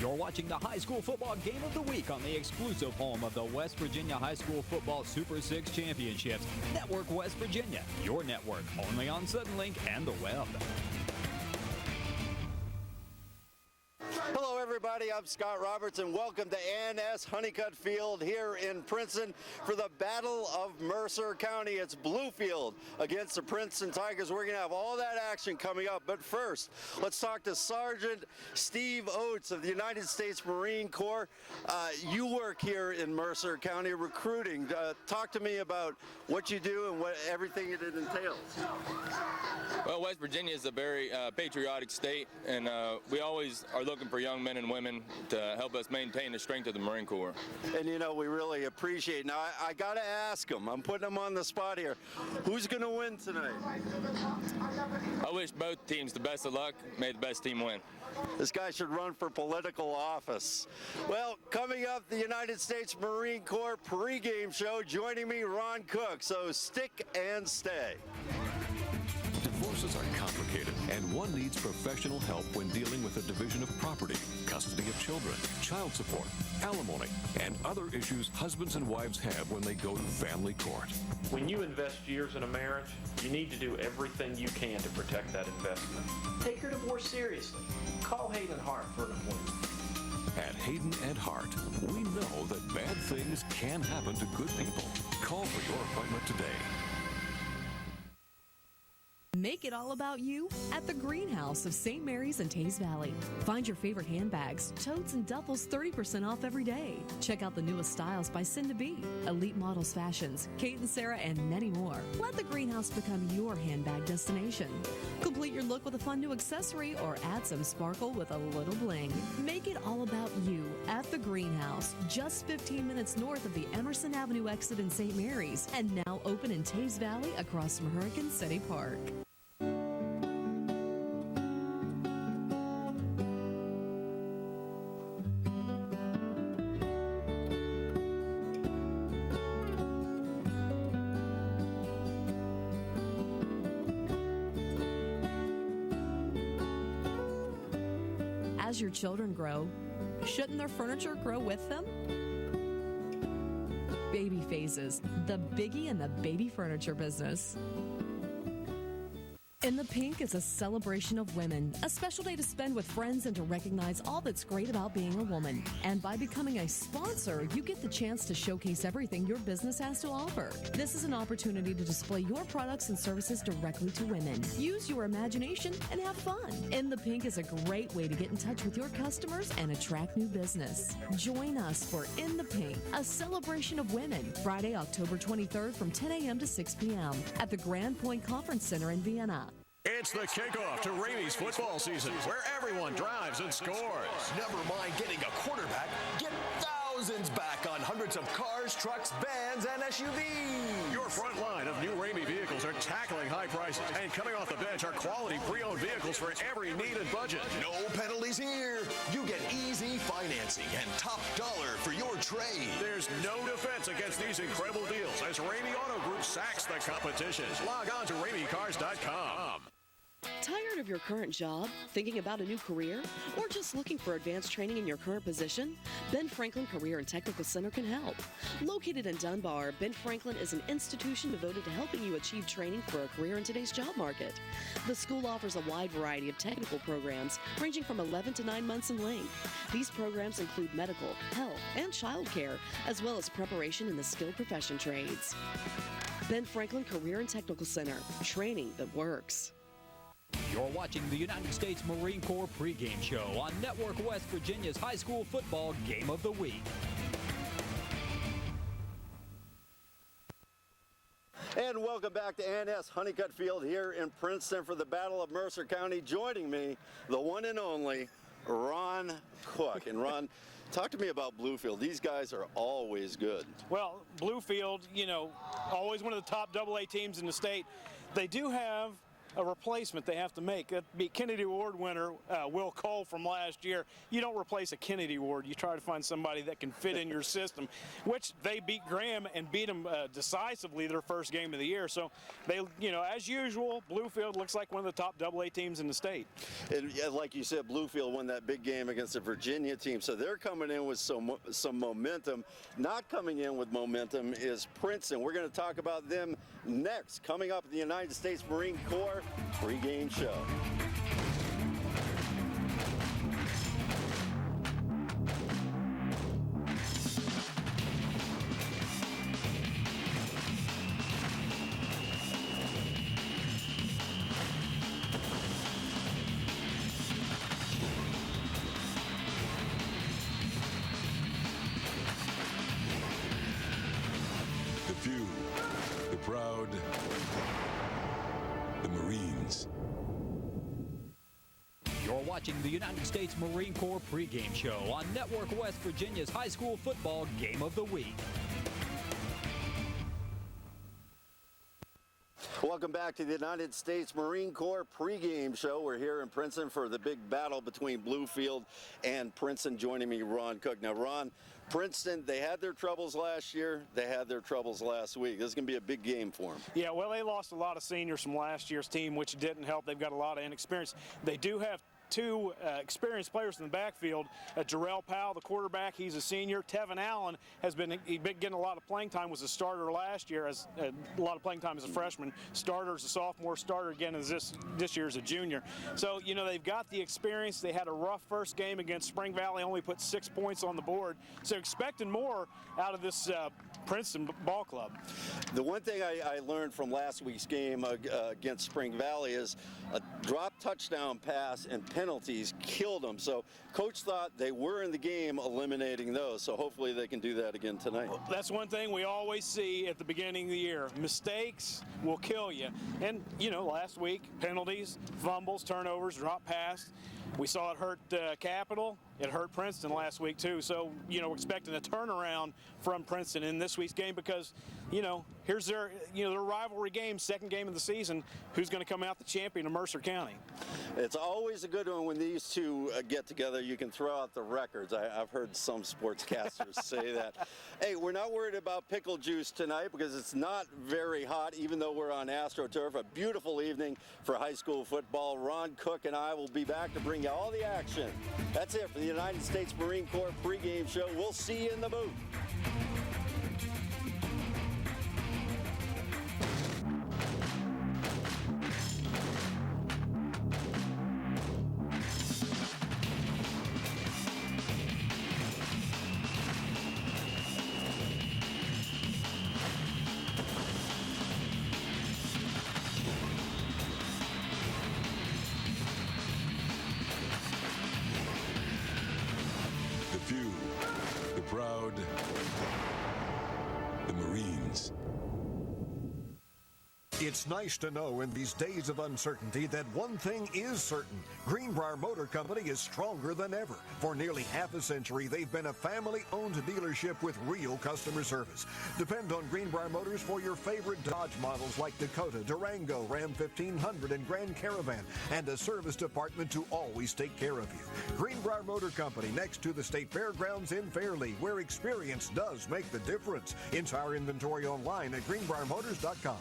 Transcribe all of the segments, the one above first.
You're watching the high school football game of the week on the exclusive home of the West Virginia High School Football Super 6 Championships, Network West Virginia, your network, only on Suddenlink and the web. Hello everybody, I'm Scott Roberts and welcome to A&S Honeycutt Field here in Princeton for the Battle of Mercer County. It's Bluefield against the Princeton Tigers. We're going to have all that action coming up, but first, let's talk to Sergeant Steve Oates of the United States Marine Corps. You work here in Mercer County recruiting. Talk to me about what you do and what everything it entails. Well, West Virginia is a very patriotic state, and we always are looking for young men and women to help us maintain the strength of the Marine Corps. And you know, we really appreciate it. Now, I got to ask them, I'm putting them on the spot here, who's going to win tonight? I wish both teams the best of luck. May the best team win. This guy should run for political office. Well, coming up, the United States Marine Corps pregame show. Joining me, Ron Cook. So stick and stay. Divorces are complicated, and one needs professional help when dealing with the division of property, custody of children, child support, alimony, and other issues husbands and wives have when they go to family court. When you invest years in a marriage, you need to do everything you can to protect that investment. Take your divorce seriously. Call Hayden Hart for an appointment. At Hayden and Hart, we know that bad things can happen to good people. Call for your appointment today. Make it all about you at the Greenhouse of St. Mary's in Tays Valley. Find your favorite handbags, totes, and duffels 30% off every day. Check out the newest styles by Cinda B, Elite Models Fashions, Kate and Sarah, and many more. Let the Greenhouse become your handbag destination. Complete your look with a fun new accessory or add some sparkle with a little bling. Make it all about you at the Greenhouse, just 15 minutes north of the Emerson Avenue exit in St. Mary's, and now open in Tays Valley across from Hurricane City Park. As your children grow, shouldn't their furniture grow with them? Baby Phases, the biggie in the baby furniture business. In the Pink is a celebration of women, a special day to spend with friends and to recognize all that's great about being a woman. And by becoming a sponsor, you get the chance to showcase everything your business has to offer. This is an opportunity to display your products and services directly to women. Use your imagination and have fun. In the Pink is a great way to get in touch with your customers and attract new business. Join us for In the Pink, a celebration of women, Friday, October 23rd from 10 a.m. to 6 p.m. at the Grand Point Conference Center in Vienna. It's the kickoff to Ramey's football season, where everyone drives and scores. Never mind getting a quarterback, get thousands back on hundreds of cars, trucks, vans, and SUVs. Your front line of new Ramey vehicles are tackling high prices, and coming off the bench are quality pre-owned vehicles for every need and budget. No penalties here. You get easy financing and top dollar for your trade. There's no defense against these incredible deals as Ramey Auto Group sacks the competition. Log on to RameyCars.com. Tired of your current job? Thinking about a new career? Or just looking for advanced training in your current position? Ben Franklin Career and Technical Center can help. Located in Dunbar, Ben Franklin is an institution devoted to helping you achieve training for a career in today's job market. The school offers a wide variety of technical programs ranging from 11 to 9 months in length. These programs include medical, health, and child care, as well as preparation in the skilled profession trades. Ben Franklin Career and Technical Center, training that works. You're watching the United States Marine Corps pregame show on Network West Virginia's high school football game of the week. And welcome back to A&S Honeycutt Field here in Princeton for the Battle of Mercer County. Joining me, the one and only Ron Cook. And Ron, talk to me about Bluefield. These guys are always good. Well, Bluefield, you know, always one of the top AA teams in the state. They do have a replacement they have to make. That'd be Kennedy Award winner Will Cole from last year. You don't replace a Kennedy Award. You try to find somebody that can fit in your system, which they beat Graham and beat them decisively their first game of the year. So they, as usual, Bluefield looks like one of the top AA teams in the state. And like you said, Bluefield won that big game against the Virginia team, so they're coming in with some momentum. Not coming in with momentum is Princeton. We're going to talk about them next, coming up at the United States Marine Corps pregame show. The few, the proud, the Marines. You're watching the United States Marine Corps pregame show on Network West Virginia's high school football game of the week. Welcome back to the United States Marine Corps pregame show. We're here in Princeton for the big battle between Bluefield and Princeton. Joining me, Ron Cook. Now, Ron, Princeton, they had their troubles last year. They had their troubles last week. This is going to be a big game for them. Yeah, well, they lost a lot of seniors from last year's team, which didn't help. They've got a lot of inexperience. They do have two experienced players in the backfield. Jarrell Powell, the quarterback, he's a senior. Tevin Allen has been getting a lot of playing time, was a starter last year, as a lot of playing time as a freshman. Starter as a sophomore, starter again as this year as a junior. So, they've got the experience. They had a rough first game against Spring Valley, only put 6 points on the board. So expecting more out of this Princeton ball club. The one thing I learned from last week's game against Spring Valley is a drop touchdown pass and penalties killed them. So coach thought they were in the game eliminating those. So hopefully they can do that again tonight. That's one thing we always see at the beginning of the year. Mistakes will kill you. And, last week, penalties, fumbles, turnovers, drop pass. We saw it hurt Capital. It hurt Princeton last week, too. So, we're expecting a turnaround from Princeton in this week's game because, here's their rivalry game, second game of the season. Who's going to come out the champion of Mercer County? It's always a good one when these two get together. You can throw out the records. I've heard some sportscasters say that. Hey, we're not worried about pickle juice tonight because it's not very hot, even though we're on AstroTurf. A beautiful evening for high school football. Ron Cook and I will be back to bring you all the action. That's it for the United States Marine Corps pregame show. We'll see you in the booth. The few, the proud, the Marines. It's nice to know in these days of uncertainty that one thing is certain. Greenbrier Motor Company is stronger than ever. For nearly half a century, they've been a family-owned dealership with real customer service. Depend on Greenbrier Motors for your favorite Dodge models like Dakota, Durango, Ram 1500, and Grand Caravan, and a service department to always take care of you. Greenbrier Motor Company, next to the State Fairgrounds in Fairleigh, where experience does make the difference. Entire inventory online at greenbriermotors.com.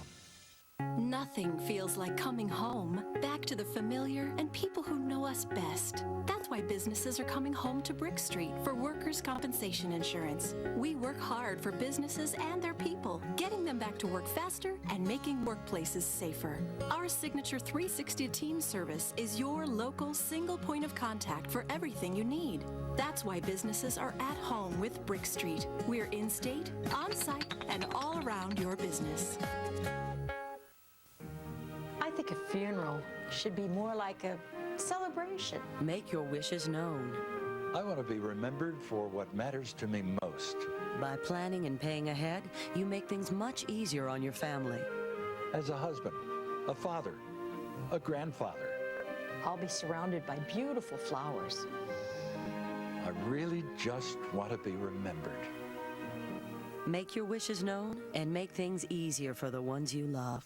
Nothing feels like coming home, back to the familiar and people who know us best. That's why businesses are coming home to Brick Street for workers' compensation insurance. We work hard for businesses and their people, getting them back to work faster and making workplaces safer. Our signature 360 team service is your local single point of contact for everything you need. That's why businesses are at home with Brick Street. We're in-state, on-site, and all around your business. I think a funeral should be more like a celebration. Make your wishes known. I want to be remembered for what matters to me most. By planning and paying ahead, you make things much easier on your family. As a husband, a father, a grandfather. I'll be surrounded by beautiful flowers. I really just want to be remembered. Make your wishes known and make things easier for the ones you love.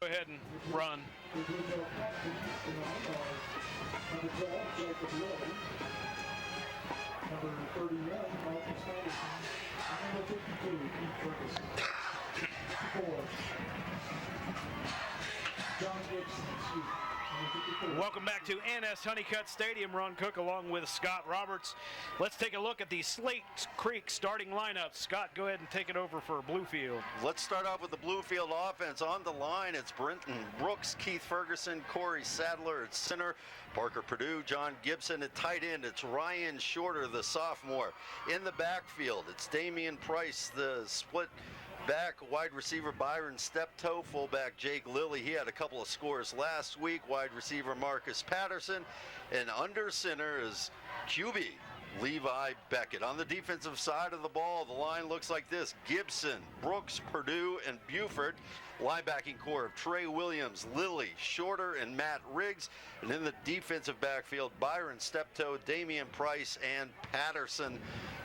Go ahead and run. Number 31, Marcus Patterson. Number 52, Keith Ferguson. 54, John Gibson, excuse me. Welcome back to NS Honeycutt Stadium. Ron Cook along with Scott Roberts. Let's take a look at the Slate Creek starting lineup. Scott, go ahead and take it over for Bluefield. Let's start off with the Bluefield offense. On the line, it's Brenton Brooks, Keith Ferguson, Corey Sadler at center, Parker Purdue, John Gibson at tight end. It's Ryan Shorter, the sophomore. In the backfield, it's Damian Price, the split back, wide receiver Byron Steptoe, fullback Jake Lilly. He had a couple of scores last week. Wide receiver Marcus Patterson, and under center is QB Levi Beckett. On the defensive side of the ball, the line looks like this: Gibson, Brooks, Purdue, and Buford. Linebacking core of Trey Williams, Lilly, Shorter, and Matt Riggs. And in the defensive backfield, Byron Steptoe, Damian Price, and Patterson.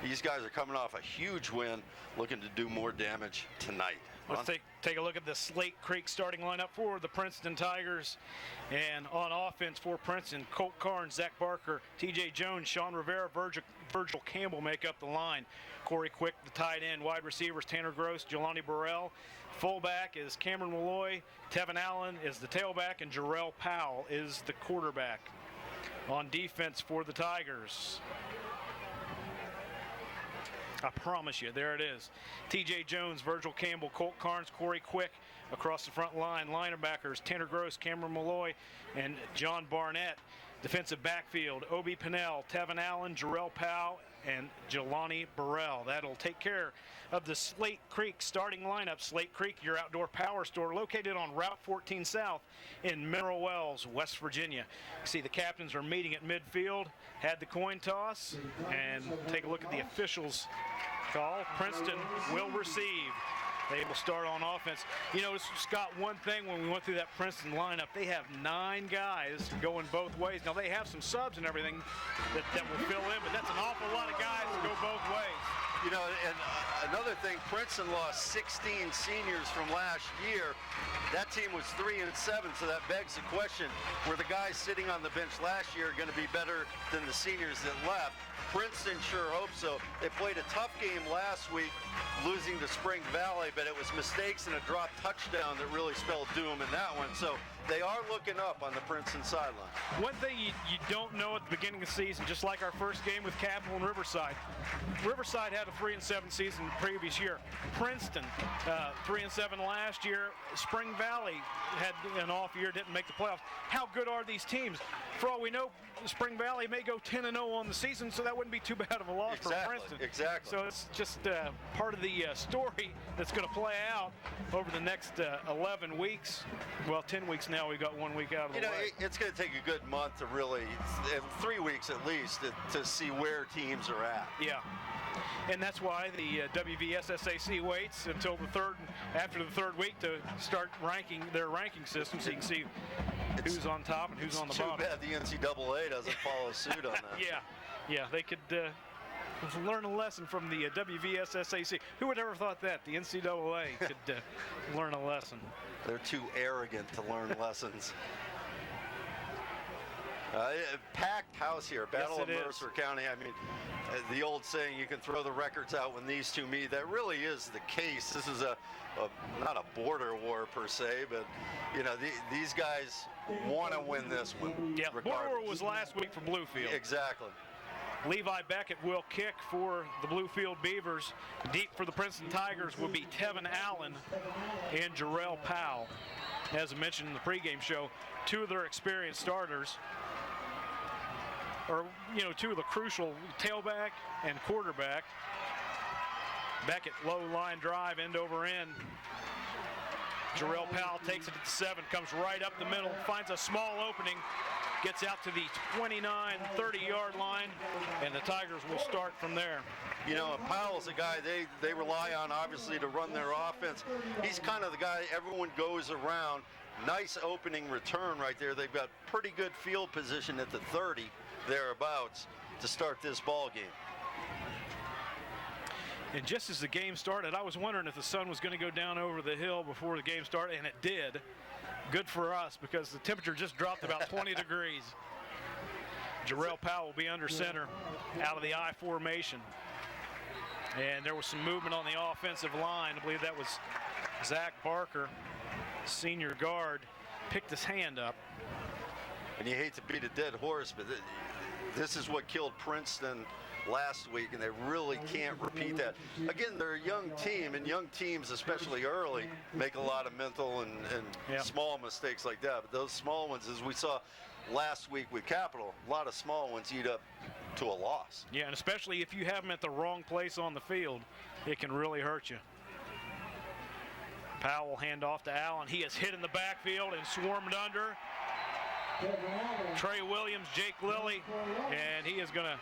These guys are coming off a huge win, looking to do more damage tonight. Let's take a look at the Slate Creek starting lineup for the Princeton Tigers. And on offense for Princeton, Colt Carnes, Zach Barker, TJ Jones, Sean Rivera, Virgil Campbell make up the line. Corey Quick, the tight end. Wide receivers, Tanner Gross, Jelani Burrell. Fullback is Cameron Malloy. Tevin Allen is the tailback, and Jarrell Powell is the quarterback. On defense for the Tigers, I promise you, there it is. TJ Jones, Virgil Campbell, Colt Carnes, Corey Quick across the front line. Linebackers, Tanner Gross, Cameron Malloy, and John Barnett. Defensive backfield, Obi Pinnell, Tevin Allen, Jarrell Powell, and Jelani Burrell. That'll take care of the Slate Creek starting lineup. Slate Creek, your outdoor power store, located on Route 14 South in Mineral Wells, West Virginia. See, the captains are meeting at midfield, had the coin toss, and take a look at the officials' call. Princeton will receive. They will start on offense. You know, Scott, one thing when we went through that Princeton lineup, they have 9 guys going both ways. Now, they have some subs and everything that will fill in, but that's an awful lot of guys to go both ways. You know, and another thing, Princeton lost 16 seniors from last year. That team was 3-7, so that begs the question, were the guys sitting on the bench last year going to be better than the seniors that left? Princeton sure hope so. They played a tough game last week, losing to Spring Valley, but it was mistakes and a dropped touchdown that really spelled doom in that one. So they are looking up on the Princeton sideline. One thing you don't know at the beginning of the season, just like our first game with Capital and Riverside. Riverside had a 3-7 season the previous year. Princeton, 3-7 last year. Spring Valley had an off year, didn't make the playoffs. How good are these teams? For all we know, Spring Valley may go 10-0 on the season, so that wouldn't be too bad of a loss for Princeton. Exactly. So it's just part of the story that's going to play out over the next 11 weeks. Well, 10 weeks now. We've got 1 week out of the way. It's going to take a good month to really, 3 weeks at least, to see where teams are at. Yeah. And that's why the WVSSAC waits until after the third week to start ranking their ranking system, so you can see who's on top and who's on the bottom. It's too bad the NCAA doesn't follow suit on that. Yeah, they could learn a lesson from the WVSSAC. Who would ever thought that the NCAA could learn a lesson? They're too arrogant to learn lessons. Packed house here, Battle of Mercer County. I mean, the old saying, you can throw the records out when these two meet. That really is the case. This is not a border war per se, but you know, these guys want to win this one. Yeah, border war was last week for Bluefield. Exactly. Levi Beckett will kick for the Bluefield Beavers. Deep for the Princeton Tigers will be Tevin Allen and Jarrell Powell. As I mentioned in the pregame show, 2 of their experienced starters, or two of the crucial tailback and quarterback. Beckett, low line drive, end over end. Jarrell Powell takes it at the 7, comes right up the middle, finds a small opening, gets out to the 29, 30-yard line, and the Tigers will start from there. You know, Powell's a guy they rely on, obviously, to run their offense. He's kind of the guy everyone goes around. Nice opening return right there. They've got pretty good field position at the 30, thereabouts, to start this ball game. And just as the game started, I was wondering if the sun was going to go down over the hill before the game started, and it did. good for us because the temperature just dropped about 20 degrees. Jarrell Powell will be under center out of the I formation. And there was some movement on the offensive line. I believe that was Zach Barker, senior guard, picked his hand up. And you hate to beat a dead horse, but this is what killed Princeton last week, and they really can't repeat that. Again, they're a young team, and young teams, especially early, make a lot of mental and small mistakes like that. But those small ones, as we saw last week with Capital, a lot of small ones eat up to a loss. Yeah, and especially if you have them at the wrong place on the field, it can really hurt you. Powell hand off to Allen. He is hit in the backfield and swarmed under. Trey Williams, Jake Lilly, and he is going to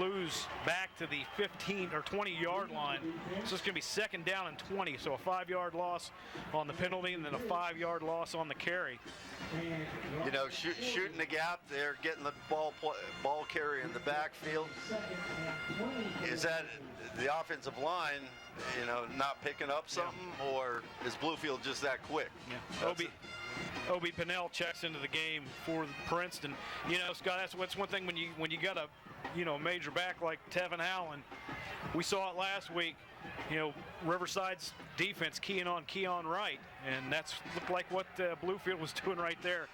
lose back to the 15 or 20-yard line. So it's going to be second down and 20. So a 5-yard loss on the penalty and then a 5-yard loss on the carry. You know, shooting the gap there, getting the ball carrier in the backfield. Is that the offensive line, you know, not picking up something, or is Bluefield just that quick? Yeah. Obi Pinnell checks into the game for Princeton. You know, Scott, that's one thing when you got a major back like Tevin Allen. We saw it last week. You know, Riverside's defense keying on Keon Wright, and that's looked like what Bluefield was doing right there.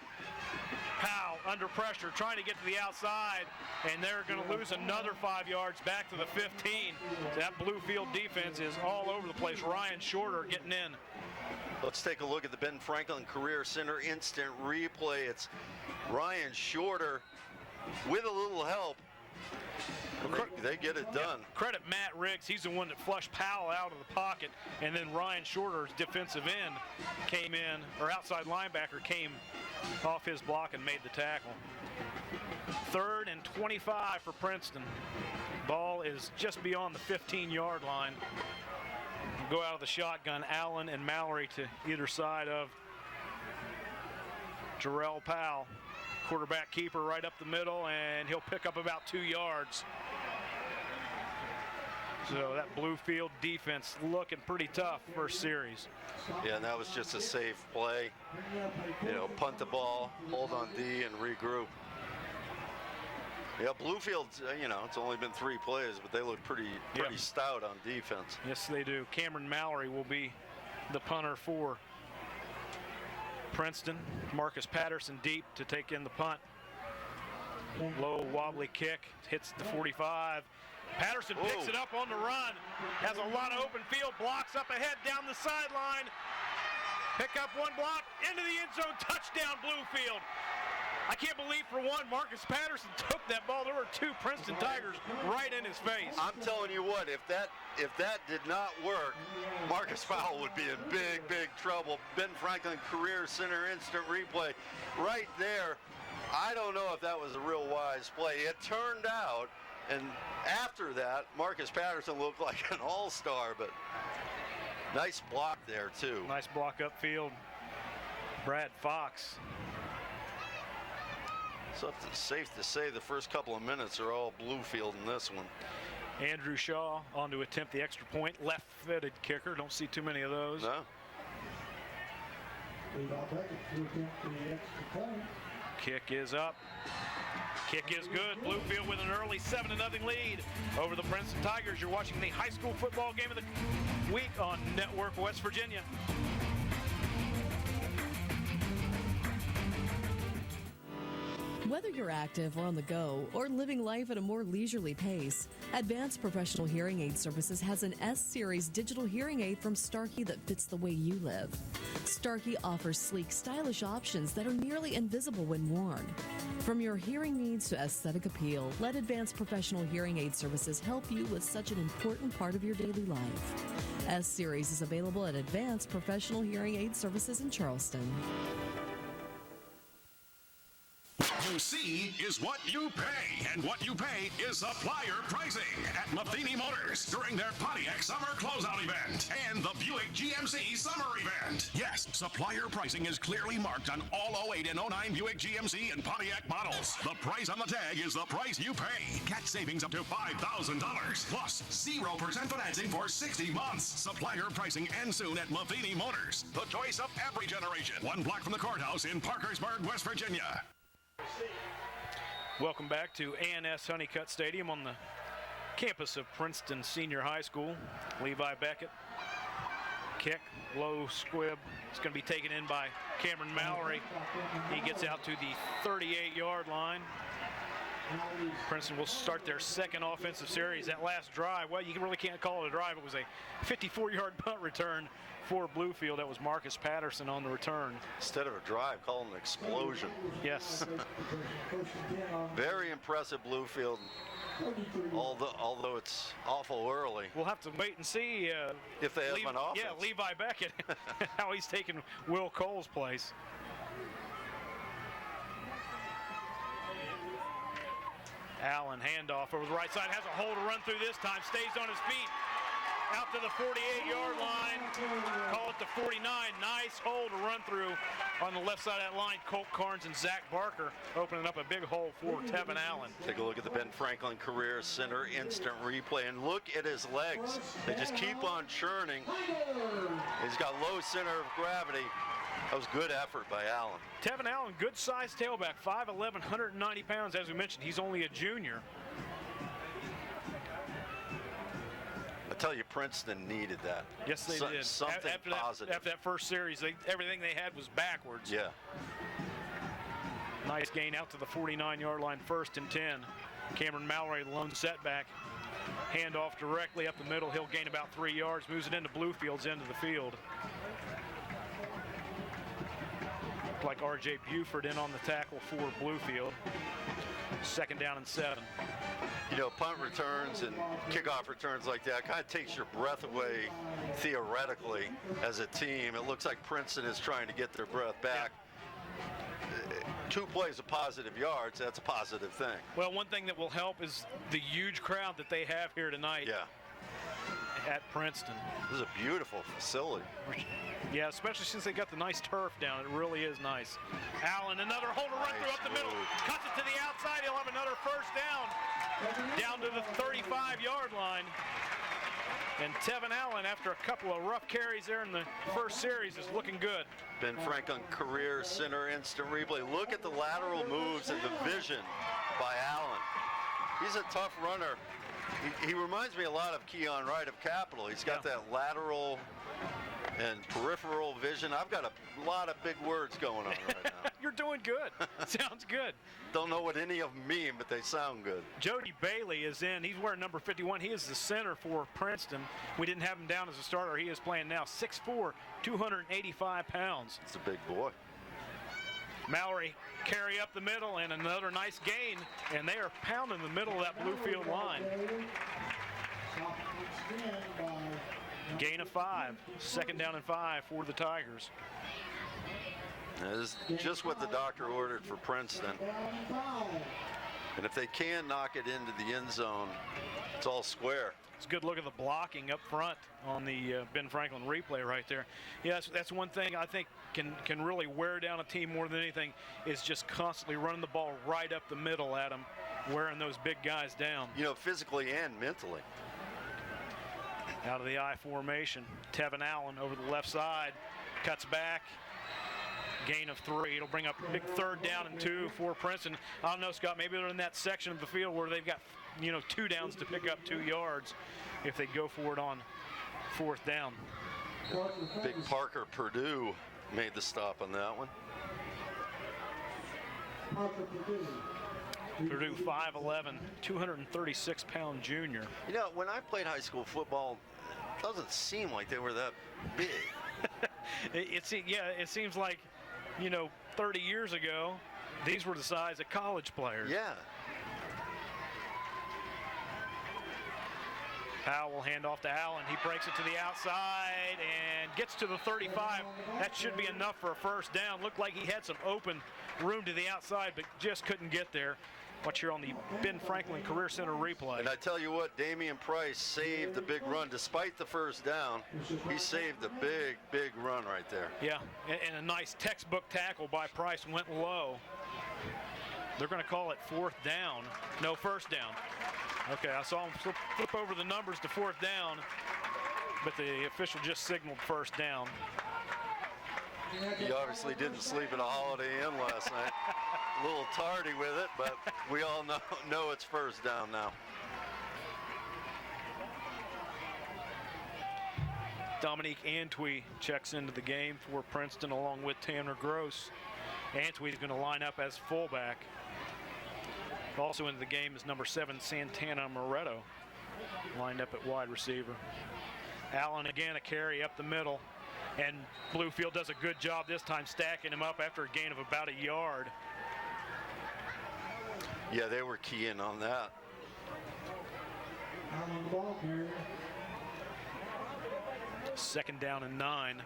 Powell under pressure, trying to get to the outside, and they're going to lose another 5 yards back to the 15. That Bluefield defense is all over the place. Ryan Shorter getting in. Let's take a look at the Ben Franklin Career Center instant replay. It's Ryan Shorter with a little help. They get it done. Credit Matt Riggs. He's the one that flushed Powell out of the pocket, and then Ryan Shorter's defensive end came in, or outside linebacker came off his block and made the tackle. 3rd and 25 for Princeton. Ball is just beyond the 15-yard line. Go out of the shotgun, Allen and Mallory to either side of Jarrell Powell. Quarterback keeper right up the middle, and he'll pick up about 2 yards. So that Bluefield defense looking pretty tough first series. Yeah, and that was just a safe play. You know, punt the ball, hold on D, and regroup. Yeah, Bluefield's, you know, it's only been 3 plays, but they look pretty stout on defense. Yes, they do. Cameron Mallory will be the punter for Princeton. Marcus Patterson deep to take in the punt. Low wobbly kick, hits the 45. Patterson picks it up on the run, has a lot of open field, blocks up ahead down the sideline. Pick up one block, into the end zone, touchdown Bluefield. I can't believe, for one, Marcus Patterson took that ball. There were 2 Princeton Tigers right in his face. I'm telling you what, if that did not work, Marcus Powell would be in big trouble. Ben Franklin Career Center instant replay right there. I don't know if that was a real wise play. It turned out, and after that, Marcus Patterson looked like an all-star, but nice block there, too. Nice block upfield. Brad Fox. So it's safe to say the first couple of minutes are all Bluefield in this one. Andrew Shaw on to attempt the extra point. Left-footed kicker. Don't see too many of those. No. Kick is up. Kick is good. Bluefield with an early 7-0 lead over the Princeton Tigers. You're watching the high school football game of the week on Network West Virginia. Whether you're active or on the go or living life at a more leisurely pace, Advanced Professional Hearing Aid Services has an S-Series digital hearing aid from Starkey that fits the way you live. Starkey offers sleek, stylish options that are nearly invisible when worn. From your hearing needs to aesthetic appeal, let Advanced Professional Hearing Aid Services help you with such an important part of your daily life. S-Series is available at Advanced Professional Hearing Aid Services in Charleston. Hey, GMC is what you pay, and what you pay is supplier pricing at Matheny Motors during their Pontiac Summer Closeout event and the Buick GMC Summer Event. Yes, supplier pricing is clearly marked on all 08 and 09 Buick GMC and Pontiac models. The price on the tag is the price you pay. Get savings up to $5,000, plus 0% financing for 60 months. Supplier pricing ends soon at Matheny Motors, the choice of every generation. 1 block from the courthouse in Parkersburg, West Virginia. Welcome back to A&S Honeycutt Stadium on the campus of Princeton Senior High School. Levi Beckett, kick, low squib. It's going to be taken in by Cameron Mallory. He gets out to the 38-yard line. Princeton will start their second offensive series. That last drive, well, you really can't call it a drive. It was a 54-yard punt return for Bluefield. That was Marcus Patterson on the return. Instead of a drive, call it an explosion. Yes. Very impressive Bluefield, although it's awful early. We'll have to wait and see if they have an offense. Yeah, Levi Beckett, how he's taking Will Cole's place. Allen, handoff over the right side, has a hole to run through this time, stays on his feet, out to the 48-yard line, call it the 49. Nice hole to run through on the left side of that line. Colt Carnes and Zach Barker opening up a big hole for Tevin Allen. Take a look at the Ben Franklin career center instant replay, and look at his legs. They just keep on churning. He's got low center of gravity. That was good effort by Allen. Tevin Allen, good sized tailback, 5'11", 190 pounds. As we mentioned, he's only a junior. I tell you, Princeton needed that. Yes, they did. Something positive. After that first series, everything they had was backwards. Yeah. Nice gain out to the 49-yard line, 1st and 10. Cameron Mallory, the lone setback. Handoff directly up the middle. He'll gain about 3 yards, moves it into Bluefield's end of the field. Like R.J. Buford in on the tackle for Bluefield. 2nd down and 7. You know, punt returns and kickoff returns like that kind of takes your breath away theoretically as a team. It looks like Princeton is trying to get their breath back. 2 plays of positive yards, that's a positive thing. Well, one thing that will help is the huge crowd that they have here tonight. Yeah. At Princeton. This is a beautiful facility. Yeah, especially since they got the nice turf down. It really is nice. Allen, another hole to run through up the middle. Cuts it to the outside. He'll have another 1st down. Down to the 35-yard line. And Tevin Allen, after a couple of rough carries there in the first series, is looking good. Ben Franklin career center instant replay. Look at the lateral moves and the vision by Allen. He's a tough runner. He reminds me a lot of Keon Wright of Capital. He's got that lateral and peripheral vision. I've got a lot of big words going on right now. You're doing good. Sounds good. Don't know what any of them mean, but they sound good. Jody Bailey is in. He's wearing number 51. He is the center for Princeton. We didn't have him down as a starter. He is playing now. 6'4", 285 pounds. It's a big boy. Mallory carry up the middle and another nice gain, and they are pounding the middle of that Bluefield line. Gain of 5, 2nd down and 5 for the Tigers. This is just what the doctor ordered for Princeton. And if they can knock it into the end zone, it's all square. It's a good look at the blocking up front on the Ben Franklin replay right there. Yeah, that's one thing I think can really wear down a team more than anything, is just constantly running the ball right up the middle at them, wearing those big guys down. You know, physically and mentally. Out of the I formation, Tevin Allen over the left side, cuts back. Gain of 3. It'll bring up a big 3rd down and 2 for Princeton. I don't know, Scott, maybe they're in that section of the field where they've got, 2 downs to pick up 2 yards if they go for it on 4th down. Big Parker Purdue made the stop on that one. Purdue, 5'11", 236-pound junior. You know, when I played high school football, it doesn't seem like they were that big. It seems like, 30 years ago, these were the size of college players. Yeah. Powell will hand off to Allen. He breaks it to the outside and gets to the 35. That should be enough for a first down. Looked like he had some open room to the outside, but just couldn't get there. Watch here on the Ben Franklin Career Center replay. And I tell you what, Damian Price saved the big run. Despite the first down, he saved the big run right there. Yeah, and a nice textbook tackle by Price, went low. They're going to call it fourth down. No, first down. Okay, I saw him flip over the numbers to fourth down, but the official just signaled first down. He obviously didn't sleep at a Holiday Inn last night. A little tardy with it, but we all know it's first down now. Dominique Antwi checks into the game for Princeton along with Tanner Gross. Antwi is going to line up as fullback. Also into the game is number 7, Santana Moretto, lined up at wide receiver. Allen again, a carry up the middle. And Bluefield does a good job this time stacking him up after a gain of about a yard. Yeah, they were keying on that. On the ball carrier. Second down and 9.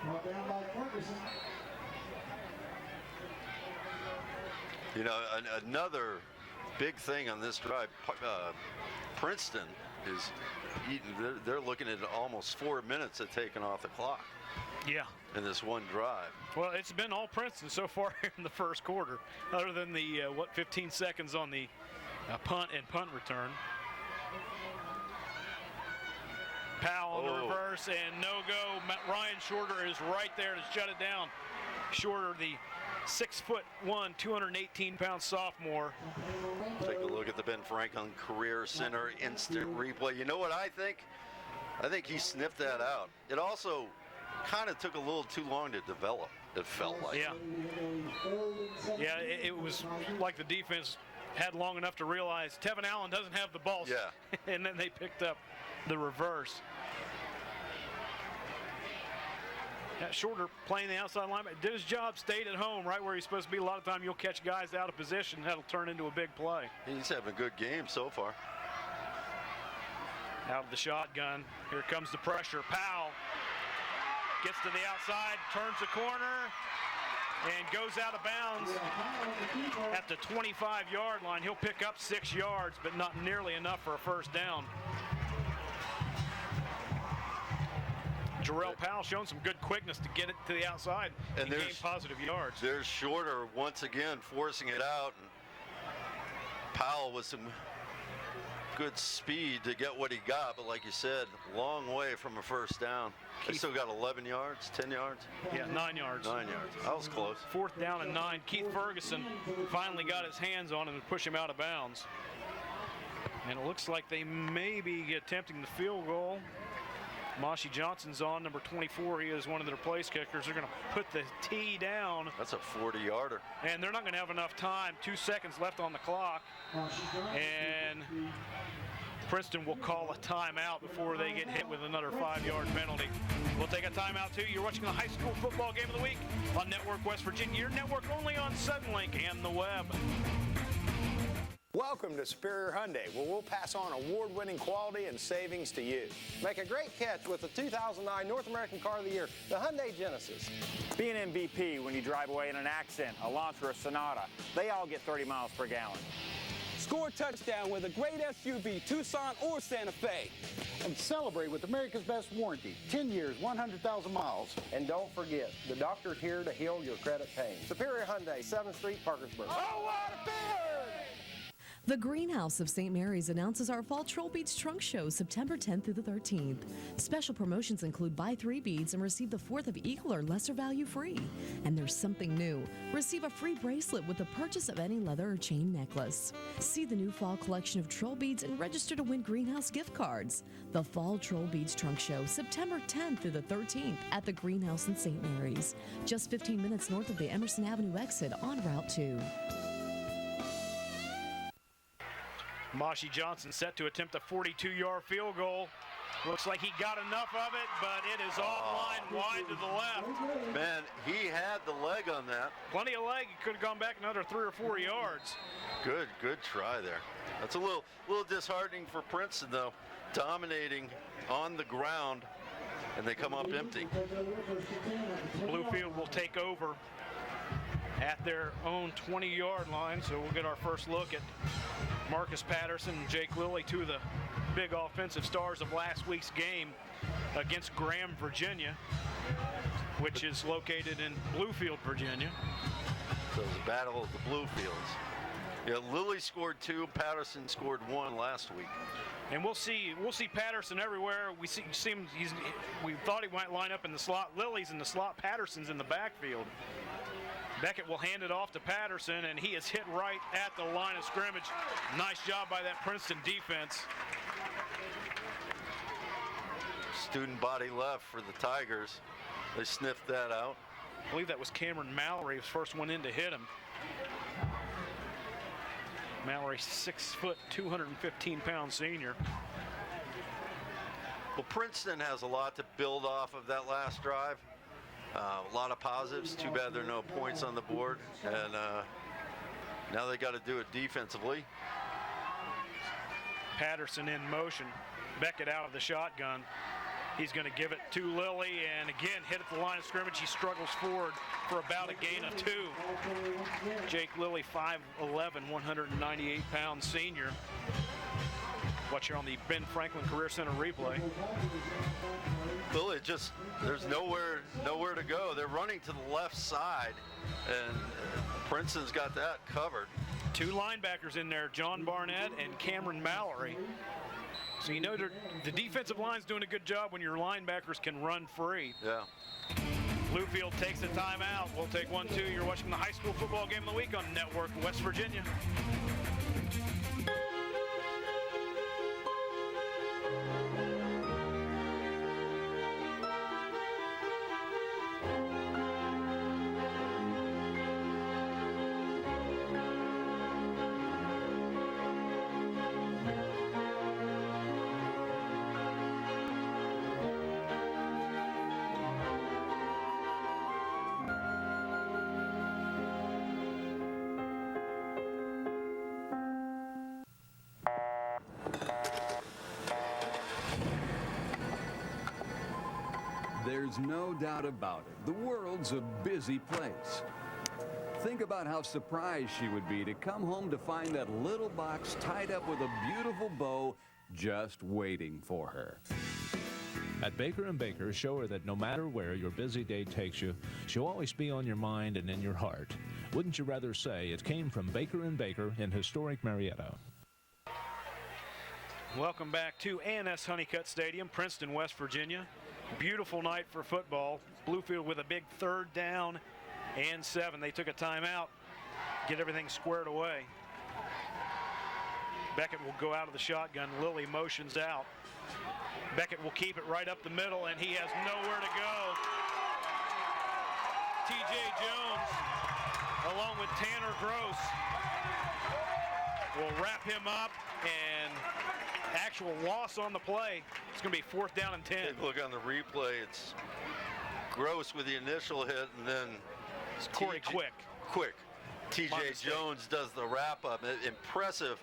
Brought down by Ferguson. You know, another big thing on this drive, Princeton is they're looking at almost 4 minutes of taking off the clock. Yeah. In this one drive. Well, it's been all Princeton so far in the first quarter, other than the 15 seconds on the punt and punt return. Powell on the reverse and no go. Ryan Shorter is right there to shut it down. Shorter, the 6'1", 218-pound sophomore. Take a look at the Ben Franklin Career Center instant replay. You know what I think? I think he sniffed that out. It also kind of took a little too long to develop, it felt like. Yeah. Yeah, it was like the defense had long enough to realize Tevin Allen doesn't have the ball. Yeah. And then they picked up the reverse. Shorter playing the outside linebacker, did his job, stayed at home right where he's supposed to be. A lot of time you'll catch guys out of position. That'll turn into a big play. He's having a good game so far. Out of the shotgun. Here comes the pressure. Powell gets to the outside, turns the corner, and goes out of bounds at the 25-yard line. He'll pick up 6 yards, but not nearly enough for a first down. Jarrell Powell showing some good quickness to get it to the outside and gain positive yards. There's Shorter once again forcing it out. And Powell with some good speed to get what he got, but like you said, long way from a first down. He still got 11 yards, 10 yards? Yeah, 9 yards. 9 yards. That was close. Fourth down and 9. Keith Ferguson finally got his hands on him and pushed him out of bounds. And it looks like they may be attempting the field goal. Moshi Johnson's on, number 24. He is one of their place kickers. They're going to put the tee down. That's a 40-yarder. And they're not going to have enough time. 2 seconds left on the clock. And Princeton will call a timeout before they get hit with another 5-yard penalty. We'll take a timeout, too. You're watching the high school football game of the week on Network West Virginia. Your network only on Suddenlink and the web. Welcome to Superior Hyundai, where we'll pass on award-winning quality and savings to you. Make a great catch with the 2009 North American Car of the Year, the Hyundai Genesis. Be an MVP when you drive away in an Accent, a Elantra, a Sonata. They all get 30 miles per gallon. Score a touchdown with a great SUV, Tucson or Santa Fe. And celebrate with America's Best Warranty, 10 years, 100,000 miles. And don't forget, the doctor's here to heal your credit pain. Superior Hyundai, 7th Street, Parkersburg. Oh, what a beard! The Greenhouse of St. Mary's announces our Fall Troll Beads Trunk Show September 10th through the 13th. Special promotions include buy 3 beads and receive the 4th of equal or lesser value free. And there's something new. Receive a free bracelet with the purchase of any leather or chain necklace. See the new fall collection of troll beads and register to win Greenhouse gift cards. The Fall Troll Beads Trunk Show September 10th through the 13th at the Greenhouse in St. Mary's. Just 15 minutes north of the Emerson Avenue exit on Route 2. Moshi Johnson set to attempt a 42-yard field goal. Looks like he got enough of it, but it is offline wide to the left. Man, he had the leg on that. plenty of leg. He could have gone back another 3 or 4 yards. Good try there. That's a little disheartening for Princeton, though. Dominating on the ground, and they come up empty. Bluefield will take over at their own 20-yard line, so we'll get our first look at Marcus Patterson and Jake Lilly, two of the big offensive stars of last week's game against Graham, Virginia, which is located in Bluefield, Virginia. So it's a battle of the Bluefields. Yeah, Lilly scored 2, Patterson scored 1 last week. And we'll see Patterson everywhere. We thought he might line up in the slot. Lilly's in the slot, Patterson's in the backfield. Beckett will hand it off to Patterson, and he is hit right at the line of scrimmage. Nice job by that Princeton defense. Student body left for the Tigers. They sniffed that out. I believe that was Cameron Mallory, his first one in to hit him. Mallory, 6 foot, 215-pound senior. Well, Princeton has a lot to build off of that last drive. A lot of positives. Too bad there are no points on the board. And now they got to do it defensively. Patterson in motion. Beckett out of the shotgun. He's going to give it to Lilly, and again, hit at the line of scrimmage. He struggles forward for about a gain of 2. Jake Lilly, 5'11", 198-pound senior. Watch here on the Ben Franklin Career Center replay. Lilly, there's nowhere to go. They're running to the left side, and Princeton's got that covered. 2 linebackers in there, John Barnett and Cameron Mallory. So you know the defensive line's doing a good job when your linebackers can run free. Yeah. Bluefield takes a timeout. We'll take 1-2. You're watching the high school football game of the week on Network West Virginia. There's no doubt about it. The world's a busy place. Think about how surprised she would be to come home to find that little box tied up with a beautiful bow just waiting for her. At Baker & Baker, show her that no matter where your busy day takes you, she'll always be on your mind and in your heart. Wouldn't you rather say it came from Baker & Baker in historic Marietta? Welcome back to A&S Honeycutt Stadium, Princeton, West Virginia. Beautiful night for football. Bluefield with a big 3rd down and 7. They took a timeout, get everything squared away. Beckett will go out of the shotgun. Lilly motions out. Beckett will keep it right up the middle, and he has nowhere to go. T.J. Jones, along with Tanner Gross, will wrap him up, and actual loss on the play. It's going to be 4th down and 10. Take a look on the replay. It's Gross with the initial hit, and then it's Corey Quick. T.J. Jones does the wrap-up. Impressive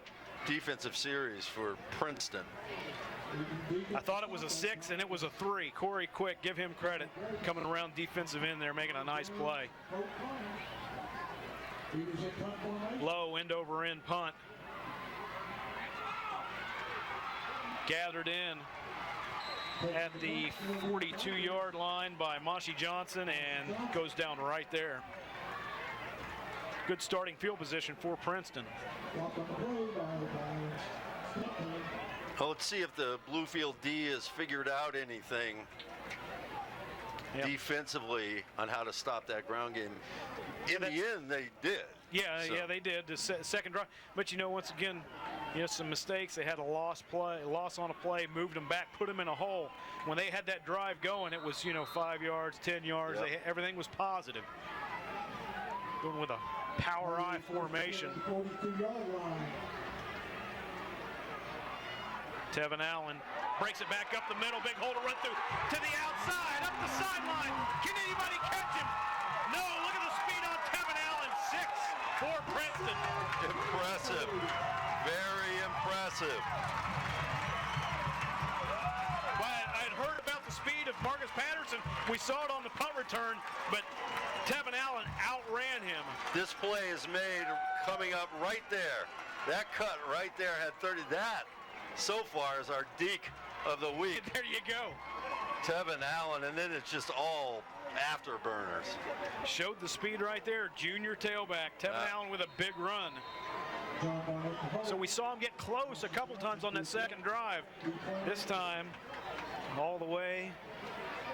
defensive series for Princeton. I thought it was a 6, and it was a 3. Corey Quick, give him credit. Coming around defensive end there, making a nice play. Low end-over-end punt. Gathered in at the 42-yard line by Mashi Johnson and goes down right there. Good starting field position for Princeton. Well, let's see if the Bluefield D has figured out anything defensively on how to stop that ground game. In the end, they did. Yeah, they did. The second drive. But, once again, some mistakes. They had a loss on a play, moved them back, put them in a hole. When they had that drive going, it was, 5 yards, 10 yards. Yep. Everything was positive. Going with a power I formation. Tevin Allen breaks it back up the middle. Big hole to run through. To the outside, up the sideline. Can anybody catch him? No, look at the speed on Tevin Princeton. Impressive. Very impressive. I'd heard about the speed of Marcus Patterson. We saw it on the punt return, but Tevin Allen outran him. This play is made coming up right there. That cut right there had 30. That, so far, is our deke of the week. There you go. Tevin Allen, and then it's just all afterburners. Showed the speed right there. Junior tailback. Tevin Allen with a big run. So we saw him get close a couple times on that second drive. This time, all the way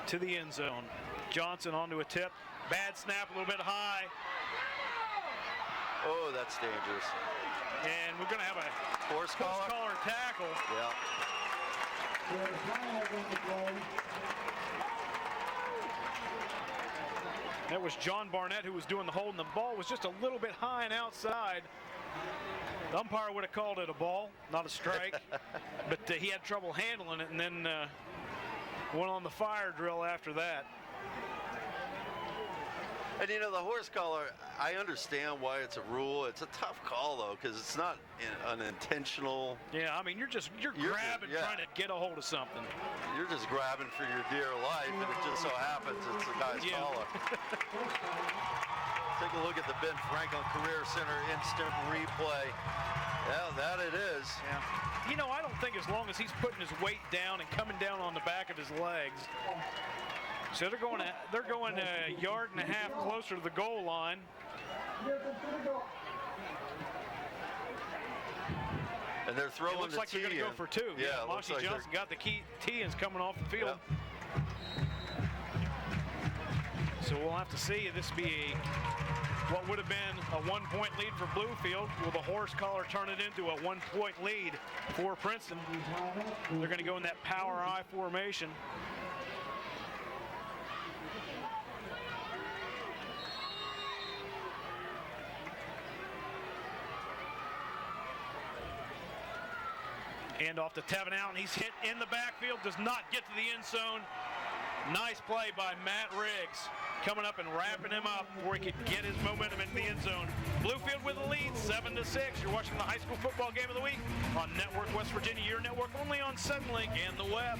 to the end zone. Johnson onto a tip. Bad snap, a little bit high. Oh, that's dangerous. And we're going to have a horse collar tackle. Yeah. That was John Barnett who was doing the holding. The ball was just a little bit high and outside. The umpire would have called it a ball, not a strike. But he had trouble handling it, and then went on the fire drill after that. And you know, the horse collar, I understand why it's a rule. It's a tough call though, because it's not an intentional. Yeah, I mean, you're grabbing, trying to get a hold of something. You're just grabbing for your dear life, and it just so happens it's the guy's collar. Take a look at the Ben Franklin Career Center instant replay. Yeah, that it is. Yeah. You know, I don't think as long as he's putting his weight down and coming down on the back of his legs. So they're going a yard and a half closer to the goal line. And they're throwing it looks the like they're going to go for two. Yeah, Mossy like Johnson got the key tee and is coming off the field. Yep. So we'll have to see. This will be what would have been a 1-point lead for Bluefield. Will the horse collar turn it into a 1-point lead for Princeton? They're going to go in that power I formation. Hand off to Tevin Allen. He's hit in the backfield, does not get to the end zone. Nice play by Matt Riggs, coming up and wrapping him up before he could get his momentum into the end zone. Bluefield with the lead, 7-6. You're watching the high school football game of the week on Network West Virginia, your network only on Suddenlink and the web.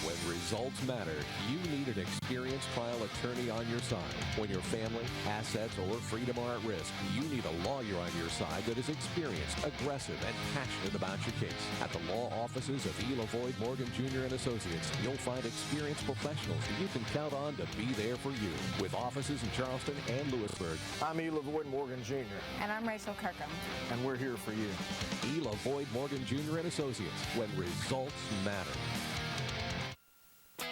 When results matter, you need an experienced trial attorney on your side. When your family, assets, or freedom are at risk, you need a lawyer on your side that is experienced, aggressive, and passionate about your case. At the law offices of E. Lavoie Morgan Jr. and Associates, you'll find experienced professionals that you can count on to be there for you. With offices in Charleston and Lewisburg. I'm E. Lavoie Morgan Jr. And I'm Rachel Kirkham. And we're here for you. E. Lavoie Morgan Jr. and Associates, when results matter.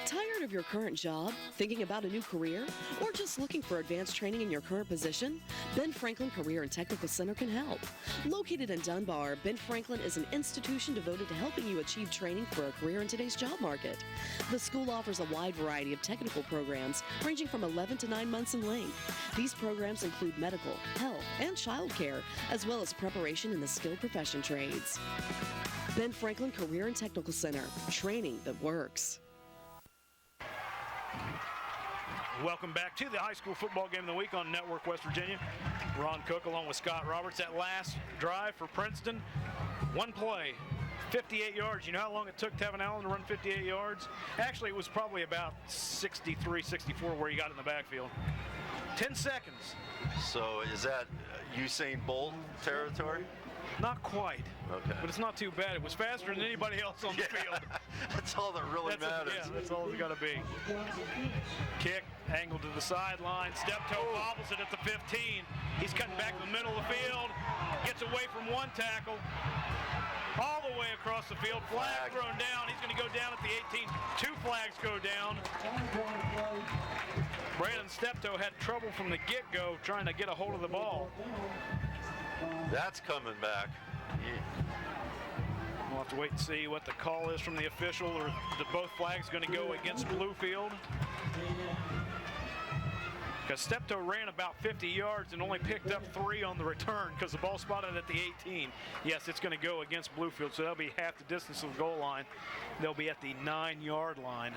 Tired of your current job? Thinking about a new career? Or just looking for advanced training in your current position? Ben Franklin Career and Technical Center can help. Located in Dunbar, Ben Franklin is an institution devoted to helping you achieve training for a career in today's job market. The school offers a wide variety of technical programs ranging from 11 to 9 months in length. These programs include medical, health, and child care, as well as preparation in the skilled profession trades. Ben Franklin Career and Technical Center, training that works. Welcome back to the high school football game of the week on Network West Virginia. Ron Cook along with Scott Roberts. That last drive for Princeton, one play, 58 yards. You know how long it took Tevin Allen to run 58 yards? Actually, it was probably about 63, 64 where he got in the backfield. 10 seconds. So is that Usain Bolt territory? Not quite. Okay. But it's not too bad. It was faster than anybody else on the field. That's all that really matters. That's all it's got to be. Kick, angle to the sideline. Step toe bobbles it at the 15. He's cutting back to the middle of the field. Gets away from one tackle. All the way across the field. Flag thrown down. He's going to go down at the 18. Two flags go down. Brandon Steptoe had trouble from the get-go trying to get a hold of the ball. That's coming back. We'll have to wait and see what the call is from the official, or the both flags going to go against Bluefield. Because Steptoe ran about 50 yards and only picked up 3 on the return because the ball spotted at the 18. Yes, it's going to go against Bluefield, so that'll be half the distance of the goal line. They'll be at the 9-yard line.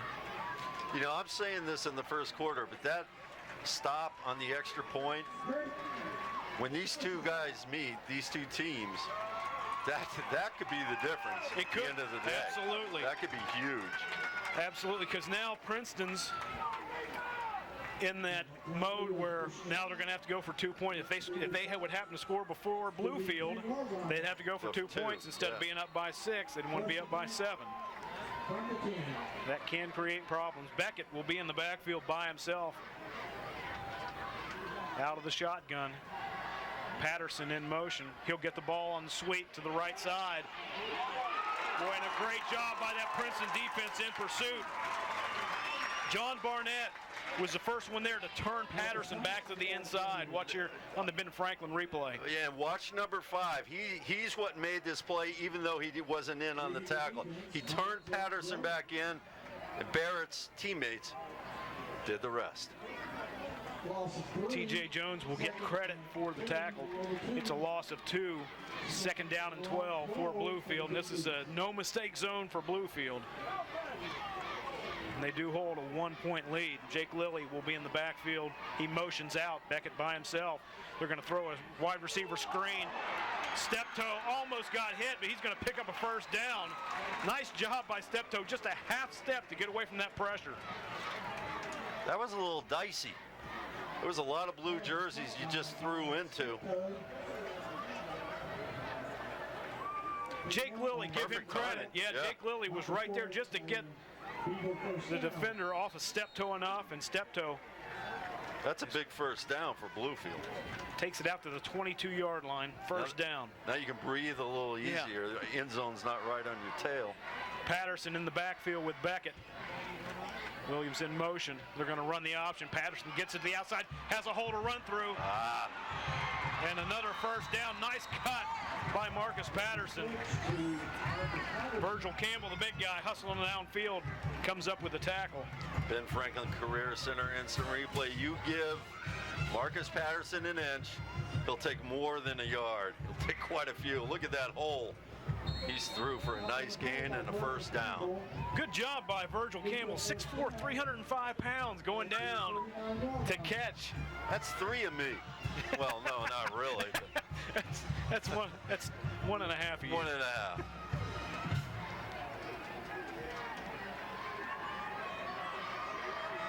You know, I'm saying this in the first quarter, but stop on the extra point. When these two guys meet, these two teams, that could be the difference at the end of the day. Absolutely. That could be huge. Absolutely, because now Princeton's in that mode where now they're going to have to go for 2 points. If they would happen to score before Bluefield, they'd have to go for 2 points instead of being up by 6. They'd want to be up by 7. That can create problems. Beckett will be in the backfield by himself. Out of the shotgun. Patterson in motion. He'll get the ball on the sweep to the right side. Boy, and a great job by that Princeton defense in pursuit. John Barnett was the first one there to turn Patterson back to the inside. Watch here on the Ben Franklin replay. Yeah, watch number 5. He's what made this play, even though he wasn't in on the tackle. He turned Patterson back in, and Barrett's teammates did the rest. T.J. Jones will get credit for the tackle. It's a loss of 2. 2nd down and 12 for Bluefield. And this is a no-mistake zone for Bluefield. And they do hold a 1-point lead. Jake Lilly will be in the backfield. He motions out. Beckett by himself. They're going to throw a wide receiver screen. Steptoe almost got hit, but he's going to pick up a first down. Nice job by Steptoe. Just a half step to get away from that pressure. That was a little dicey. There was a lot of blue jerseys you just threw into. Jake Lilly, give him credit. Yeah, Jake Lilly was right there just to get the defender off of Steptoe enough, and Steptoe. That's a big first down for Bluefield. Takes it out to the 22-yard line, first down. Now you can breathe a little easier. The end zone's not right on your tail. Patterson in the backfield with Beckett. Williams in motion. They're going to run the option. Patterson gets it to the outside, has a hole to run through. And another first down. Nice cut by Marcus Patterson. Virgil Campbell, the big guy, hustling downfield, comes up with the tackle. Ben Franklin Career Center instant replay. You give Marcus Patterson an inch, he'll take more than a yard. He'll take quite a few. Look at that hole. He's through for a nice gain and a first down. Good job by Virgil Campbell, 6'4", 305 pounds, going down to catch. That's 3 of me. Well, no, not really. That's 1.5 a year. 1.5.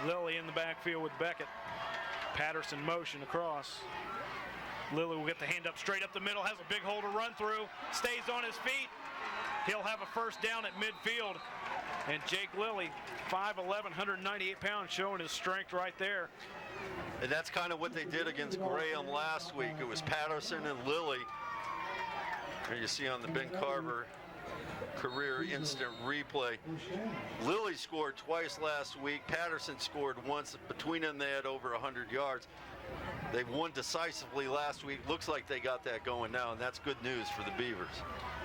Lilly in the backfield with Beckett. Patterson motion across. Lilly will get the hand up straight up the middle, has a big hole to run through, stays on his feet. He'll have a first down at midfield. And Jake Lilly, 5'11", 198 pounds, showing his strength right there. And that's kind of what they did against Graham last week. It was Patterson and Lilly. Here you see on the Ben Carver Career instant replay. Lilly scored twice last week. Patterson scored once. Between them, they had over 100 yards. They won decisively last week. Looks like they got that going now, and that's good news for the Beavers.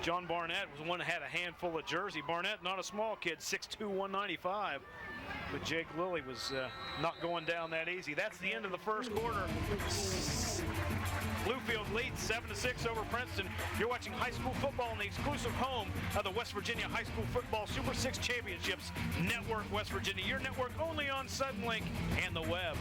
John Barnett was the one that had a handful of jersey. Barnett, not a small kid, 6'2", 195. But Jake Lilly was not going down that easy. That's the end of the first quarter. Bluefield leads 7-6 over Princeton. You're watching high school football in the exclusive home of the West Virginia High School Football Super 6 Championships, Network West Virginia. Your network only on Suddenlink and the web.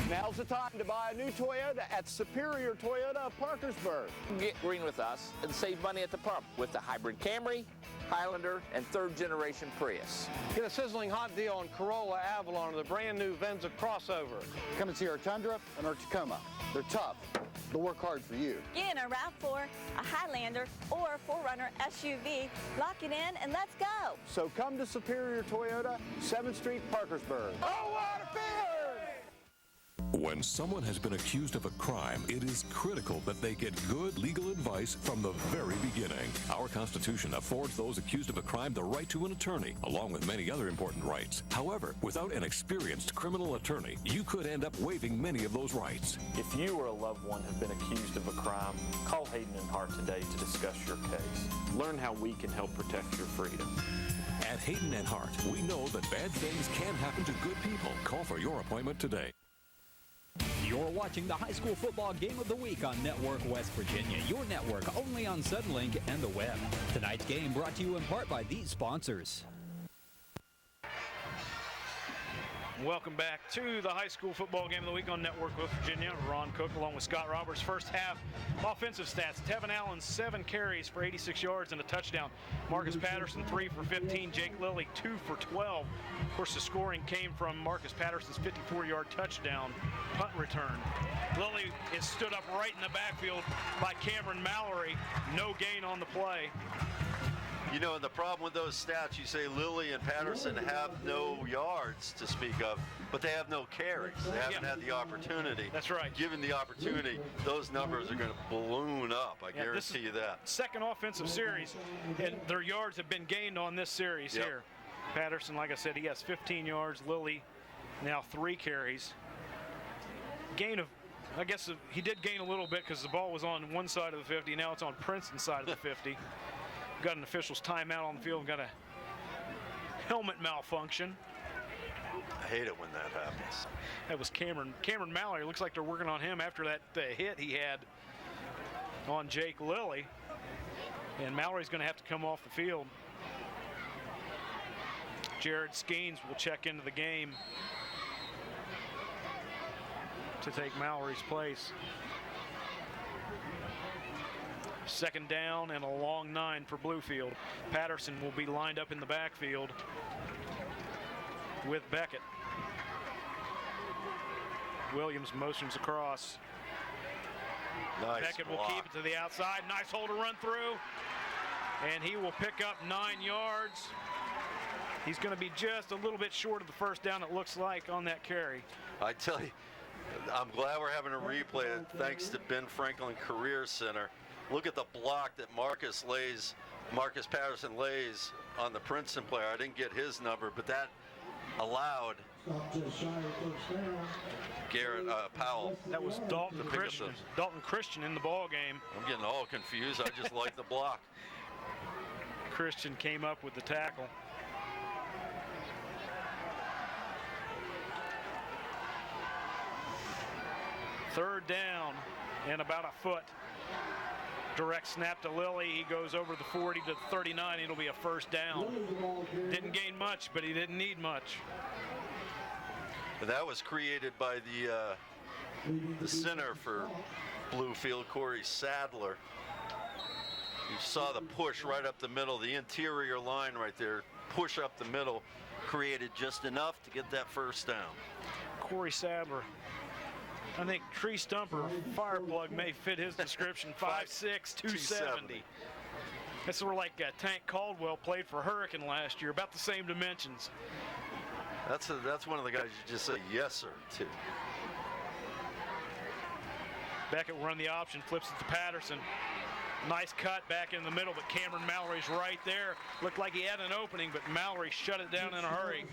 Now's the time to buy a new Toyota at Superior Toyota of Parkersburg. Get green with us and save money at the pump with the hybrid Camry, Highlander, and third-generation Prius. Get a sizzling hot deal on Corolla, Avalon, or the brand-new Venza crossover. Come and see our Tundra and our Tacoma. They're tough. They'll work hard for you. Get in a RAV4, a Highlander, or a 4Runner SUV. Lock it in and let's go. So come to Superior Toyota, 7th Street, Parkersburg. Oh, what a beard! When someone has been accused of a crime, it is critical that they get good legal advice from the very beginning. Our Constitution affords those accused of a crime the right to an attorney, along with many other important rights. However, without an experienced criminal attorney, you could end up waiving many of those rights. If you or a loved one have been accused of a crime, call Hayden and Hart today to discuss your case. Learn how we can help protect your freedom. At Hayden and Hart, we know that bad things can happen to good people. Call for your appointment today. You're watching the high school football game of the week on Network West Virginia, your network only on Suddenlink and the web. Tonight's game brought to you in part by these sponsors. Welcome back to the high school football game of the week on Network West Virginia. Ron Cook along with Scott Roberts. First half offensive stats. Tevin Allen, 7 carries for 86 yards and a touchdown. Marcus Patterson, 3 for 15. Jake Lilly, 2 for 12. Of course, the scoring came from Marcus Patterson's 54-yard touchdown punt return. Lilly is stood up right in the backfield by Cameron Mallory. No gain on the play. You know, and the problem with those stats, you say Lilly and Patterson have no yards to speak of, but they have no carries. They haven't had the opportunity. That's right. Given the opportunity, those numbers are going to balloon up. I guarantee you that. Second offensive series, and their yards have been gained on this series here. Patterson, like I said, he has 15 yards. Lilly, now 3 carries. Gain of, I guess he did gain a little bit because the ball was on one side of the 50. Now it's on Princeton's side of the 50. Got an official's timeout on the field and got a helmet malfunction. I hate it when that happens. That was Cameron Mallory. Looks like they're working on him after that hit he had on Jake Lilly. And Mallory's going to have to come off the field. Jared Skeens will check into the game to take Mallory's place. Second down and a long 9 for Bluefield. Patterson will be lined up in the backfield with Beckett. Williams motions across. Nice Beckett block. will keep it to the outside. Nice hole to run through. And he will pick up 9 yards. He's going to be just a little bit short of the first down, it looks like, on that carry. I tell you, I'm glad we're having a replay thanks to Ben Franklin Career Center. Look at the block that Marcus Patterson lays on the Princeton player. I didn't get his number, but that allowed Garrett Powell. That was Dalton Christian in the ball game. I'm getting all confused. I just like the block. Christian came up with the tackle. Third down and about a foot. Direct snap to Lilly. He goes over the 40 to the 39. It'll be a first down. Didn't gain much, but he didn't need much. And that was created by the center for Bluefield, Corey Sadler. You saw the push right up the middle, the interior line right there. Push up the middle, created just enough to get that first down. Corey Sadler. I think tree stumper fireplug may fit his description. 5'6", 270. That's sort of like Tank Caldwell played for Hurricane last year, about the same dimensions. That's one of the guys you just say yes sir to. Beckett will run the option, flips it to Patterson. Nice cut back in the middle, but Cameron Mallory's right there. Looked like he had an opening, but Mallory shut it down in a hurry.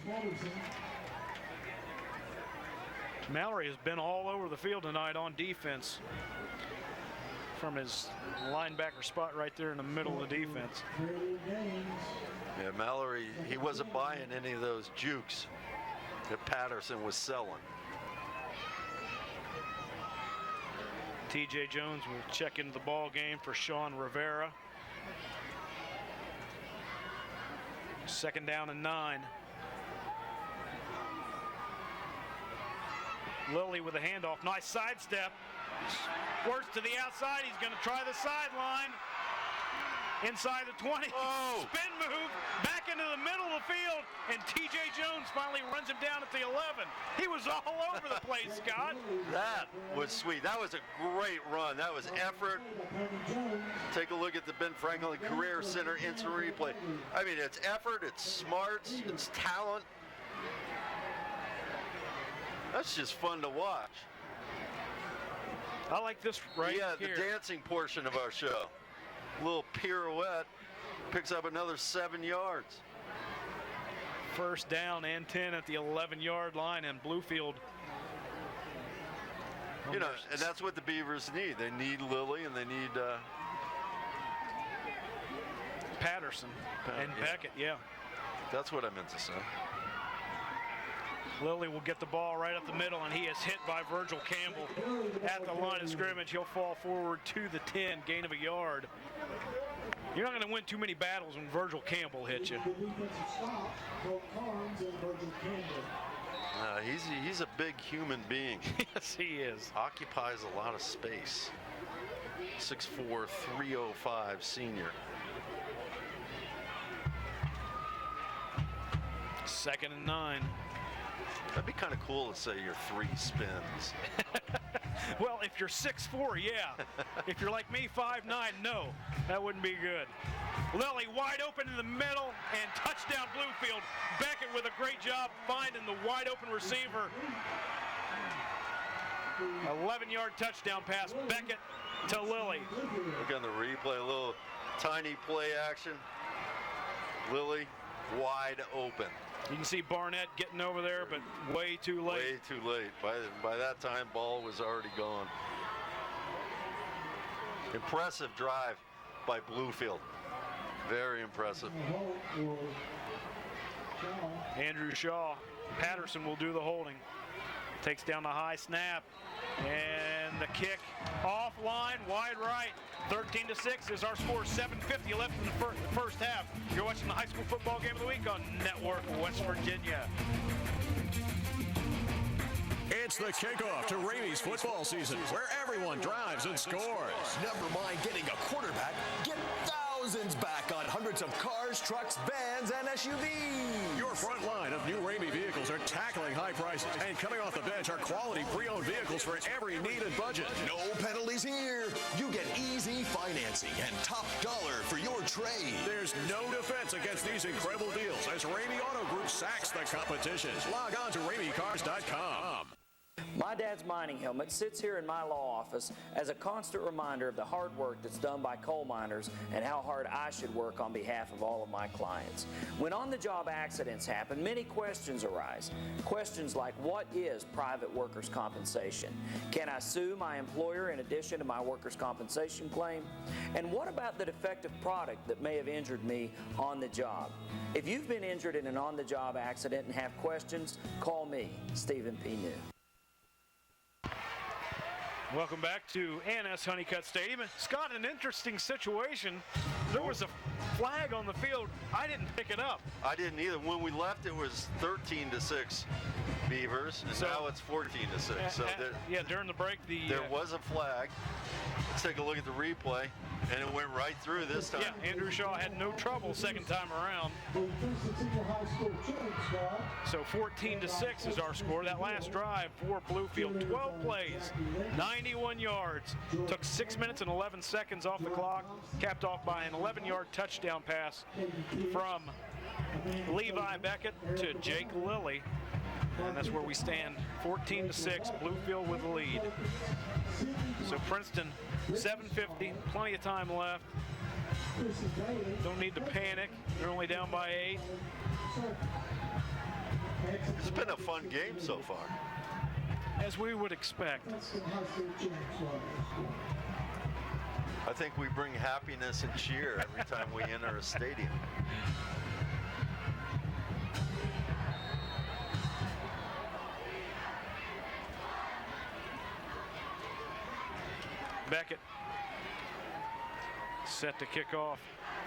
Mallory has been all over the field tonight on defense from his linebacker spot right there in the middle of the defense. Yeah, Mallory, he wasn't buying any of those jukes that Patterson was selling. TJ Jones will check into the ball game for Sean Rivera. Second down and 9. Lilly with a handoff. Nice sidestep. Works to the outside. He's going to try the sideline. Inside the 20. Oh. Spin move. Back into the middle of the field. And TJ Jones finally runs him down at the 11. He was all over the place, Scott. That was sweet. That was a great run. That was effort. Take a look at the Ben Franklin Career Center instant replay. I mean, it's effort, it's smarts, it's talent. That's just fun to watch. I like this right here. Yeah, the dancing portion of our show. Little pirouette, picks up another 7 yards. First down and 10 at the 11-yard line, and Bluefield. You know, and that's what the Beavers need. They need Lilly and they need Patterson and Beckett, yeah. That's what I meant to say. Lilly will get the ball right up the middle, and he is hit by Virgil Campbell at the line of scrimmage. He'll fall forward to the 10, gain of a yard. You're not going to win too many battles when Virgil Campbell hits you. He's a big human being. Yes, he is. Occupies a lot of space. 6'4", 305 senior. 2nd and 9. That'd be kind of cool to say your 3 spins. Well, if you're 6'4", yeah. If you're like me, 5'9", no. That wouldn't be good. Lilly wide open in the middle, and touchdown Bluefield. Beckett with a great job finding the wide open receiver. 11-yard touchdown pass, Beckett to Lilly. Look on the replay, a little tiny play action. Lilly wide open. You can see Barnett getting over there, but way too late. Way too late. By that time, ball was already gone. Impressive drive by Bluefield. Very impressive. Andrew Shaw. Patterson will do the holding. Takes down the high snap. And the kick offline, wide right. 13-6 is our score. 7:50 left in the first half. You're watching the high school football game of the week on Network West Virginia. It's the kickoff to Ramey's football season, where everyone drives and scores. Never mind getting a quarterback, get thousands back on hundreds of cars, trucks, vans, and SUVs. Your front line of new Ramey vehicles are tackling high prices, and coming off the bench are quality pre-owned vehicles for every need and budget. No penalties here. You get easy financing and top dollar for your trade. There's no defense against these incredible deals as Ramey Auto Group sacks the competition. Log on to RameyCars.com. My dad's mining helmet sits here in my law office as a constant reminder of the hard work that's done by coal miners and how hard I should work on behalf of all of my clients. When on-the-job accidents happen, many questions arise. Questions like, what is private workers' compensation? Can I sue my employer in addition to my workers' compensation claim? And what about the defective product that may have injured me on the job? If you've been injured in an on-the-job accident and have questions, call me, Stephen P. New. Welcome back to A&S Honeycutt Stadium. Scott, an interesting situation. There was a flag on the field. I didn't pick it up. I didn't either. When we left, it was 13-6 Beavers, and now it's 14-6. So during the break, there was a flag. Let's take a look at the replay, and it went right through this time. Yeah, Andrew Shaw had no trouble second time around. So 14-6 is our score. That last drive for Bluefield, 12 plays, 91 yards. Took 6 minutes and 11 seconds off the clock, capped off by an 11-yard touchdown pass from Levi Beckett to Jake Lilly. And that's where we stand, 14-6, Bluefield with the lead. So Princeton, 7:50, plenty of time left. Don't need to panic. They're only down by 8. It's been a fun game so far. As we would expect. I think we bring happiness and cheer every time we enter a stadium. Beckett set to kick off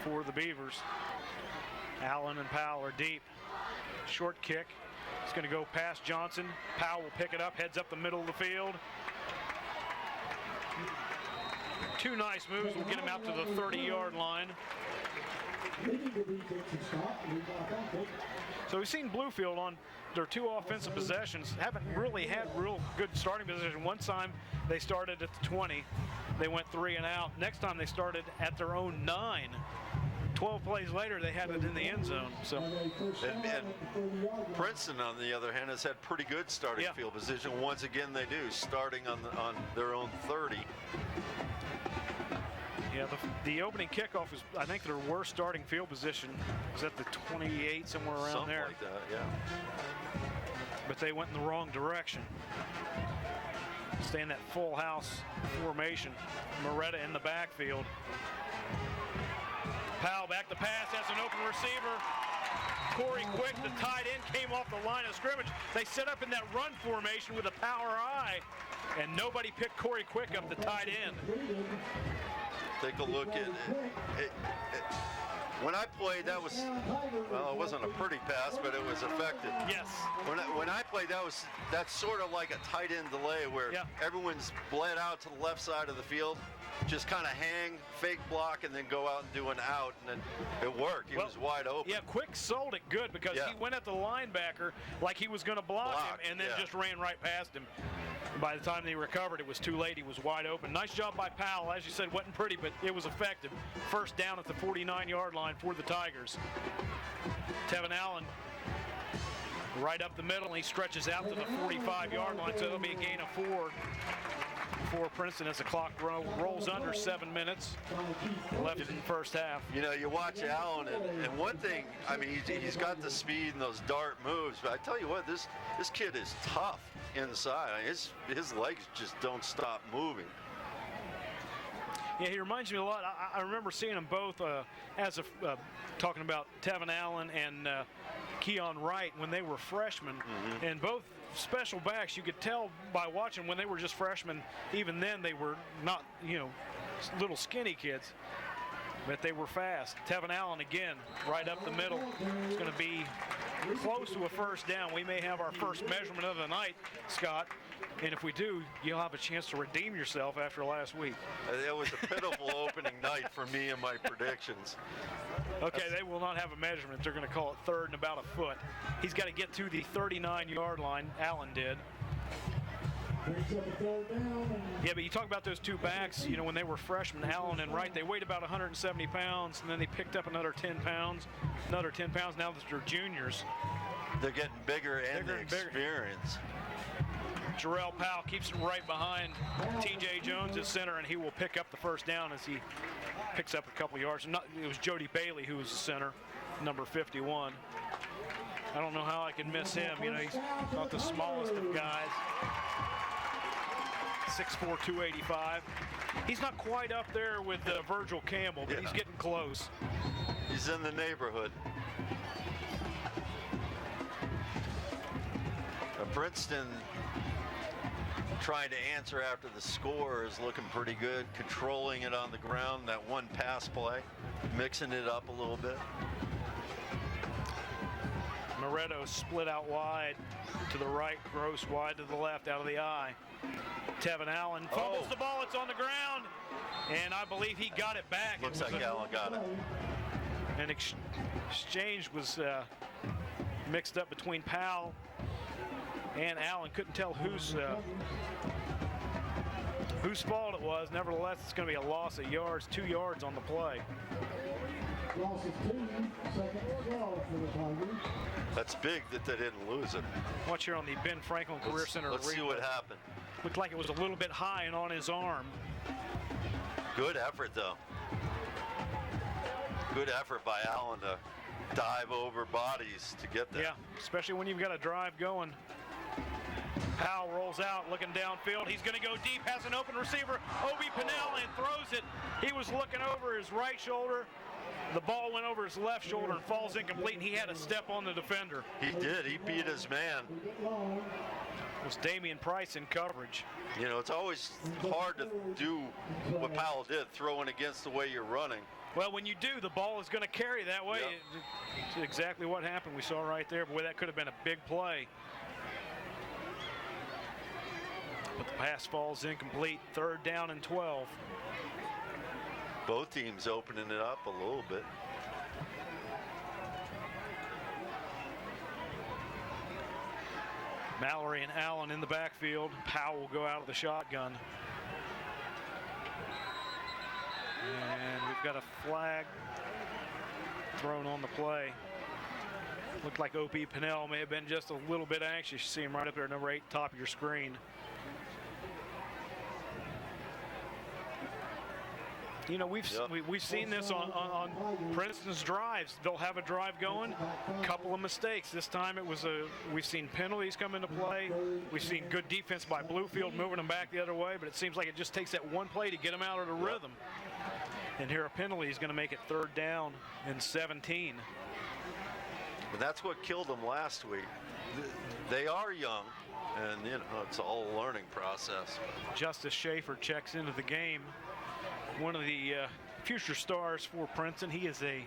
for the Beavers. Allen and Powell are deep. Short kick. It's going to go past Johnson. Powell will pick it up, heads up the middle of the field. 2 nice moves will get him out to the 30-yard line. So we've seen Bluefield on their 2 offensive possessions. Haven't really had real good starting position. One time they started at the 20. They went 3 and out. Next time they started at their own 9. 12 plays later, they had it in the end zone. So, and Princeton, on the other hand, has had pretty good starting field position. Once again, they do, starting on their own 30. Yeah, the opening kickoff was, I think, their worst starting field position was at the 28, somewhere around Something there. like that, yeah. But they went in the wrong direction. Stay in that full house formation. Moretta in the backfield. Powell back to pass, has an open receiver. Corey Quick, the tight end, came off the line of scrimmage. They set up in that run formation with a power eye, and nobody picked Corey Quick up, the tight end. Take a look at it. When I played, that was, well, it wasn't a pretty pass, but it was effective. Yes. When I played, that's sort of like a tight end delay where everyone's bled out to the left side of the field, just kind of hang, fake block, and then go out and do an out, and then it worked. He was wide open. Yeah, Quick sold it good because he went at the linebacker like he was going to block him, and then just ran right past him. By the time they recovered, it was too late. He was wide open. Nice job by Powell. As you said, wasn't pretty, but it was effective. First down at the 49-yard line for the Tigers. Tevin Allen right up the middle, and he stretches out to the 45-yard line, so it'll be a gain of 4 for Princeton as the clock rolls under 7 minutes left in the first half. You know, you watch Allen, and one thing, I mean, he's got the speed and those dart moves, but I tell you what, this kid is tough inside. I mean, his legs just don't stop moving. Yeah, he reminds me a lot. I remember seeing them both talking about Tevin Allen and Keon Wright when they were freshmen, and both special backs, you could tell by watching when they were just freshmen, even then they were not, little skinny kids, but they were fast. Tevin Allen again, right up the middle. It's going to be close to a first down. We may have our first measurement of the night, Scott. And if we do, you'll have a chance to redeem yourself after last week. It was a pitiful opening night for me and my predictions. Okay, they will not have a measurement. They're going to call it third and about a foot. He's got to get to the 39-yard line. Allen did. Yeah, but you talk about those two backs, when they were freshmen, Allen and Wright, they weighed about 170 pounds, and then they picked up another 10 pounds. Now that they're juniors. They're getting bigger and the experience. Jarrell Powell keeps it right behind T.J. Jones at center, and he will pick up the first down as he picks up a couple yards. It was Jody Bailey who was the center, number 51. I don't know how I can miss him. He's not the smallest of guys. 6'4", 285. He's not quite up there with Virgil Campbell, but he's getting close. He's in the neighborhood. Princeton trying to answer after the score is looking pretty good, controlling it on the ground, that one pass play, mixing it up a little bit. Moretto split out wide to the right, Gross wide to the left, out of the eye. Tevin Allen fumbles the ball, it's on the ground, and I believe he got it back. Looks like Allen got it. An exchange was mixed up between Powell and Allen. Couldn't tell whose fault it was. Nevertheless, it's going to be a loss of yards, 2 yards on the play. Loss of 2, second and 12 for the Tigers. That's big that they didn't lose it. Watch here on the Ben Franklin Career Center. Let's see what happened. Looked like it was a little bit high and on his arm. Good effort, though. Good effort by Allen to dive over bodies to get there. Yeah, especially when you've got a drive going. Powell rolls out, looking downfield. He's going to go deep, has an open receiver, Obi Pinnell, and throws it. He was looking over his right shoulder. The ball went over his left shoulder and falls incomplete, and he had a step on the defender. He did. He beat his man. It was Damian Price in coverage. It's always hard to do what Powell did, throwing against the way you're running. Well, when you do, the ball is going to carry that way. Yep. It's exactly what happened. We saw right there. Boy, that could have been a big play. But the pass falls incomplete. Third down and 12. Both teams opening it up a little bit. Mallory and Allen in the backfield. Powell will go out of the shotgun. And we've got a flag thrown on the play. Looked like O.P. Pinnell may have been just a little bit anxious. You see him right up there, number 8, top of your screen. We've seen this on Princeton's drives. They'll have a drive going, couple of mistakes. This time we've seen penalties come into play. We've seen good defense by Bluefield moving them back the other way, but it seems like it just takes that one play to get them out of the rhythm. And here a penalty is going to make it third down and 17. But that's what killed them last week. They are young, and it's all a learning process. Justice Schaefer checks into the game. One of the future stars for Princeton. He is a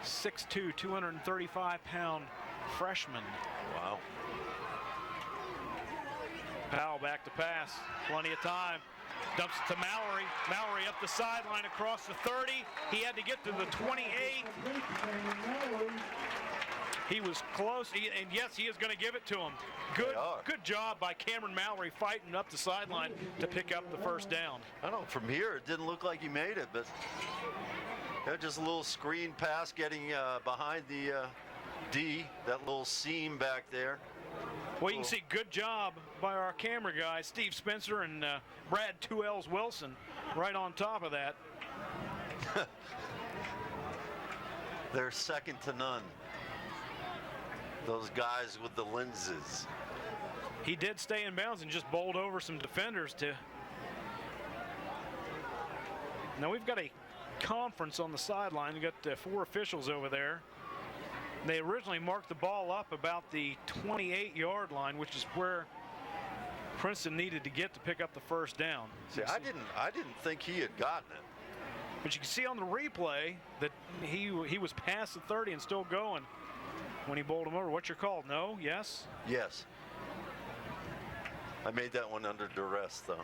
6'2", 235-pound freshman. Wow. Powell back to pass. Plenty of time. Dumps it to Mallory. Mallory up the sideline across the 30. He had to get to the 28. He was close, and yes, he is going to give it to him. Good job by Cameron Mallory fighting up the sideline to pick up the first down. I don't know, from here it didn't look like he made it, but just a little screen pass getting behind the D, that little seam back there. Well, you can see good job by our camera guys, Steve Spencer and Brad 2Ls Wilson, right on top of that. They're second to none. Those guys with the lenses. He did stay in bounds and just bowled over some defenders to. Now we've got a conference on the sideline. We've got 4 officials over there. They originally marked the ball up about the 28-yard line, which is where Princeton needed to get to pick up the first down. See, I didn't think he had gotten it. But you can see on the replay that he was past the 30 and still going when he bowled him over. What's your call? No? Yes? Yes. I made that one under duress, though.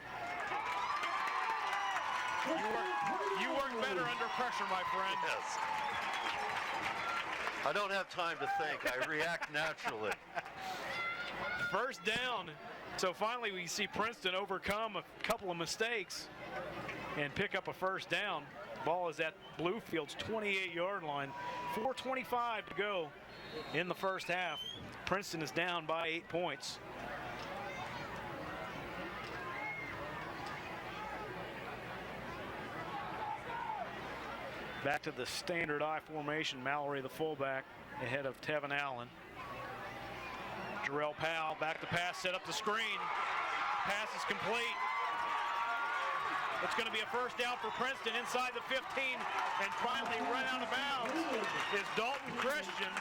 You work better under pressure, my friend. Yes. I don't have time to think. I react naturally. First down. So finally we see Princeton overcome a couple of mistakes and pick up a first down. Ball is at Bluefield's 28-yard line. 4:25 to go in the first half. Princeton is down by 8 points. Back to the standard I formation. Mallory, the fullback, ahead of Tevin Allen. Jarrell Powell back to pass, set up the screen. Pass is complete. It's going to be a first down for Princeton inside the 15, and finally run out of bounds is Dalton Christian.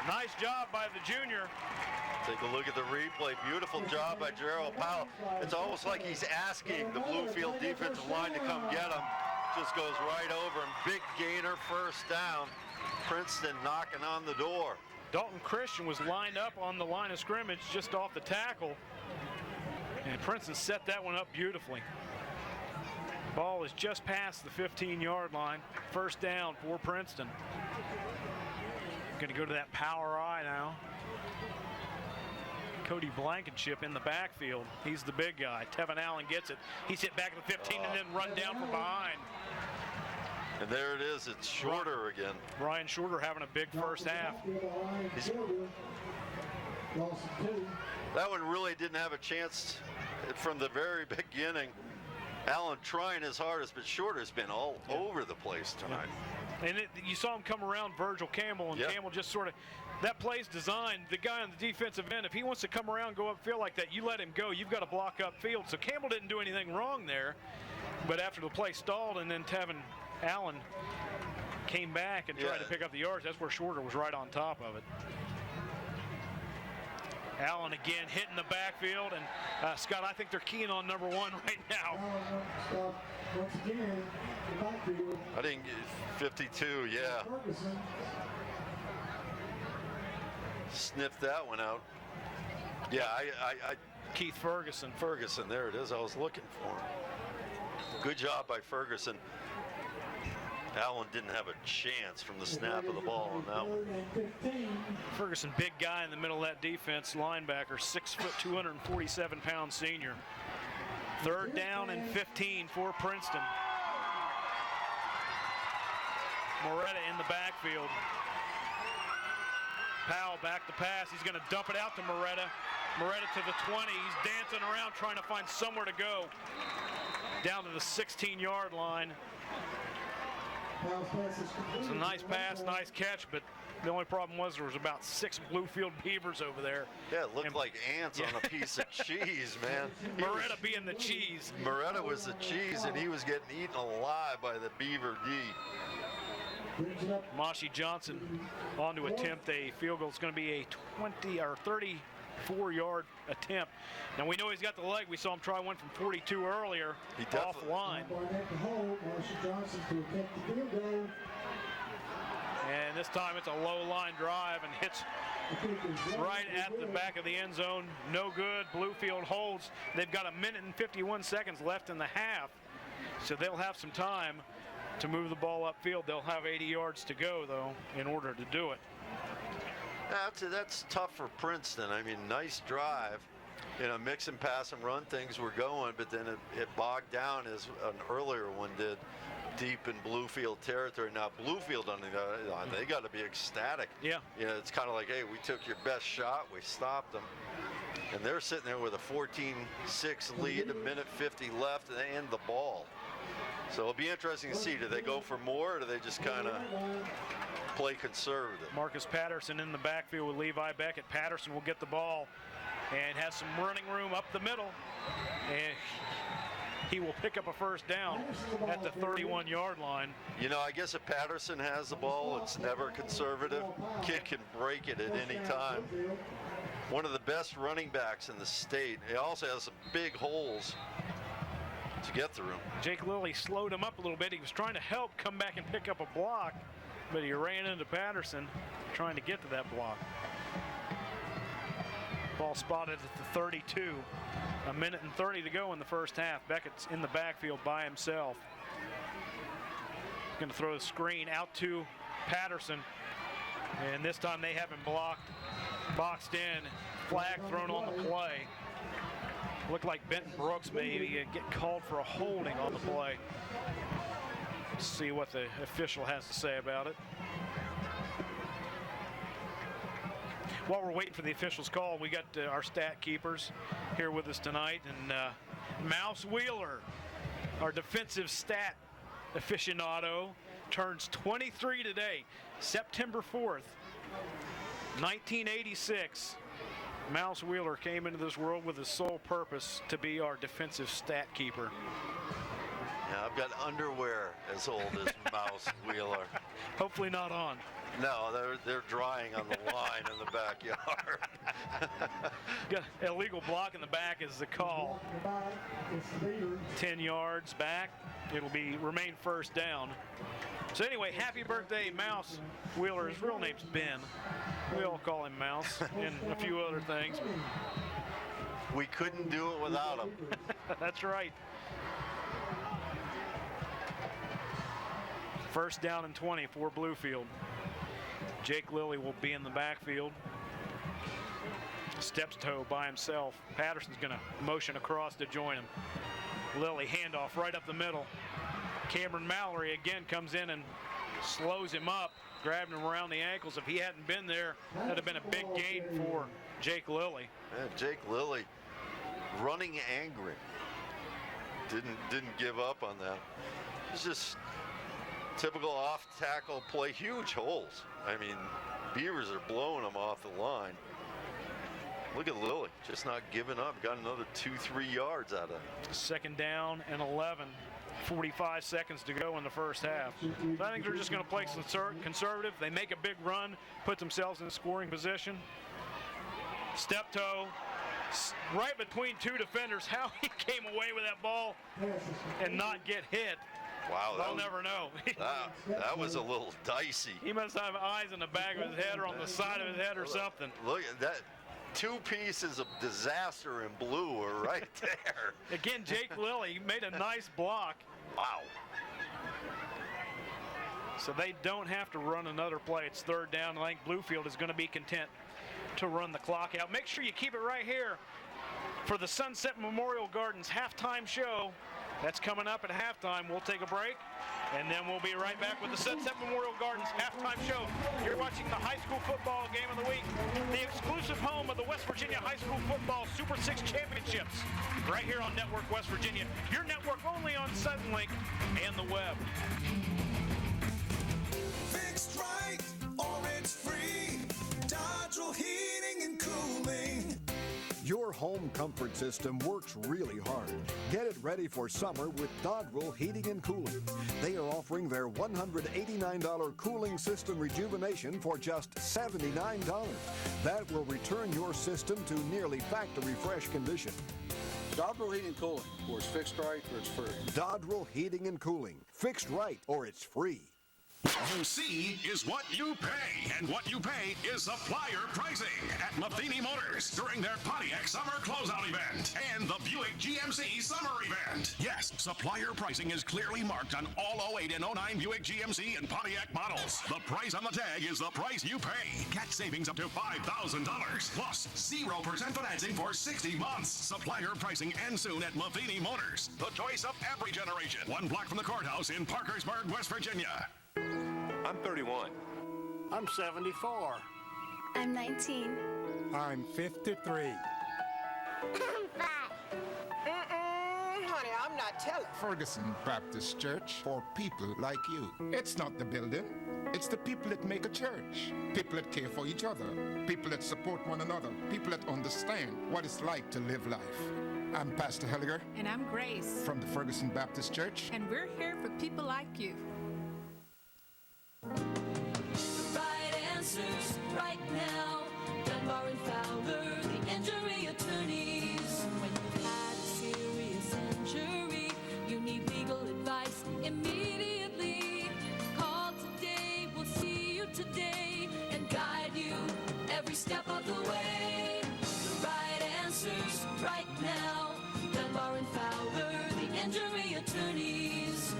Nice job by the junior. Take a look at the replay. Beautiful job by Jarrell Powell. It's almost like he's asking the Bluefield defensive line to come get him. Just goes right over him. Big gainer, first down. Princeton knocking on the door. Dalton Christian was lined up on the line of scrimmage just off the tackle. And Princeton set that one up beautifully. Ball is just past the 15-yard line. First down for Princeton. Going to go to that power I now. Cody Blankenship in the backfield. He's the big guy. Tevin Allen gets it. He's hit back at the 15 and then run down from behind. And there it is. It's Shorter again. Ryan Shorter having a big first half. That one really didn't have a chance from the very beginning. Allen trying his hardest, but Shorter's been all over the place tonight. And you saw him come around Virgil Campbell, and Campbell just sort of, that play's designed, the guy on the defensive end, if he wants to come around, go upfield like that, you let him go. You've got to block upfield. So Campbell didn't do anything wrong there, but after the play stalled and then Tevin Allen came back and tried to pick up the yards, that's where Shorter was right on top of it. Allen again hitting the backfield, and Scott, I think they're keying on number 1 right now. Once again, the backfield. I didn't get 52, yeah. Sniffed that one out. Yeah, I Keith Ferguson. Ferguson, there it is. I was looking for him. Good job by Ferguson. Allen didn't have a chance from the snap of the ball on that one. Ferguson, big guy in the middle of that defense, linebacker, 6 foot, 247-pound senior. Third down and 15 for Princeton. Moretta in the backfield. Powell back to pass. He's going to dump it out to Moretta. Moretta to the 20. He's dancing around trying to find somewhere to go. Down to the 16-yard line. It's a nice pass, nice catch, but the only problem was there was about 6 Bluefield Beavers over there. Yeah, it looked like ants on a piece of cheese, man. Moretta being the cheese. Moretta was the cheese, and he was getting eaten alive by the Beaver D. Mashi Johnson on to attempt a field goal. It's going to be a 20 or 4-yard attempt. Now we know he's got the leg. We saw him try one from 42 earlier off line. And this time it's a low line drive and hits right at the back of the end zone. No good. Bluefield holds. They've got 1 minute and 51 seconds left in the half, so they'll have some time to move the ball upfield. They'll have 80 yards to go, though, in order to do it. That's tough for Princeton. I mean, nice drive. You know, mix and pass and run things were going, but then it bogged down as an earlier one did, deep in Bluefield territory. Now Bluefield, on the they got to be ecstatic. Yeah. You know, it's kind of like, hey, we took your best shot, we stopped them, and they're sitting there with a 14-6 lead, 1 minute 50 left, and they end the ball. So it'll be interesting to see. Do they go for more, or do they just kind of play conservative? Marcus Patterson in the backfield with Levi Beckett. Patterson will get the ball and has some running room up the middle, and he will pick up a first down at the 31-yard line. You know, I guess if Patterson has the ball, it's never conservative. Kid can break it at any time. One of the best running backs in the state. He also has some big holes to get through. Jake Lilly slowed him up a little bit. He was trying to help come back and pick up a block, but he ran into Patterson trying to get to that block. Ball spotted at the 32. 1 minute and 30 to go in the first half. Beckett's in the backfield by himself. Going to throw the screen out to Patterson, and this time they have him blocked, boxed in, flag thrown on the play. Looked like Benton Brooks may get called for a holding on the play. Let's see what the official has to say about it. While we're waiting for the official's call, we got our stat keepers here with us tonight. And Mouse Wheeler, our defensive stat aficionado, turns 23 today, September 4th, 1986. Mouse Wheeler came into this world with his sole purpose to be our defensive stat keeper. Yeah, I've got underwear as old as Mouse Wheeler. Hopefully not on. No, they're drying on the line in the backyard. Got an illegal block in the back is the call. 10 yards back. It'll remain first down. So anyway, happy birthday, Mouse Wheeler. His real name's Ben. We all call him Mouse and a few other things. We couldn't do it without him. That's right. First down and 20 for Bluefield. Jake Lilly will be in the backfield. Steps toe by himself. Patterson's going to motion across to join him. Lilly handoff right up the middle. Cameron Mallory again comes in and slows him up, grabbing him around the ankles. If he hadn't been there, that'd have been a big gain for Jake Lilly. Yeah, Jake Lilly running angry. Didn't give up on that. It's just typical off-tackle play, huge holes. I mean, Beavers are blowing them off the line. Look at Lilly, just not giving up. Got another 2-3 yards out of it. Second down and 11. 45 seconds to go in the first half. So I think they're just going to play conservative. They make a big run, put themselves in scoring position. Step toe, right between two defenders. How he came away with that ball and not get hit. Wow, I'll never know. that was a little dicey. He must have eyes in the back of his head or on the side of his head or something. Look at that. 2 pieces of disaster in blue are right there. Again, Jake Lilly made a nice block. Wow. So they don't have to run another play. It's third down. I think Bluefield is going to be content to run the clock out. Make sure you keep it right here for the Sunset Memorial Gardens halftime show. That's coming up at halftime. We'll take a break, and then we'll be right back with the Sunset Memorial Gardens halftime show. You're watching the high school football game of the week, the exclusive home of the West Virginia High School Football Super 6 Championships, right here on Network West Virginia. Your network only on Suddenlink and the web. Fixed right or it's free. Dodgel Heating and Cooling. Your home comfort system works really hard. Get it ready for summer with Dodrell Heating and Cooling. They are offering their $189 cooling system rejuvenation for just $79. That will return your system to nearly factory fresh condition. Dodrell Heating and Cooling, or it's fixed right or it's free. Dodrell Heating and Cooling. Fixed right or it's free. OC is what you pay, and what you pay is supplier pricing at Matheny Motors during their Pontiac Summer Closeout event and the Buick GMC Summer event. Yes, supplier pricing is clearly marked on all 08 and 09 Buick GMC and Pontiac models. The price on the tag is the price you pay. Catch savings up to $5,000, plus 0% financing for 60 months. Supplier pricing ends soon at Matheny Motors, the choice of every generation. 1 block from the courthouse in Parkersburg, West Virginia. I'm 31. I'm 74. I'm 19. I'm 53. I'm 5. Honey, I'm not telling. Ferguson Baptist Church for people like you. It's not the building. It's the people that make a church. People that care for each other. People that support one another. People that understand what it's like to live life. I'm Pastor Helliger. And I'm Grace. From the Ferguson Baptist Church. And we're here for people like you. Right answers right now. Dunbar and Fowler, the injury attorneys. When you've had a serious injury, you need legal advice immediately. Call today, we'll see you today and guide you every step of the way. The right answers right now. Dunbar and Fowler, the injury attorneys.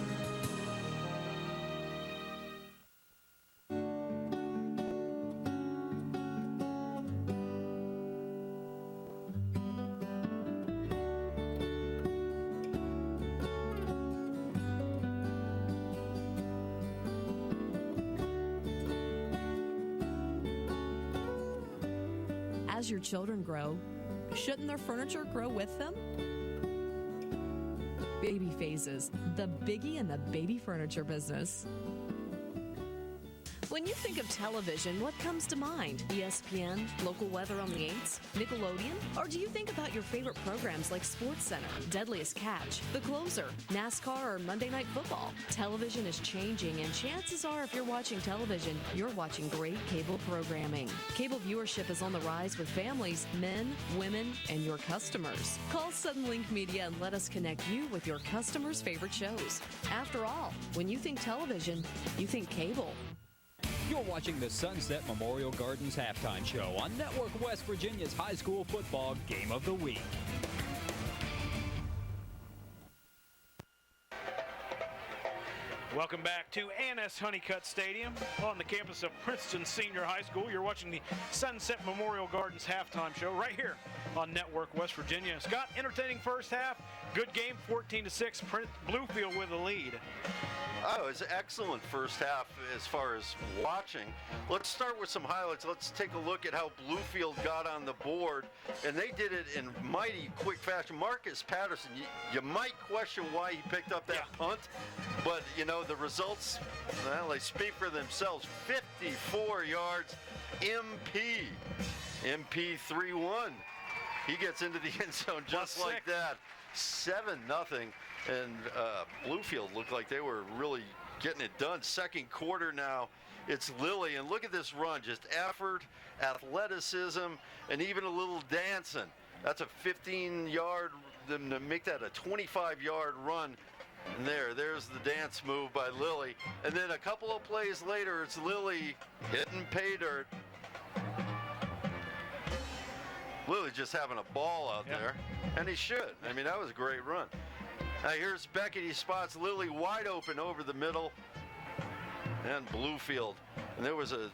As your children grow, shouldn't their furniture grow with them? Baby Phases, the biggie in the baby furniture business. When you think of television, what comes to mind? ESPN, local weather on the 8s, Nickelodeon? Or do you think about your favorite programs like SportsCenter, Deadliest Catch, The Closer, NASCAR, or Monday Night Football? Television is changing, and chances are if you're watching television, you're watching great cable programming. Cable viewership is on the rise with families, men, women, and your customers. Call Suddenlink Media and let us connect you with your customers' favorite shows. After all, when you think television, you think cable. You're watching the Sunset Memorial Gardens Halftime Show on Network West Virginia's High School Football Game of the Week. Welcome back to Annis Honeycutt Stadium on the campus of Princeton Senior High School. You're watching the Sunset Memorial Gardens Halftime Show right here on Network West Virginia. Scott, entertaining first half. Good game, 14-6. Bluefield with the lead. Oh, it's an excellent first half as far as watching. Let's start with some highlights. Let's take a look at how Bluefield got on the board, and they did it in mighty quick fashion. Marcus Patterson, you might question why he picked up that punt, but, you know, the results, well, they speak for themselves. 54 yards, MP 3-1. He gets into the end zone just like that. 7-0. And Bluefield looked like they were really getting it done. Second quarter now, it's Lilly. And look at this run, just effort, athleticism, and even a little dancing. That's a 15-yard, to make that a 25-yard run. And there's the dance move by Lilly. And then a couple of plays later, it's Lilly hitting pay dirt. Lilly just having a ball out there, and he should. I mean, that was a great run. Now here's Beckett. He spots Lilly wide open over the middle, and Bluefield. And there was a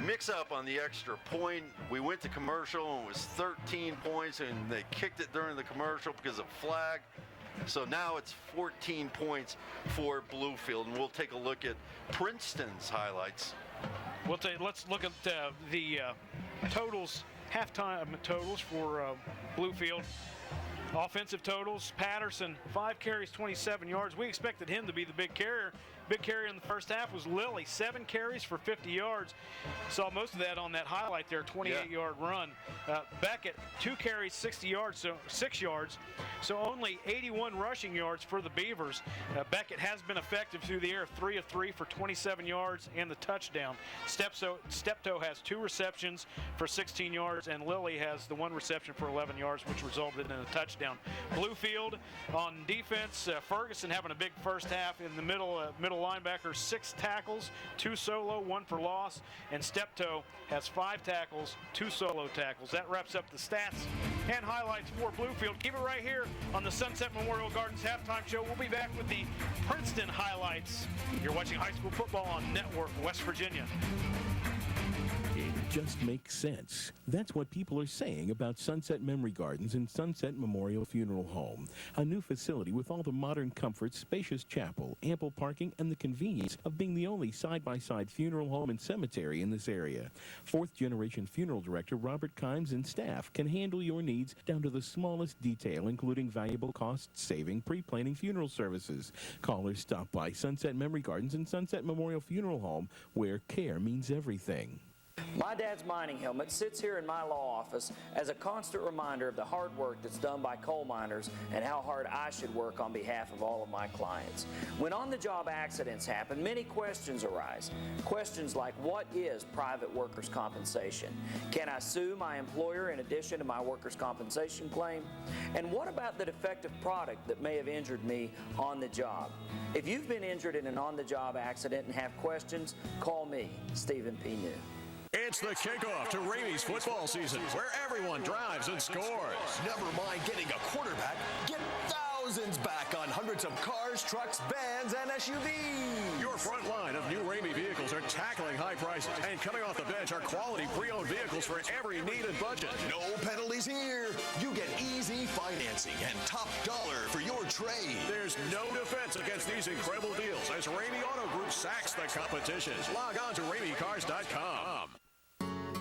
mix-up on the extra point. We went to commercial, and it was 13 points, and they kicked it during the commercial because of flag. So now it's 14 points for Bluefield, and we'll take a look at Princeton's highlights. Let's look at the totals, halftime totals for Bluefield. Offensive totals, Patterson, 5 carries, 27 yards. We expected him to be the big carrier. big carry in the first half was Lilly. 7 carries for 50 yards. Saw most of that on that highlight there, 28-yard run. Beckett, 2 carries, 60 yards, so 6 yards. So only 81 rushing yards for the Beavers. Beckett has been effective through the air, 3 of 3 for 27 yards and the touchdown. Steptoe has 2 receptions for 16 yards, and Lilly has the 1 reception for 11 yards, which resulted in a touchdown. Bluefield on defense, Ferguson having a big first half in the middle linebacker, 6 tackles, 2 solo, 1 for loss, and Steptoe has 5 tackles, 2 solo tackles. That wraps up the stats and highlights for Bluefield. Keep it right here on the Sunset Memorial Gardens halftime show. We'll be back with the Princeton highlights. You're watching high school football on Network West Virginia. It just makes sense. That's what people are saying about Sunset Memory Gardens and Sunset Memorial Funeral Home. A new facility with all the modern comforts, spacious chapel, ample parking, and the convenience of being the only side-by-side funeral home and cemetery in this area. 4th-generation funeral director Robert Kimes and staff can handle your needs down to the smallest detail, including valuable cost-saving pre-planning funeral services. Call or stop by Sunset Memory Gardens and Sunset Memorial Funeral Home, where care means everything. My dad's mining helmet sits here in my law office as a constant reminder of the hard work that's done by coal miners and how hard I should work on behalf of all of my clients. When on-the-job accidents happen, many questions arise. Questions like, what is private workers' compensation? Can I sue my employer in addition to my workers' compensation claim? And what about the defective product that may have injured me on the job? If you've been injured in an on-the-job accident and have questions, call me, Stephen P. New. It's the kickoff to Ramey's football season, where everyone drives and scores. Never mind getting a quarterback, get thousands back on hundreds of cars, trucks, vans, and SUVs. Your front line of new Ramey vehicles are tackling high prices, and coming off the bench are quality pre-owned vehicles for every need and budget. No penalties here. You get easy financing and top dollar for your trade. There's no defense against these incredible deals as Ramey Auto Group sacks the competition. Log on to RameyCars.com.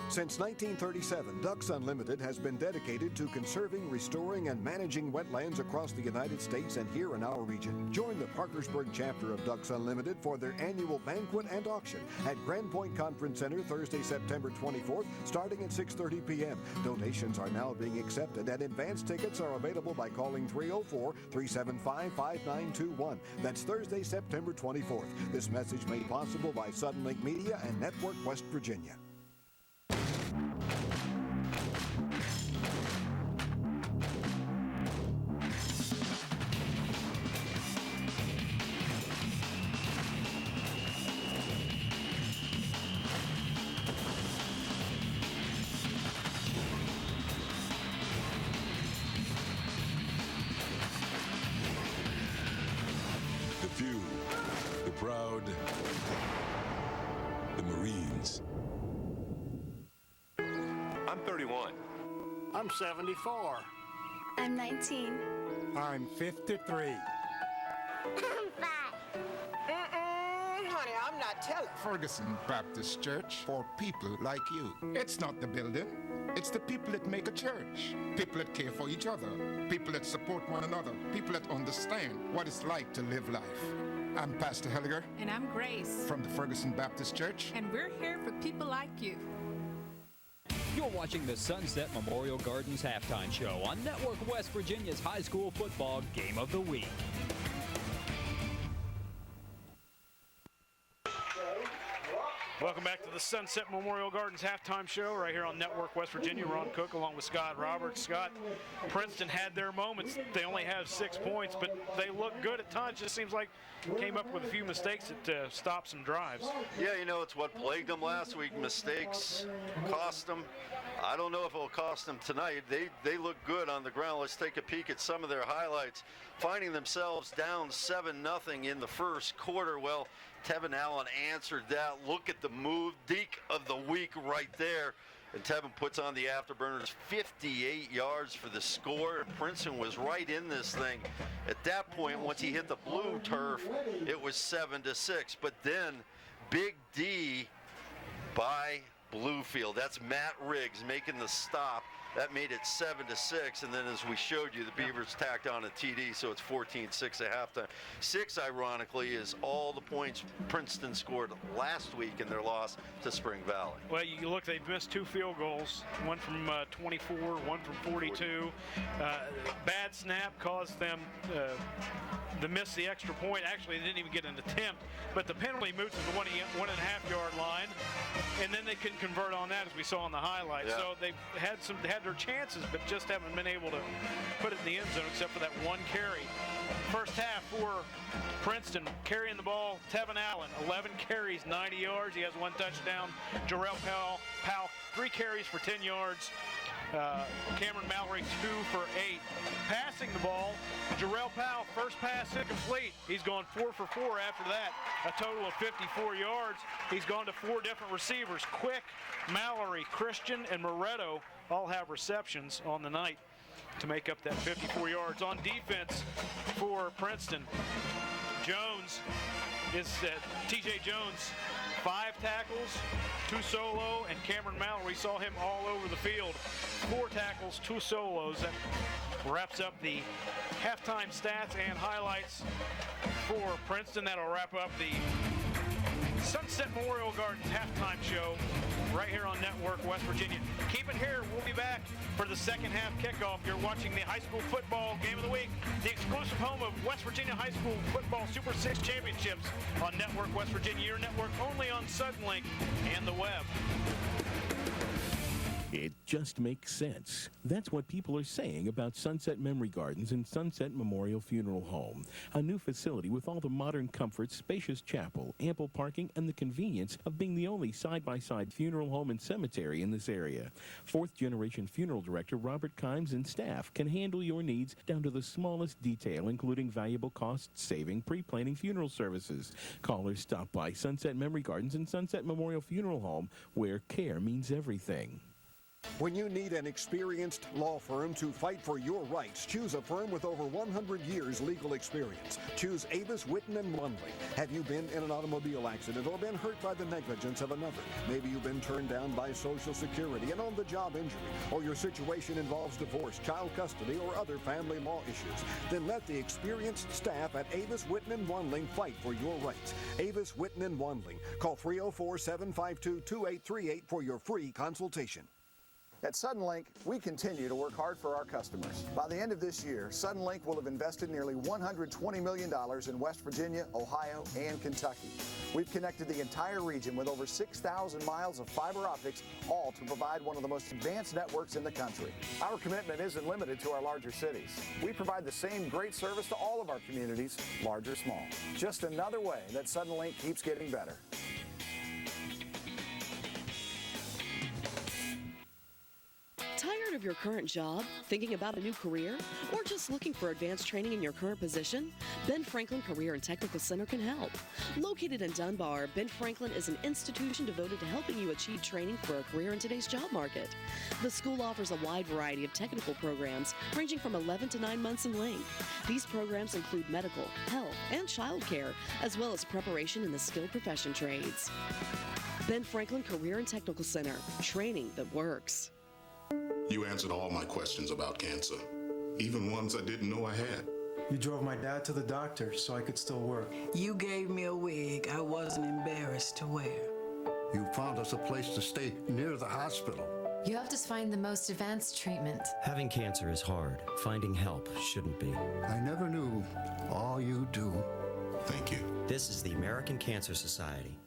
Since 1937, Ducks Unlimited has been dedicated to conserving, restoring, and managing wetlands across the United States and here in our region. Join the Parkersburg chapter of Ducks Unlimited for their annual banquet and auction at Grand Point Conference Center Thursday, September 24th, starting at 6:30 p.m. Donations are now being accepted, and advance tickets are available by calling 304-375-5921. That's Thursday, September 24th. This message made possible by Suddenlink Media and Network West Virginia. The few, the proud, the Marines. I'm 31. I'm 74. I'm 19. I'm 53. I'm 5. Honey, I'm not telling. Ferguson Baptist Church for people like you. It's not the building. It's the people that make a church. People that care for each other. People that support one another. People that understand what it's like to live life. I'm Pastor Helliger. And I'm Grace. From the Ferguson Baptist Church. And we're here for people like you. You're watching the Sunset Memorial Gardens halftime show on Network West Virginia's high school football game of the week. Welcome back to the Sunset Memorial Gardens halftime show right here on Network West Virginia. Ron Cook along with Scott Roberts. Scott, Princeton had their moments. They only have 6 points, but they look good at times. Just seems like came up with a few mistakes that stopped some drives. Yeah, you know, it's what plagued them last week. Mistakes cost them. I don't know if it will cost them tonight. They look good on the ground. Let's take a peek at some of their highlights. Finding themselves down 7-0 in the first quarter. Well, Tevin Allen answered that. Look at the move. Deke of the week right there. And Tevin puts on the afterburners, 58 yards for the score. Princeton was right in this thing. At that point, once he hit the blue turf, it was 7-6. But then, Big D by Bluefield. That's Matt Riggs making the stop. that made it 7-6, and then as we showed you, the Beavers tacked on a TD, so it's 14-6 at halftime. 6, ironically, is all the points Princeton scored last week in their loss to Spring Valley. Well, you look, they've missed 2 field goals, one from 24, one from 42. Bad snap caused them to miss the extra point. Actually, they didn't even get an attempt, but the penalty moved to the 1.5-yard line, and then they couldn't convert on that, as we saw in the highlights. Yeah. So they've had their chances, but just haven't been able to put it in the end zone except for that one carry. First half for Princeton, carrying the ball, Tevin Allen, 11 carries, 90 yards. He has 1 touchdown. Jarrell Powell, 3 carries for 10 yards. Cameron Mallory, 2 for 8. Passing the ball, Jarrell Powell, first pass incomplete. He's gone 4 for 4 after that. A total of 54 yards. He's gone to 4 different receivers. Quick, Mallory, Christian, and Moretto all have receptions on the night to make up that 54 yards. On defense for Princeton, Jones is T.J. Jones, 5 tackles, 2 solo, and Cameron Mallory saw him all over the field. 4 tackles, 2 solos. That wraps up the halftime stats and highlights for Princeton. That'll wrap up the Sunset Memorial Gardens halftime show right here on Network West Virginia. Keep it here. We'll be back for the second half kickoff. You're watching the high school football game of the week, the exclusive home of West Virginia High School Football Super 6 Championships on Network West Virginia, your network only on Suddenlink and the web. It just makes sense. That's what people are saying about Sunset Memory Gardens and Sunset Memorial Funeral Home. A new facility with all the modern comforts, spacious chapel, ample parking, and the convenience of being the only side-by-side funeral home and cemetery in this area. Fourth-generation funeral director Robert Kimes and staff can handle your needs down to the smallest detail, including valuable cost-saving pre-planning funeral services. Callers stop by Sunset Memory Gardens and Sunset Memorial Funeral Home, where care means everything. When you need an experienced law firm to fight for your rights, choose a firm with over 100 years legal experience. Choose Avis, Witten & Wundling. Have you been in an automobile accident or been hurt by the negligence of another? Maybe you've been turned down by Social Security, an on-the-job injury, or your situation involves divorce, child custody, or other family law issues. Then let the experienced staff at Avis, Witten & Wundling fight for your rights. Avis, Witten & Wundling. Call 304-752-2838 for your free consultation. At Suddenlink, we continue to work hard for our customers. By the end of this year, Suddenlink will have invested nearly $120 million in West Virginia, Ohio, and Kentucky. We've connected the entire region with over 6,000 miles of fiber optics, all to provide one of the most advanced networks in the country. Our commitment isn't limited to our larger cities. We provide the same great service to all of our communities, large or small. Just another way that Suddenlink keeps getting better. Tired of your current job? Thinking about a new career? Or just looking for advanced training in your current position? Ben Franklin Career and Technical Center can help. Located in Dunbar, Ben Franklin is an institution devoted to helping you achieve training for a career in today's job market. The school offers a wide variety of technical programs ranging from 11 to 9 months in length. These programs include medical, health, and child care, as well as preparation in the skilled profession trades. Ben Franklin Career and Technical Center, training that works. You answered all my questions about cancer, even ones I didn't know I had. You drove my dad to the doctor so I could still work. You gave me a wig I wasn't embarrassed to wear. You found us a place to stay near the hospital. You helped us find the most advanced treatment. Having cancer is hard. Finding help shouldn't be. I never knew all you do. Thank you. This is the American Cancer Society.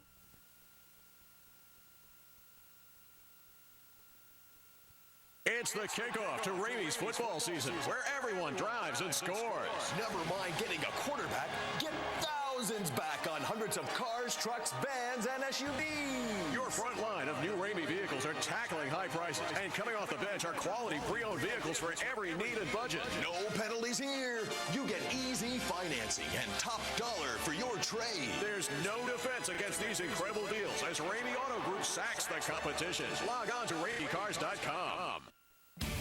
It's the kickoff to Ramey's football season, where everyone drives and scores. Never mind getting a quarterback, get thousands back on hundreds of cars, trucks, vans, and SUVs. Your front line of new Ramey vehicles are tackling high prices, and coming off the bench are quality pre-owned vehicles for every need and budget. No penalties here. You get easy financing and top dollar for your trade. There's no defense against these incredible deals as Ramey Auto Group sacks the competition. Log on to RameyCars.com.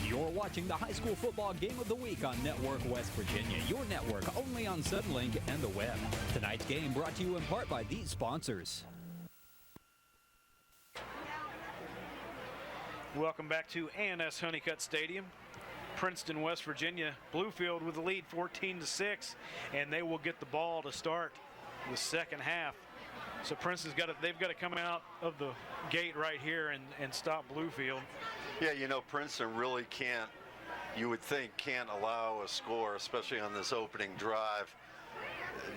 You're watching the high school football game of the week on Network West Virginia, your network only on Suddenlink and the web. Tonight's game brought to you in part by these sponsors. Welcome back to A&S Honeycutt Stadium. Princeton, West Virginia. Bluefield with the lead 14-6, and they will get the ball to start the second half. So Princeton's they've got to come out of the gate right here and stop Bluefield. Yeah, you know, Princeton really can't, you would think, can't allow a score, especially on this opening drive.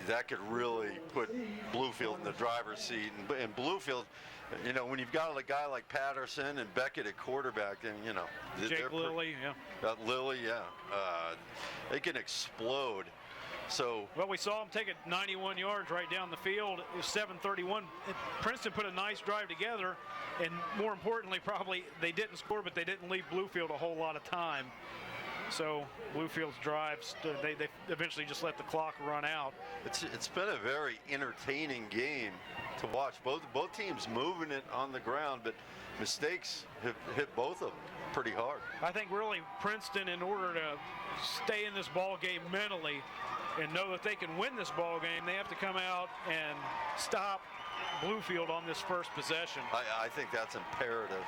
That could really put Bluefield in the driver's seat. And Bluefield, you know, when you've got a guy like Patterson and Beckett at quarterback, then, you know. Jake Lilly, yeah. Lilly, yeah. They can explode. So. Well, we saw him take it 91 yards right down the field. It was 7:31. Princeton put a nice drive together, and more importantly, probably they didn't score, but they didn't leave Bluefield a whole lot of time. So Bluefield's drives, they eventually just let the clock run out. It's been a very entertaining game to watch. Both teams moving it on the ground, but mistakes have hit both of them pretty hard. I think really Princeton, in order to stay in this ball game mentally and know that they can win this ball game, they have to come out and stop Bluefield on this first possession. I think that's imperative.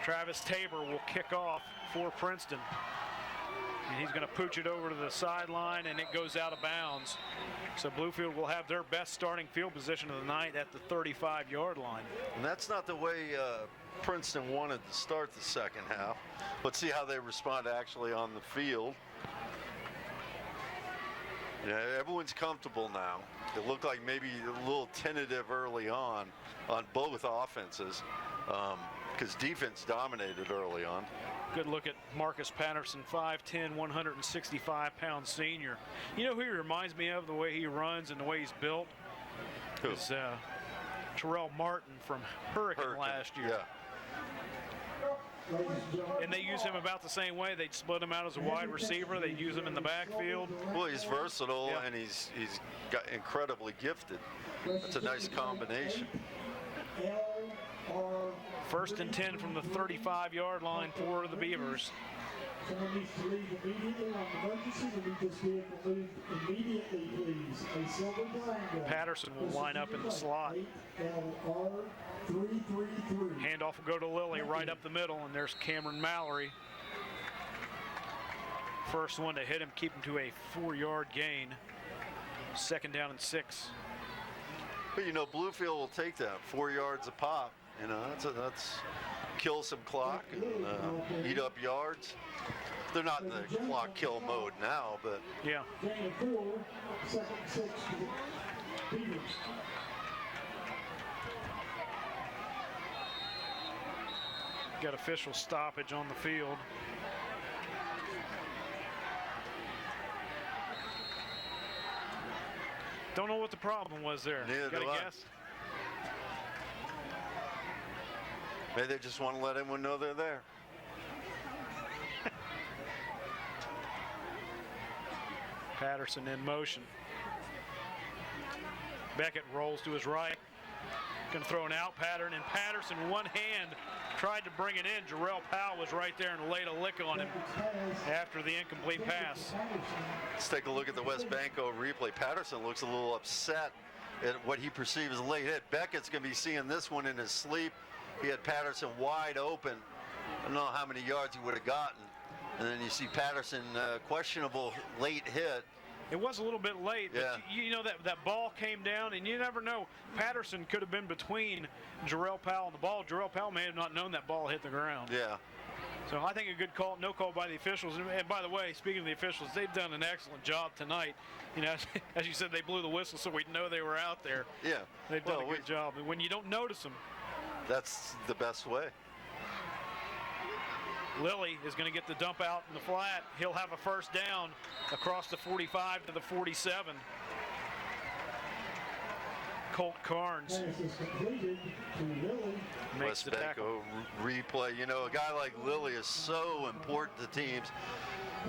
Travis Tabor will kick off for Princeton. And he's going to pooch it over to the sideline, and it goes out of bounds. So Bluefield will have their best starting field position of the night at the 35-yard line. And that's not the way Princeton wanted to start the second half. Let's see how they respond actually on the field. Yeah, everyone's comfortable now. It looked like maybe a little tentative early on both offenses. Because defense dominated early on. Good look at Marcus Patterson, 5'10", 165-pound senior. You know who he reminds me of, the way he runs and the way he's built? Who? Is Terrell Martin from Hurricane last year. Yeah. And they use him about the same way. They'd split him out as a wide receiver. They'd use him in the backfield. Well, he's versatile, and he's got incredibly gifted. That's a nice combination. First and 10 from the 35-yard line for the Beavers. Someone needs to leave immediately on emergency. We need this vehicle moved immediately, please. A silver Durango. Patterson will line up in the slot. Handoff will go to Lilly right up the middle, and there's Cameron Mallory. First one to hit him, keep him to a 4-yard gain. Second down and 6. But you know, Bluefield will take that 4 yards a pop. You know, that's kill some clock and eat up yards. They're not in the clock kill mode now, but yeah. Got official stoppage on the field. Don't know what the problem was there. Neither Got do a I. guess? Maybe they just want to let everyone know they're there. Patterson in motion. Beckett rolls to his right. Going to throw an out pattern, and Patterson, one hand, tried to bring it in. Jarrell Powell was right there and laid a lick on him after the incomplete pass. Let's take a look at the West Banco replay. Patterson looks a little upset at what he perceives as a late hit. Beckett's going to be seeing this one in his sleep. He had Patterson wide open. I don't know how many yards he would have gotten. And then you see Patterson, questionable late hit. It was a little bit late, but Yeah. you know that ball came down, and you never know. Patterson could have been between Jarrell Powell and the ball. Jarrell Powell may have not known that ball hit the ground. Yeah. So I think a good call, no call by the officials. And by the way, speaking of the officials, they've done an excellent job tonight. You know, as you said, they blew the whistle, so we'd know they were out there. Yeah. They've done a good job. And when you don't notice them, that's the best way. Lilly is going to get the dump out in the flat. He'll have a first down across the 45 to the 47. Colt Carnes makes West the tackle. Banco replay. You know, a guy like Lilly is so important to teams.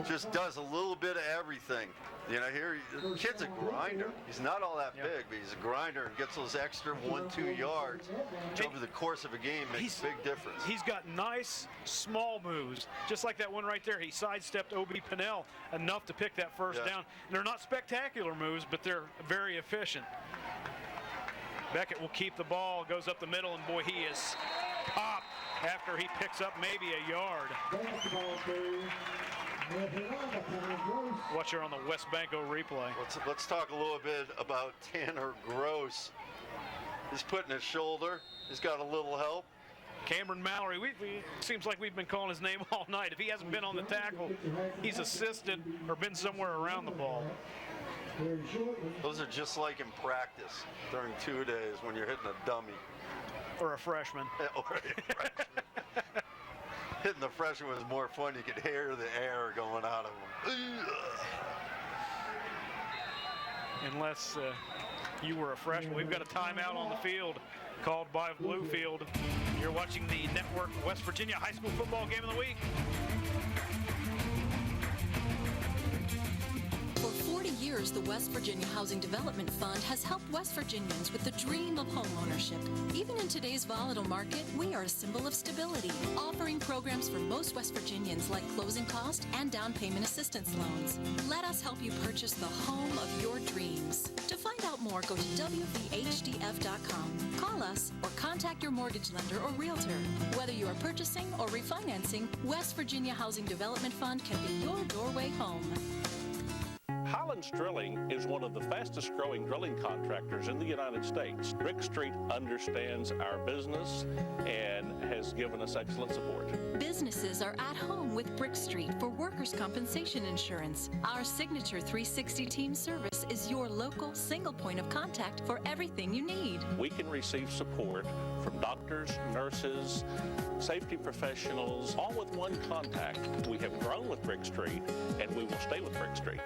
Just does a little bit of everything. You know, here, the kid's a grinder. He's not all that big, but he's a grinder and gets those extra 1-2 yards, which over the course of a game makes a big difference. He's got nice, small moves, just like that one right there. He sidestepped O.B. Pinnell enough to pick that first down. And they're not spectacular moves, but they're very efficient. Beckett will keep the ball, goes up the middle, and boy, he is popped after he picks up maybe a yard. Watch her on the West Banco replay. Let's talk a little bit about Tanner Gross. He's putting his shoulder. He's got a little help. Cameron Mallory, seems like we've been calling his name all night. If he hasn't been on the tackle, he's assisted or been somewhere around the ball. Those are just like in practice during 2 days when you're hitting a dummy. Or a freshman. Or a freshman. Hitting the freshman was more fun. You could hear the air going out of him. Unless you were a freshman. We've got a timeout on the field called by Bluefield. You're watching the Network West Virginia High School Football Game of the Week. For 40 years, the West Virginia Housing Development Fund has helped West Virginians with the dream of home ownership. Even in today's volatile market, we are a symbol of stability, offering programs for most West Virginians like closing cost and down payment assistance loans. Let us help you purchase the home of your dreams. To find out more, go to WVHDF.com. Call us or contact your mortgage lender or realtor. Whether you are purchasing or refinancing, West Virginia Housing Development Fund can be your doorway home. Holland's Drilling is one of the fastest growing drilling contractors in the United States. Brick Street understands our business and has given us excellent support. Businesses are at home with Brick Street for workers' compensation insurance. Our signature 360 team service is your local single point of contact for everything you need. We can receive support from doctors, nurses, safety professionals, all with one contact. We have grown with Brick Street, and we will stay with Brick Street.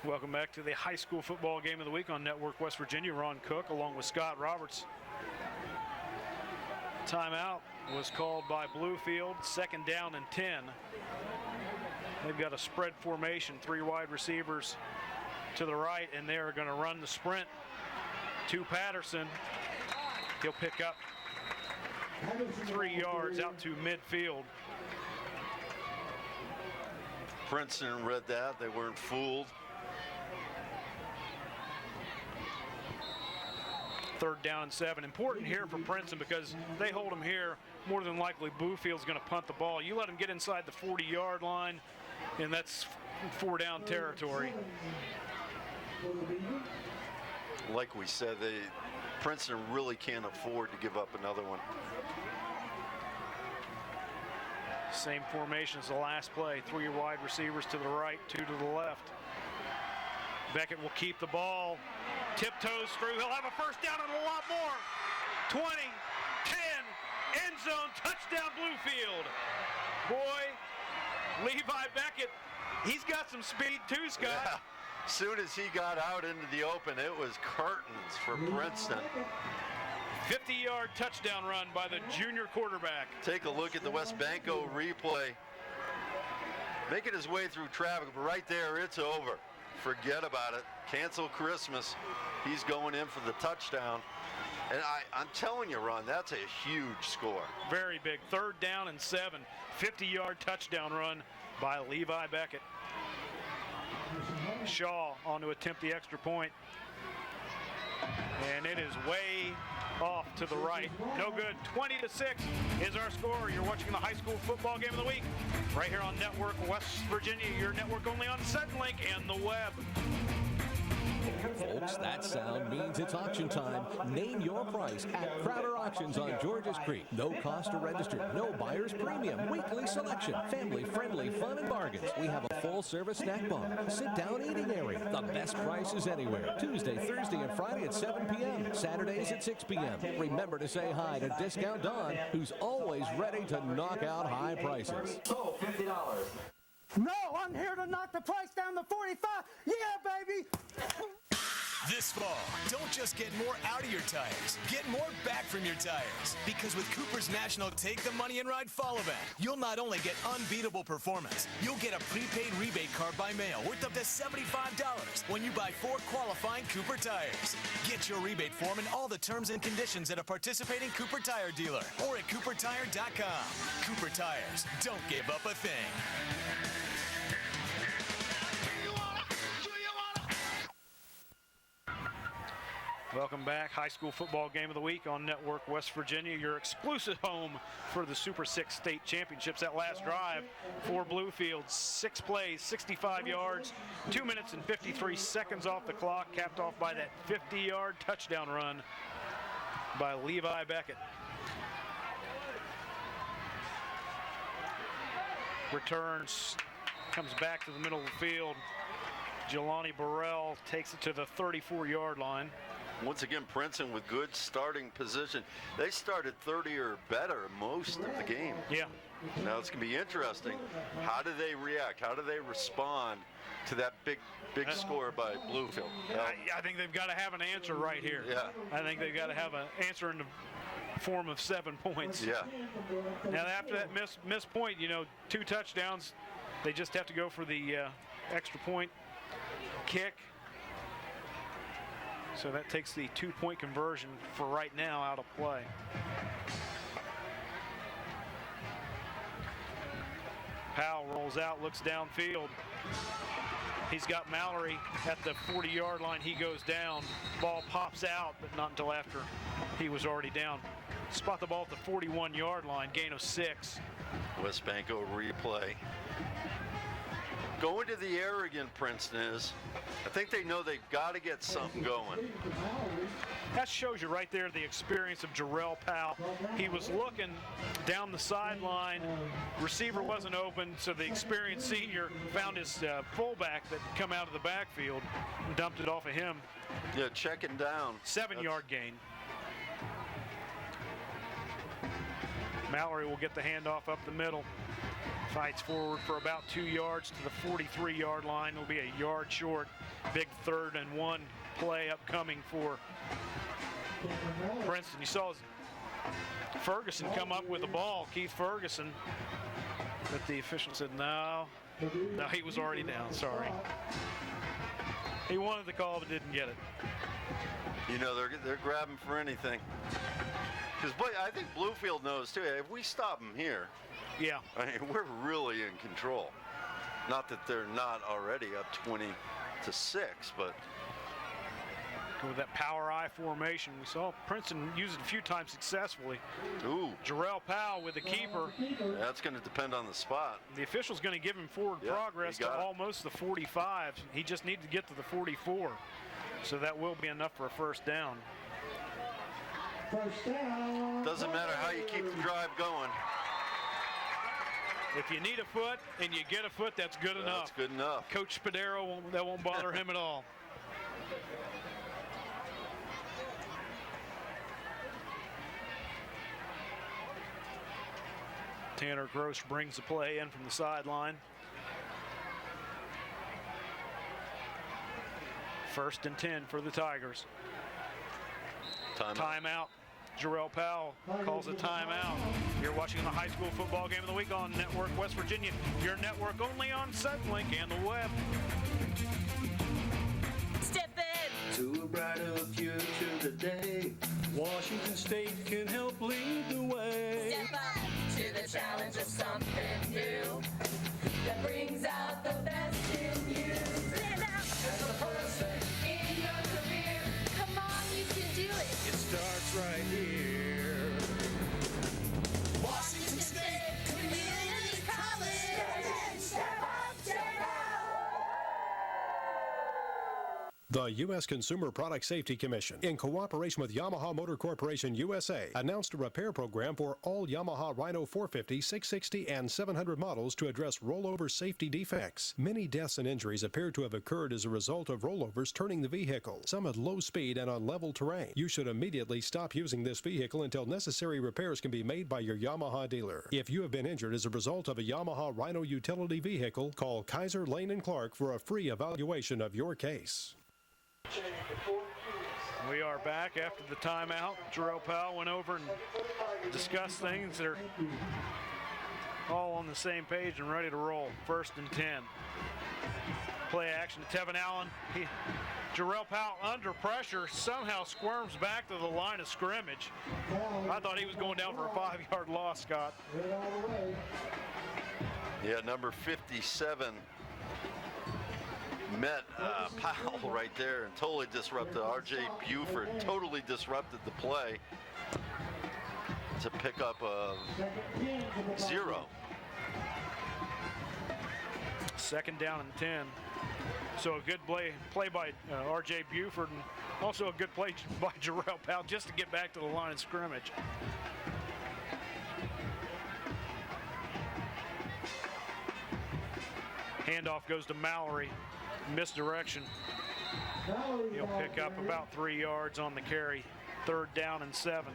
Welcome back to the High School Football Game of the Week on Network West Virginia. Ron Cook along with Scott Roberts. Timeout was called by Bluefield, 2nd down and 10. They've got a spread formation, 3 wide receivers to the right, and they're going to run the sprint to Patterson. He'll pick up 3 yards out to midfield. Princeton read that. They weren't fooled. 3rd down and 7. Important here for Princeton because they hold them here. More than likely, Bluefield's going to punt the ball. You let them get inside the 40-yard line, and that's 4-down territory. Like we said, Princeton really can't afford to give up another one. Same formation as the last play. 3 wide receivers to the right, 2 to the left. Beckett will keep the ball. Tiptoes through. He'll have a 1st down and a lot more. 20, 10, end zone, touchdown Bluefield. Boy, Levi Beckett, he's got some speed too, Scott. Yeah. As soon as he got out into the open, it was curtains for Princeton. 50-yard touchdown run by the junior quarterback. Take a look at the West Banco replay. Making his way through traffic, but right there, it's over. Forget about it. Cancel Christmas. He's going in for the touchdown. And I'm telling you, Ron, that's a huge score. Very big. 3rd down and 7. 50-yard touchdown run by Levi Beckett. Shaw on to attempt the extra point. And it is way off to the right. No good. 20-6 is our score. You're watching the High School Football Game of the Week right here on Network West Virginia, your network only on Suddenlink and the web. Folks, that sound means it's auction time. Name your price at Crowder Auctions on Georges Creek. No cost to register, no buyer's premium, weekly selection, family-friendly fun and bargains. We have a full-service snack bar, sit-down eating area, the best prices anywhere. Tuesday, Thursday, and Friday at 7 p.m., Saturdays at 6 p.m. Remember to say hi to Discount Don, who's always ready to knock out high prices. Sold $50. No, I'm here to knock the price down to 45. Yeah, baby. This fall, don't just get more out of your tires. Get more back from your tires. Because with Cooper's National Take the Money and Ride Fall Event, you'll not only get unbeatable performance, you'll get a prepaid rebate card by mail worth up to $75 when you buy 4 qualifying Cooper tires. Get your rebate form and all the terms and conditions at a participating Cooper Tire dealer or at CooperTire.com. Cooper Tires, don't give up a thing. Welcome back. High school football game of the week on Network West Virginia, your exclusive home for the Super 6 state championships. That last drive for Bluefield, 6 plays, 65 yards, 2 minutes and 53 seconds off the clock, capped off by that 50-yard touchdown run by Levi Beckett. Returns, comes back to the middle of the field. Jelani Burrell takes it to the 34-yard line. Once again, Princeton with good starting position. They started 30 or better most of the game. Yeah. Now it's going to be interesting. How do they react? How do they respond to that big score by Bluefield? I think they've got to have an answer right here. Yeah. I think they've got to have an answer in the form of 7 points. Yeah. Now after that missed point, 2 touchdowns, they just have to go for the extra point kick. So that takes the 2-point conversion for right now out of play. Powell rolls out, looks downfield. He's got Mallory at the 40-yard line. He goes down. Ball pops out, but not until after he was already down. Spot the ball at the 41-yard line, gain of 6. West Banco replay. Going to the air again, Princeton is. I think they know they've got to get something going. That shows you right there the experience of Jarrell Powell. He was looking down the sideline. Receiver wasn't open, so the experienced senior found his fullback that come out of the backfield and dumped it off of him. Yeah, checking down. 7-yard gain. Mallory will get the handoff up the middle. Fights forward for about 2 yards to the 43-yard line. It'll be a yard short. Big 3rd and 1 play upcoming for Princeton. You saw Ferguson come up with the ball, Keith Ferguson, but the official said no, he was already down, sorry. He wanted the call but didn't get it. They're grabbing for anything. Because I think Bluefield knows too, if we stop them here, yeah, I mean, we're really in control. Not that they're not already up 20-6, but with that power I formation, we saw Princeton use it a few times successfully. Ooh. Jarrell Powell with the keeper. That's going to depend on the spot. The official's going to give him forward progress to almost the 45. He just needed to get to the 44. So that will be enough for a first down. First down. Doesn't matter how you keep the drive going. If you need a foot and you get a foot, that's good enough. That's good enough. Coach Spadero, that won't bother him at all. Tanner Gross brings the play in from the sideline. 1st and 10 for the Tigers. Timeout. Jarrell Powell calls a timeout. You're watching the high school football game of the week on Network West Virginia. Your network only on Suddenlink and the web. Step in to a brighter future today. Washington State can help lead the way. Step up to the challenge of something new that brings out the best in you. Stand out as a person in your career. Come on, you can do it. It starts right here. Washington State Community College. Step up, step out. The U.S. Consumer Product Safety Commission, in cooperation with Yamaha Motor Corporation USA, announced a repair program for all Yamaha Rhino 450, 660, and 700 models to address rollover safety defects. Many deaths and injuries appear to have occurred as a result of rollovers turning the vehicle, some at low speed and on level terrain. You should immediately stop using this vehicle until necessary repairs can be made by your Yamaha dealer. If you have been injured as a result of a Yamaha Rhino utility vehicle, call Kaiser, Lane & Clark for a free evaluation of your case. We are back after the timeout. Jarrell Powell went over and discussed things. They're all on the same page and ready to roll. 1st and 10. Play action to Tevin Allen. Jarrell Powell under pressure somehow squirms back to the line of scrimmage. I thought he was going down for a 5-yard loss, Scott. Yeah, number 57. met Powell right there and totally disrupted. R.J. Buford totally disrupted the play to pick up a 0. Second down and 10. So a good play by R.J. Buford, and also a good play by Jarrell Powell just to get back to the line of scrimmage. Handoff goes to Mallory. Misdirection. He'll pick up about 3 yards on the carry. Third down and 7.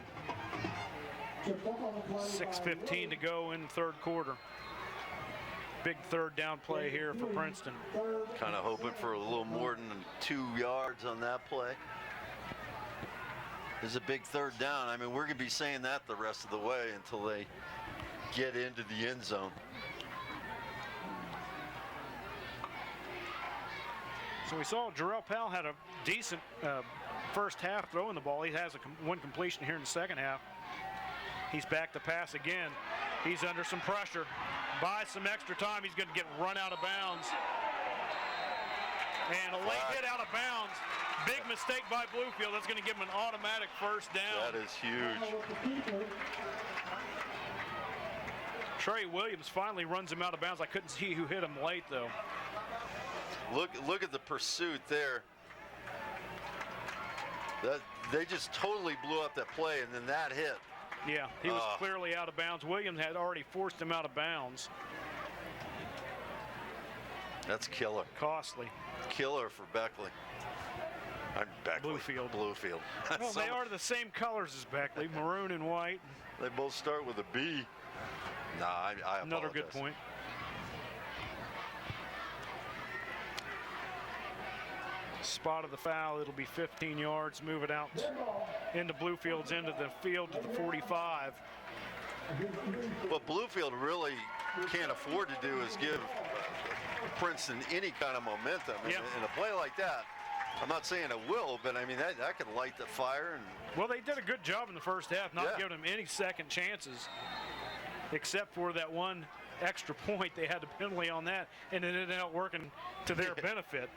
6:15 to go in the third quarter. Big third down play here for Princeton. Kind of hoping for a little more than 2 yards on that play. There's a big third down. I mean, we're going to be saying that the rest of the way until they get into the end zone. So we saw Jarrell Powell had a decent first half throwing the ball. He has one completion here in the second half. He's back to pass again. He's under some pressure. Buys some extra time. He's going to get run out of bounds. And a late hit out of bounds. Big mistake by Bluefield. That's going to give him an automatic first down. That is huge. Trey Williams finally runs him out of bounds. I couldn't see who hit him late, though. Look at the pursuit there. They just totally blew up that play, and then that hit. Yeah, he was clearly out of bounds. Williams had already forced him out of bounds. That's killer. Costly. Killer for Beckley. I'm Beckley. Bluefield. Well, they are the same colors as Beckley, maroon and white. They both start with a B. Nah, I apologize. Another good point. Spot of the foul. It'll be 15 yards. Move it out into Bluefield's end of the field to the 45. What Bluefield really can't afford to do is give Princeton any kind of momentum. Yeah. In a play like that, I'm not saying it will, but I mean, that could light the fire. Well, they did a good job in the first half, not giving them any second chances, except for that one extra point. They had the penalty on that, and it ended up working to their benefit.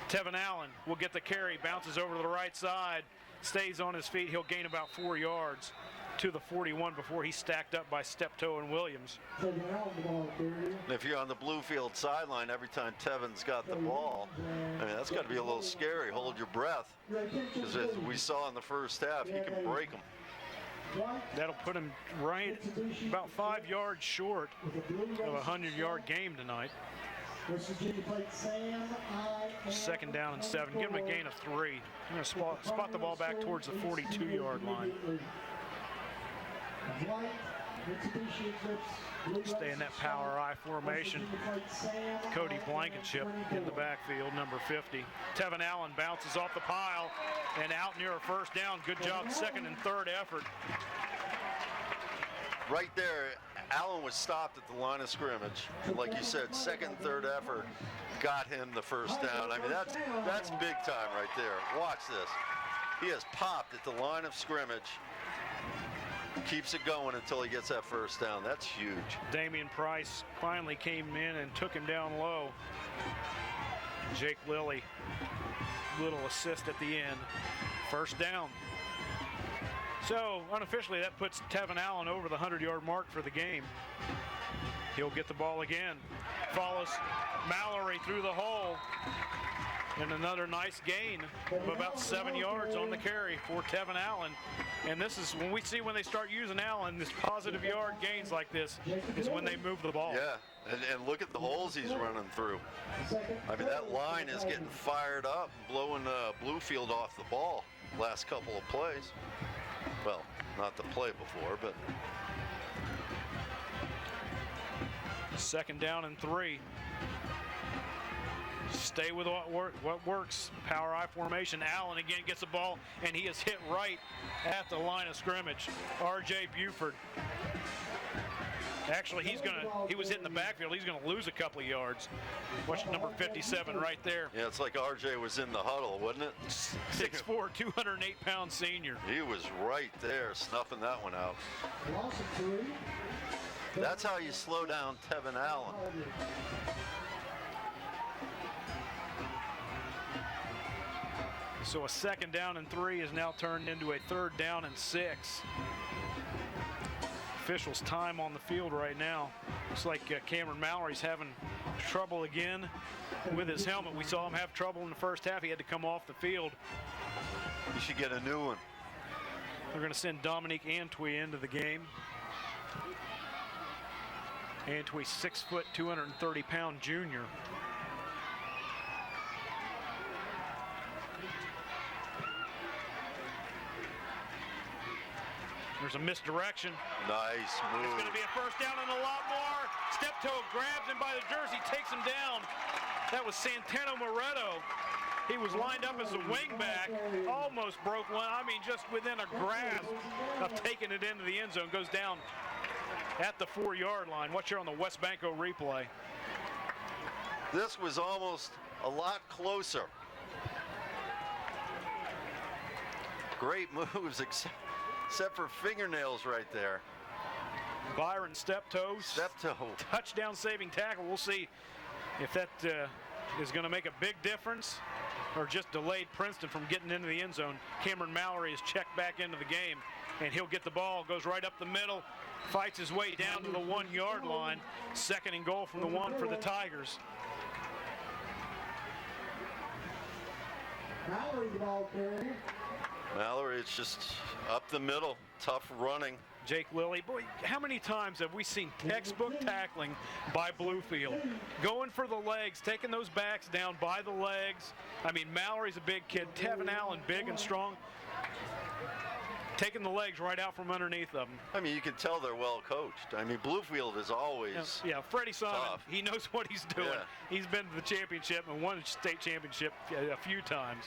Tevin Allen will get the carry, bounces over to the right side, stays on his feet. He'll gain about 4 yards to the 41 before he's stacked up by Steptoe and Williams. If you're on the Bluefield sideline, every time Tevin's got the ball, I mean, that's got to be a little scary. Hold your breath. Because as we saw in the first half, you can break them. That'll put him right about 5 yards short of a 100-yard game tonight. Second down and 7. Give him a gain of 3. I'm going to spot the ball back towards the 42-yard line. Stay in that power I formation. Cody Blankenship in the backfield, number 50. Tevin Allen bounces off the pile and out near a first down. Good job, second and third effort. Right there, Allen was stopped at the line of scrimmage. Like you said, second and third effort got him the first down. I mean, that's big time right there. Watch this. He has popped at the line of scrimmage. Keeps it going until he gets that first down. That's huge. Damian Price finally came in and took him down low. Jake Lilly, little assist at the end. First down. So unofficially, that puts Tevin Allen over the 100-yard mark for the game. He'll get the ball again. Follows Mallory through the hole. And another nice gain of about 7 yards on the carry for Tevin Allen. And this is when we see when they start using Allen, this positive yard gains like this is when they move the ball. Yeah, and look at the holes he's running through. I mean, that line is getting fired up, blowing Bluefield off the ball last couple of plays. Well, not the play before, but. Second down and 3. Stay with what works. Power I formation. Allen again gets the ball, and he is hit right at the line of scrimmage. R.J. Buford. Actually, he was hitting the backfield. He's going to lose a couple of yards. Watch number 57 right there. Yeah, it's like R.J. was in the huddle, wasn't it? 6'4", 208-pound senior. He was right there, snuffing that one out. That's how you slow down Tevin Allen. So a 2nd down and 3 is now turned into a 3rd down and 6. Officials' time on the field right now. Looks like Cameron Mallory's having trouble again with his helmet. We saw him have trouble in the first half. He had to come off the field. You should get a new one. They're going to send Dominique Antwi into the game. Antwi, 6 foot, 230-pound junior. There's a misdirection. Nice move. It's going to be a 1st down and a lot more. Steptoe grabs him by the jersey, takes him down. That was Santano Moretto. He was lined up as a wingback, almost broke one. I mean, just within a grasp of taking it into the end zone. Goes down at the 4-yard line. Watch here on the West Banco replay. This was almost a lot closer. Great moves, except for fingernails right there. Byron Steptoe. Touchdown saving tackle. We'll see if that is going to make a big difference or just delayed Princeton from getting into the end zone. Cameron Mallory is checked back into the game, and he'll get the ball, goes right up the middle, fights his way down to the 1-yard line. 2nd and goal from the 1 for the Tigers. Mallory, the ball carrier. Mallory, it's just up the middle, tough running. Jake Lilly, boy, how many times have we seen textbook tackling by Bluefield? Going for the legs, taking those backs down by the legs. I mean, Mallory's a big kid. Tevin Allen, big and strong. Taking the legs right out from underneath them. I mean, you can tell they're well coached. I mean, Bluefield is always Freddie Simon, tough. He knows what he's doing. Yeah. He's been to the championship and won a state championship a few times.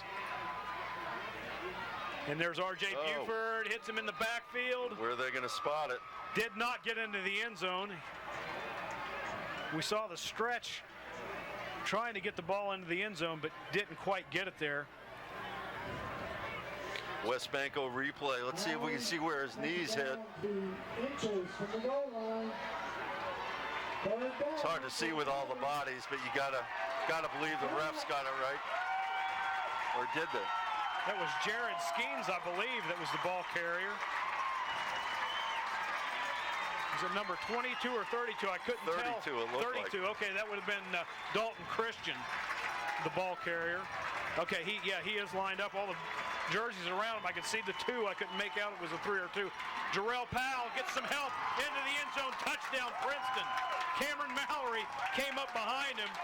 And there's R.J. Buford, hits him in the backfield. Where are they going to spot it? Did not get into the end zone. We saw the stretch trying to get the ball into the end zone, but didn't quite get it there. West Banco replay. Let's see if we can see where his knees hit. It's hard to see with all the bodies, but you gotta believe the refs got it right. Or did they? That was Jared Skeens, I believe, that was the ball carrier. Was it number 22 or 32? I couldn't tell. 32, it looked 32, like. Okay, that would have been Dalton Christian, the ball carrier. Okay, he is lined up. All the jerseys around him. I could see the 2. I couldn't make out it was a 3 or 2. Jarrell Powell gets some help into the end zone. Touchdown, Princeton. Cameron Mallory came up behind him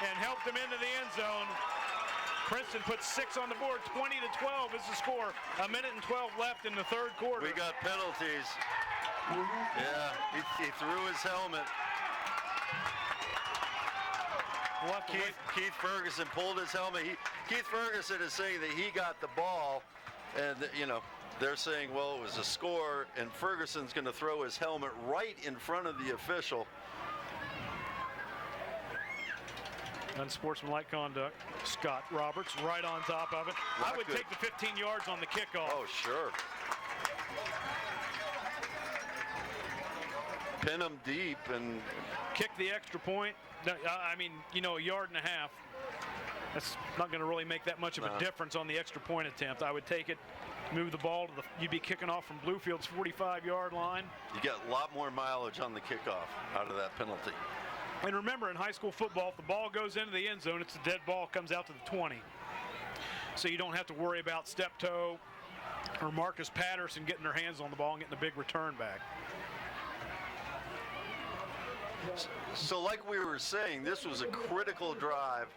and helped him into the end zone. Princeton puts 6 on the board. 20-12 is the score. 1 minute and 12 left in the 3rd quarter. We got penalties. Yeah, he threw his helmet. Keith Ferguson pulled his helmet. Keith Ferguson is saying that he got the ball, and they're saying, well, it was a score, and Ferguson's going to throw his helmet right in front of the official. Unsportsmanlike conduct. Scott Roberts right on top of it. I would take the 15 yards on the kickoff. Oh, sure. Pin him deep and kick the extra point. I mean, a yard and a half. That's not going to really make that much of a difference on the extra point attempt. I would take it, move the ball to you'd be kicking off from Bluefield's 45-yard line. You get a lot more mileage on the kickoff out of that penalty. And remember, in high school football, if the ball goes into the end zone, it's a dead ball, comes out to the 20. So you don't have to worry about Steptoe or Marcus Patterson getting their hands on the ball and getting a big return back. So like we were saying, this was a critical drive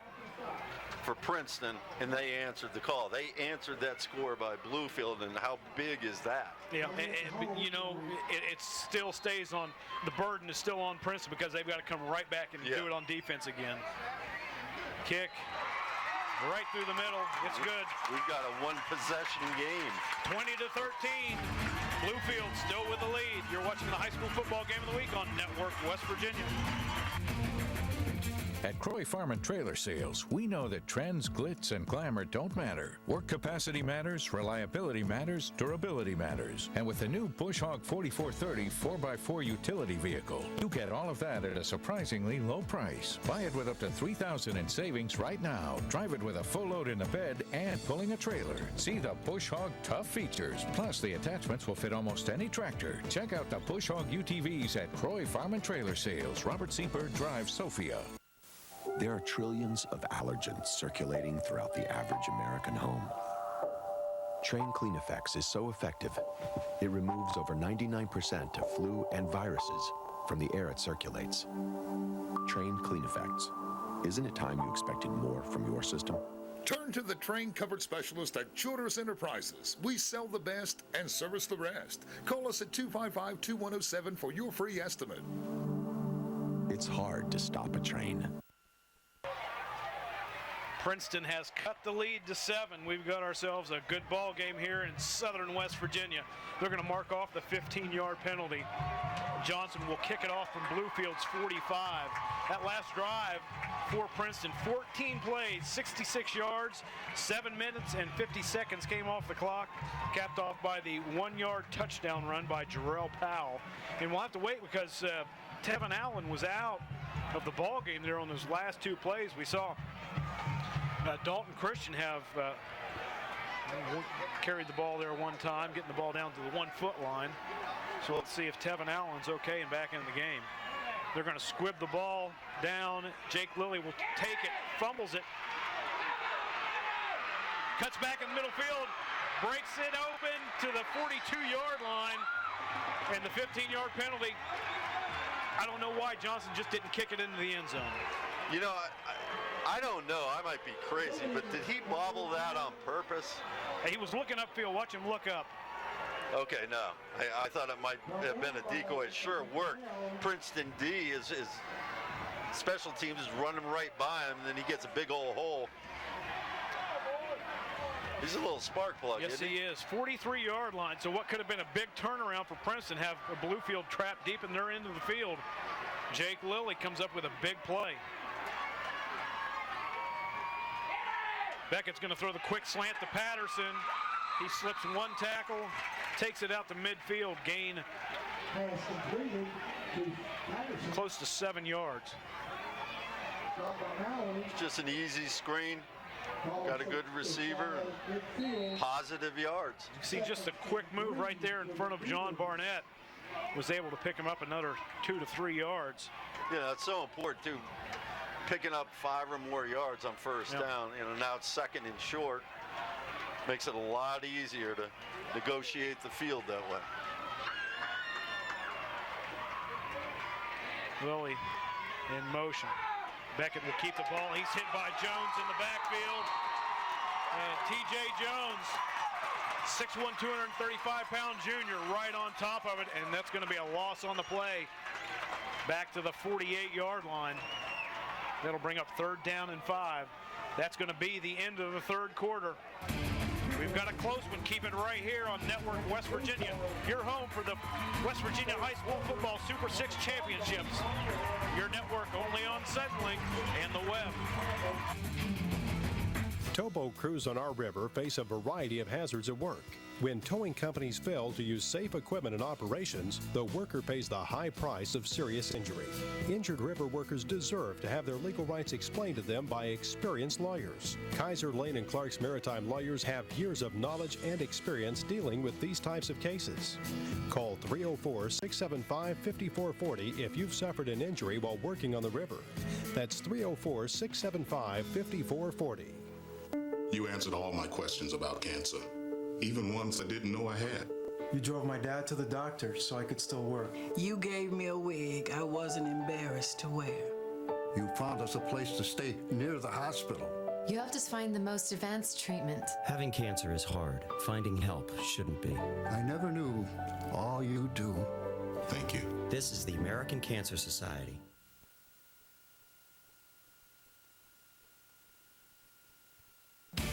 for Princeton, and they answered the call. They answered that score by Bluefield, and how big is that? Yeah, it still stays on, the burden is still on Princeton because they've got to come right back and do it on defense again. Kick right through the middle. It's good. We've got a one-possession game. 20-13. Bluefield still with the lead. You're watching the high school football game of the week on Network West Virginia. At Croy Farm and Trailer Sales, we know that trends, glitz, and glamour don't matter. Work capacity matters, reliability matters, durability matters. And with the new Bush Hog 4430 4x4 utility vehicle, you get all of that at a surprisingly low price. Buy it with up to $3,000 in savings right now. Drive it with a full load in the bed and pulling a trailer. See the Bush Hog tough features. Plus, the attachments will fit almost any tractor. Check out the Bush Hog UTVs at Croy Farm and Trailer Sales, Robert C. Bird Drive, Sophia. There are trillions of allergens circulating throughout the average American home. Train Clean Effects is so effective, it removes over 99% of flu and viruses from the air it circulates. Train Clean Effects. Isn't it time you expected more from your system? Turn to the Train Covered Specialist at Childress Enterprises. We sell the best and service the rest. Call us at 255-2107 for your free estimate. It's hard to stop a train. Princeton has cut the lead to 7. We've got ourselves a good ball game here in southern West Virginia. They're going to mark off the 15-yard penalty. Johnson will kick it off from Bluefield's 45. That last drive for Princeton, 14 plays, 66 yards, 7 minutes and 50 seconds came off the clock, capped off by the 1-yard touchdown run by Jarrell Powell. And we'll have to wait because Tevin Allen was out of the ball game there on those last 2 plays. We saw Dalton Christian have carried the ball there one time, getting the ball down to the 1-foot line. So let's see if Tevin Allen's okay and back into the game. They're going to squib the ball down. Jake Lilly will take it, fumbles it, cuts back in the middle field, breaks it open to the 42-yard line, and the 15-yard penalty. I don't know why Johnson just didn't kick it into the end zone. You know, I don't know. I might be crazy, but did he bobble that on purpose? He was looking upfield. Watch him look up. Okay, no. I thought it might have been a decoy. It sure worked. Princeton D is special teams is running right by him, and then he gets a big old hole. He's a little spark plug. Yes, he is. 43-yard line. So what could have been a big turnaround for Princeton, have a Bluefield trapped deep in their end of the field. Jake Lilly comes up with a big play. Beckett's going to throw the quick slant to Patterson. He slips 1 tackle, takes it out to midfield, gain close to 7 yards. Just an easy screen. Got a good receiver. Positive yards. You see just a quick move right there in front of John Barnett. Was able to pick him up another 2 to 3 yards. Yeah, that's so important too. Picking up 5 or more yards on first down. You know, now it's 2nd and short. Makes it a lot easier to negotiate the field that way. Lilly in motion. Beckett will keep the ball. He's hit by Jones in the backfield. And T.J. Jones, 6'1", 235-pound junior, right on top of it, and that's going to be a loss on the play. Back to the 48-yard line. That'll bring up 3rd down and 5. That's going to be the end of the 3rd quarter. We've got a close one. Keep it right here on Network West Virginia. Your home for the West Virginia High School Football Super 6 Championships. Your network only on Suddenlink and the web. Towboat crews on our river face a variety of hazards at work. When towing companies fail to use safe equipment in operations, the worker pays the high price of serious injury. Injured river workers deserve to have their legal rights explained to them by experienced lawyers. Kaiser Lane and Clark's Maritime lawyers have years of knowledge and experience dealing with these types of cases. Call 304-675-5440 if you've suffered an injury while working on the river. That's 304-675-5440. You answered all my questions about cancer, even ones I didn't know I had. You drove my dad to the doctor so I could still work. You gave me a wig I wasn't embarrassed to wear. You found us a place to stay near the hospital. You helped us find the most advanced treatment. Having cancer is hard. Finding help shouldn't be. I never knew all you do. Thank you. This is the American Cancer Society.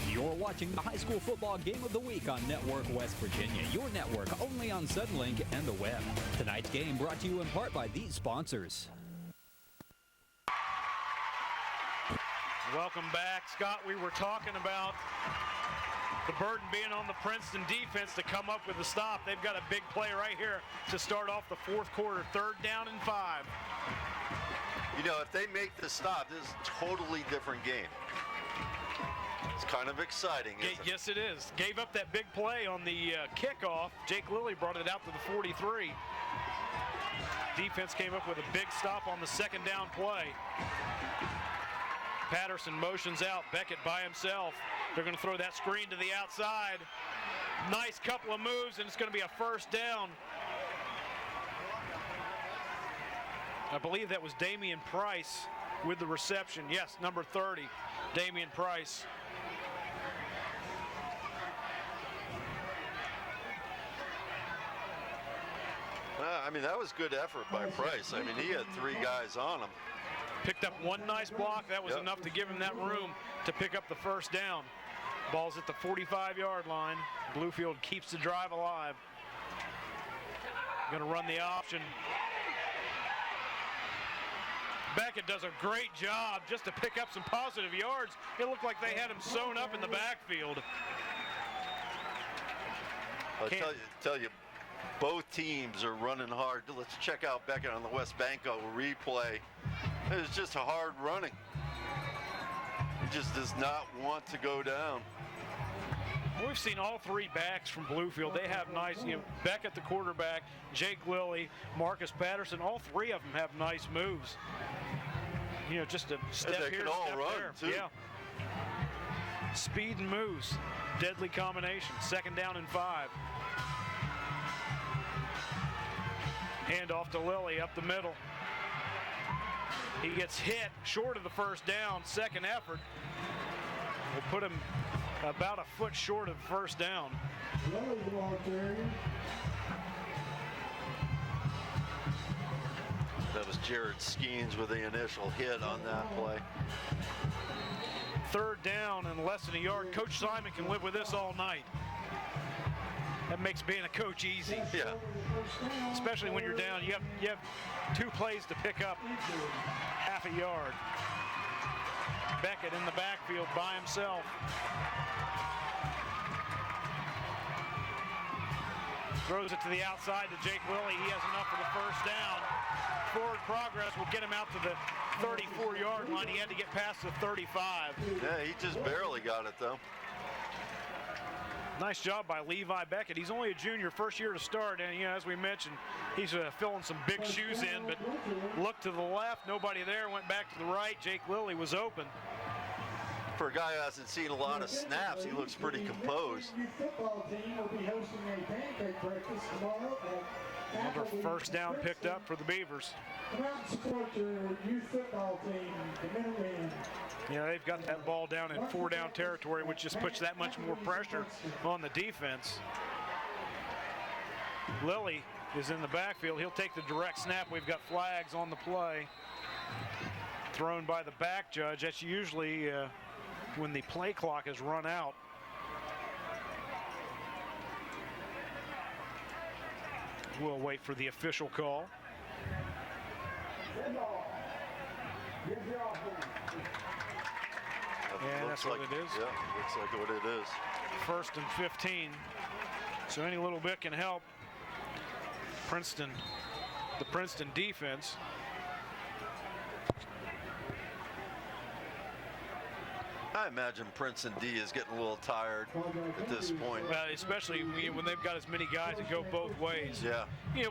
You're watching the High School Football Game of the Week on Network West Virginia, your network only on Suddenlink and the web. Tonight's game brought to you in part by these sponsors. Welcome back, Scott. We were talking about the burden being on the Princeton defense to come up with a stop. They've got a big play right here to start off the fourth quarter, 3rd down and 5. You know, if they make the stop, this is a totally different game. It's kind of exciting, isn't it? Yes, it is. Gave up that big play on the kickoff. Jake Lilly brought it out to the 43. Defense came up with a big stop on the 2nd down play. Patterson motions out. Beckett by himself. They're going to throw that screen to the outside. Nice couple of moves, and it's going to be a 1st down. I believe that was Damian Price with the reception. Yes, number 30, Damian Price. I mean, that was good effort by Price. I mean, he had 3 guys on him. Picked up one nice block. That was enough to give him that room to pick up the 1st down. Ball's at the 45-yard line. Bluefield keeps the drive alive. Going to run the option. Beckett does a great job just to pick up some positive yards. It looked like they had him sewn up in the backfield. I'll tell you, both teams are running hard. Let's check out Beckett on the West Banco replay. It was just a hard running. He just does not want to go down. We've seen all 3 backs from Bluefield. They have nice, Beckett the quarterback, Jake Lilly, Marcus Patterson, all 3 of them have nice moves. Just a step and they here, can all step run there. too. Yeah. Speed and moves, deadly combination. 2nd down and 5. Hand off to Lilly up the middle. He gets hit short of the 1st down. 2nd effort will put him about a foot short of 1st down. That was Jared Skeens with the initial hit on that play. 3rd down and less than a yard. Coach Simon can live with this all night. That makes being a coach easy. Yeah. Especially when you're down. You have 2 plays to pick up half a yard. Beckett in the backfield by himself. Throws it to the outside to Jake Lilly. He has enough for the 1st down. Forward progress will get him out to the 34-yard line. He had to get past the 35. Yeah, he just barely got it, though. Nice job by Levi Beckett. He's only a junior, 1st year to start, and as we mentioned, he's filling some big shoes in, but looked to the left, nobody there, went back to the right. Jake Lilly was open. For a guy who hasn't seen a lot of snaps, he looks pretty composed. Another 1st down picked up for the Beavers. Come out and support your youth football team, the Minutemen. Yeah, they've got that ball down in 4-down territory, which just puts that much more pressure on the defense. Lilly is in the backfield. He'll take the direct snap. We've got flags on the play. Thrown by the back judge. That's usually when the play clock is run out. We'll wait for the official call. Yeah, that's what it is. Yeah, looks like what it is. 1st and 15. So any little bit can help Princeton, the Princeton defense. I imagine Princeton D is getting a little tired at this point. Especially when they've got as many guys that go both ways. Yeah.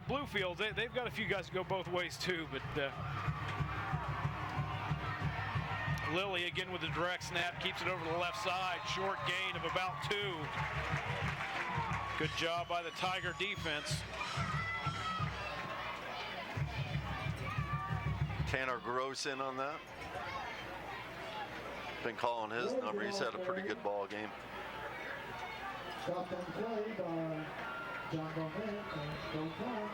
Bluefield, they've got a few guys that go both ways too, but Lilly again with the direct snap, keeps it over the left side. Short gain of about 2. Good job by the Tiger defense. Tanner Gross in on that. Been calling his number. He's had a pretty good ball game. Stopped on play by John Gomez and Bill Jones.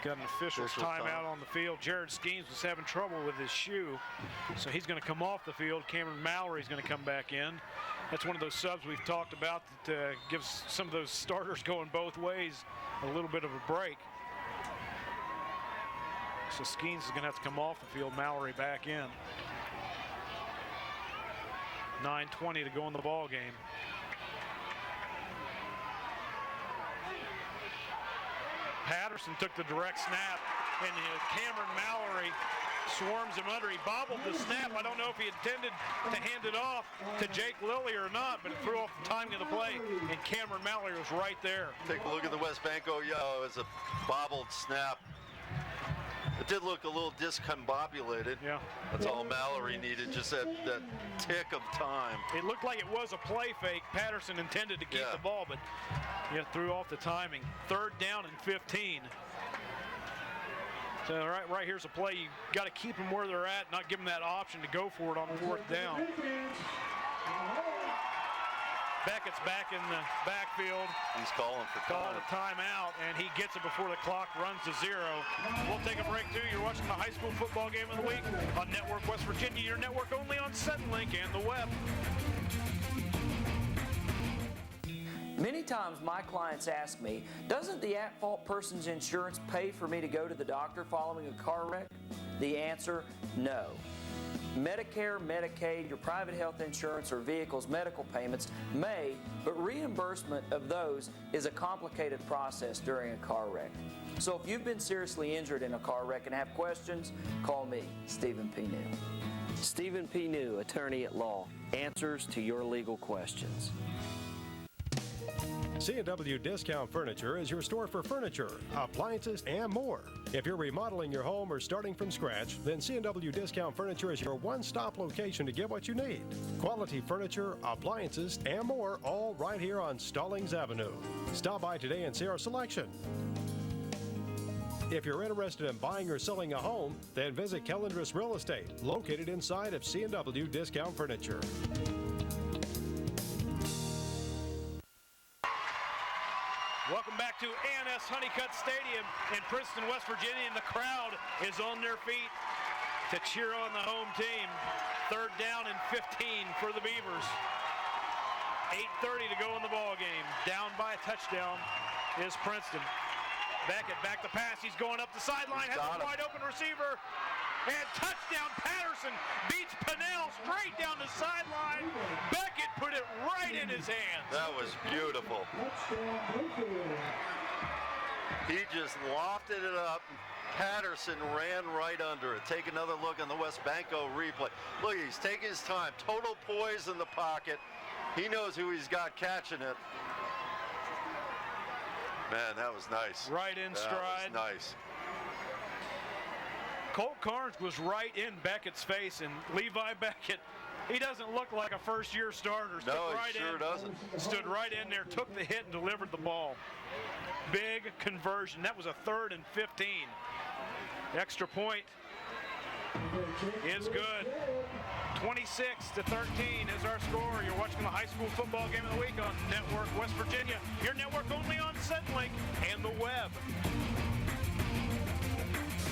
Got an official timeout on the field. Jared Skeens was having trouble with his shoe, so he's going to come off the field. Cameron Mallory's going to come back in. That's one of those subs we've talked about that gives some of those starters going both ways a little bit of a break. So Skeens is going to have to come off the field. Mallory back in. 9:20 to go in the ball game. Patterson took the direct snap, and Cameron Mallory swarms him under. He bobbled the snap. I don't know if he intended to hand it off to Jake Lilly or not, but it threw off the timing of the play, and Cameron Mallory was right there. Take a look at the West Banco. Yeah, it was a bobbled snap. It did look a little discombobulated. Yeah. That's all Mallory needed, just that tick of time. It looked like it was a play fake. Patterson intended to keep the ball, but threw off the timing. 3rd down and 15. So right here's a play. You got to keep them where they're at, not give them that option to go for it on 4th down. Beckett's back in the backfield. He's calling for a timeout, and he gets it before the clock runs to 0. We'll take a break, too. You're watching the high school football game of the week on Network West Virginia, your network only on Suddenlink and the web. Many times my clients ask me, doesn't the at-fault person's insurance pay for me to go to the doctor following a car wreck? The answer, no. Medicare, Medicaid, your private health insurance, or vehicles medical payments may, but reimbursement of those is a complicated process during a car wreck. So if you've been seriously injured in a car wreck and have questions, call me, Stephen P. New. Stephen P. New, attorney at law, answers to your legal questions. C&W Discount Furniture is your store for furniture, appliances, and more. If you're remodeling your home or starting from scratch, then C&W Discount Furniture is your one-stop location to get what you need. Quality furniture, appliances, and more, all right here on Stallings Avenue. Stop by today and see our selection. If you're interested in buying or selling a home, then visit Kellendris Real Estate, located inside of C&W Discount Furniture. Welcome back to A&S Honeycutt Stadium in Princeton, West Virginia, and the crowd is on their feet to cheer on the home team. 3rd down and 15 for the Beavers. 8:30 to go in the ball game. Down by a touchdown is Princeton. Beckett back to pass. He's going up the sideline. Has a wide open receiver. And touchdown, Patterson beats Pennell straight down the sideline. Beckett put it right in his hands. That was beautiful. He just lofted it up. Patterson ran right under it. Take another look on the West Banco replay. Look, he's taking his time. Total poise in the pocket. He knows who he's got catching it. Man, that was nice. Right in stride. That was nice. Colt Carnes was right in Beckett's face, and Levi Beckett, he doesn't look like a first-year starter. No, he sure doesn't. Stood right in there, took the hit, and delivered the ball. Big conversion. That was a 3rd and 15. Extra point is good. 26-13 is our score. You're watching the high school football game of the week on Network West Virginia. Your network only on Suddenlink and the web.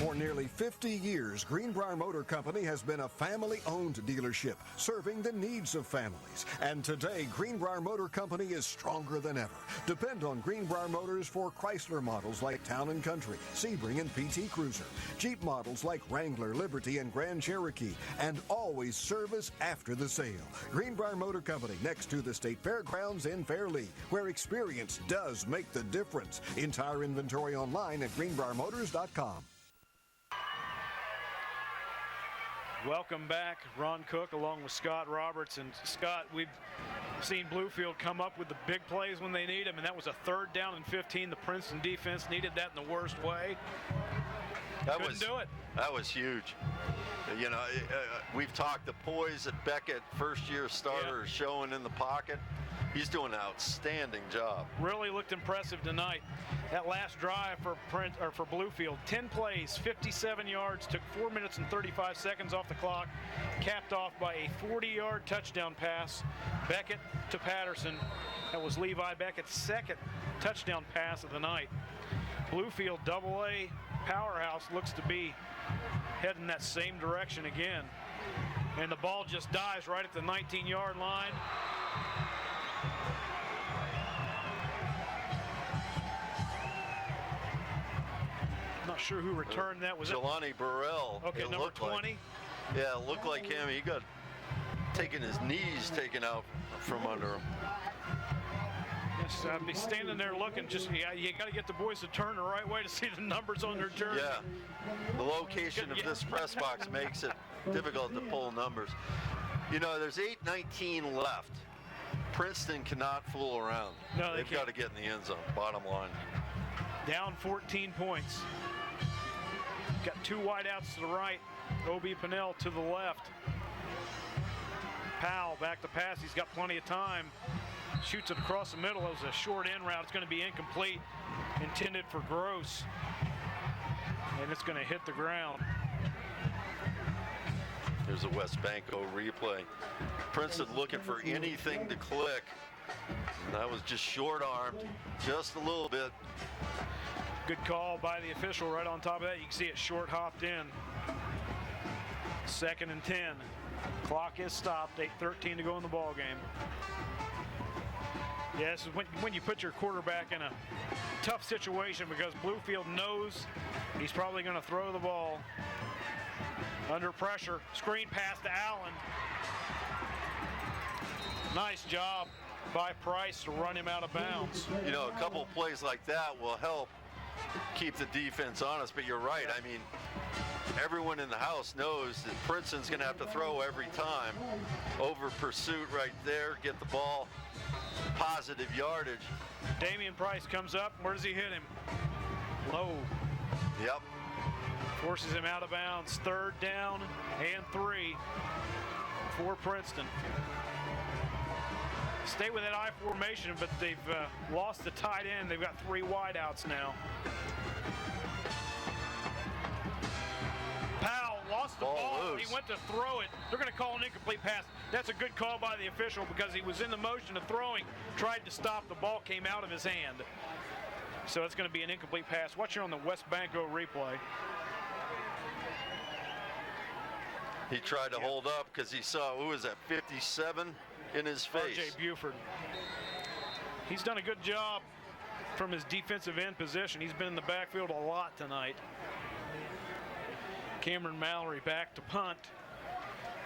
For nearly 50 years, Greenbrier Motor Company has been a family-owned dealership, serving the needs of families. And today, Greenbrier Motor Company is stronger than ever. Depend on Greenbrier Motors for Chrysler models like Town & Country, Sebring, and PT Cruiser, Jeep models like Wrangler, Liberty, and Grand Cherokee, and always service after the sale. Greenbrier Motor Company, next to the State Fairgrounds in Fairleigh, where experience does make the difference. Entire inventory online at greenbriermotors.com. Welcome back, Ron Cook along with Scott Roberts. And Scott, we've seen Bluefield come up with the big plays when they need them, and that was a 3rd down and 15. The Princeton defense needed that in the worst way. Couldn't do it. That was huge. You know, we've talked the poise that Beckett, first-year starter, is showing in the pocket. He's doing an outstanding job. Really looked impressive tonight. That last drive for Bluefield, 10 plays, 57 yards, took 4 minutes and 35 seconds off the clock, capped off by a 40-yard touchdown pass. Beckett to Patterson. That was Levi Beckett's 2nd touchdown pass of the night. Bluefield AA powerhouse looks to be heading that same direction again. And the ball just dies right at the 19-yard line. Not sure who returned that. Was Jelani Burrell. Okay, number 20. Yeah, it looked like him. He got his knees taken out from under him. Yes, I'd be standing there looking. You got to get the boys to turn the right way to see the numbers on their jersey. Yeah, the location of this press box makes it difficult to pull numbers. You know, there's 8:19 left. Princeton cannot fool around. No, They've got to get in the end zone, bottom line. Down 14 points. Got two wideouts to the right. O.B. Pinnell to the left. Powell back to pass. He's got plenty of time. Shoots it across the middle. It was a short end route. It's going to be incomplete. Intended for Gross. And it's going to hit the ground. There's a West Banco replay. Princeton looking for anything to click. And that was just short-armed, just a little bit. Good call by the official right on top of that. You can see it short hopped in. 2nd and 10. Clock is stopped. 8:13 to go in the ball game. Yes, when you put your quarterback in a tough situation because Bluefield knows he's probably going to throw the ball. Under pressure. Screen pass to Allen. Nice job by Price to run him out of bounds. You know, a couple plays like that will help keep the defense honest, but you're right. I mean, everyone in the house knows that Princeton's going to have to throw every time. Over pursuit right there, get the ball, positive yardage. Damian Price comes up. Where does he hit him? Low. Yep. Forces him out of bounds. 3rd down and 3 for Princeton. Stay with that I formation, but they've lost the tight end. They've got 3 wideouts now. Powell lost the ball. He went to throw it. They're going to call an incomplete pass. That's a good call by the official because he was in the motion of throwing, tried to stop. The ball came out of his hand. So it's going to be an incomplete pass. Watch it on the West Banco replay. He tried to hold up because he saw, who was that, 57 in his face. R.J. Buford. He's done a good job from his defensive end position. He's been in the backfield a lot tonight. Cameron Mallory back to punt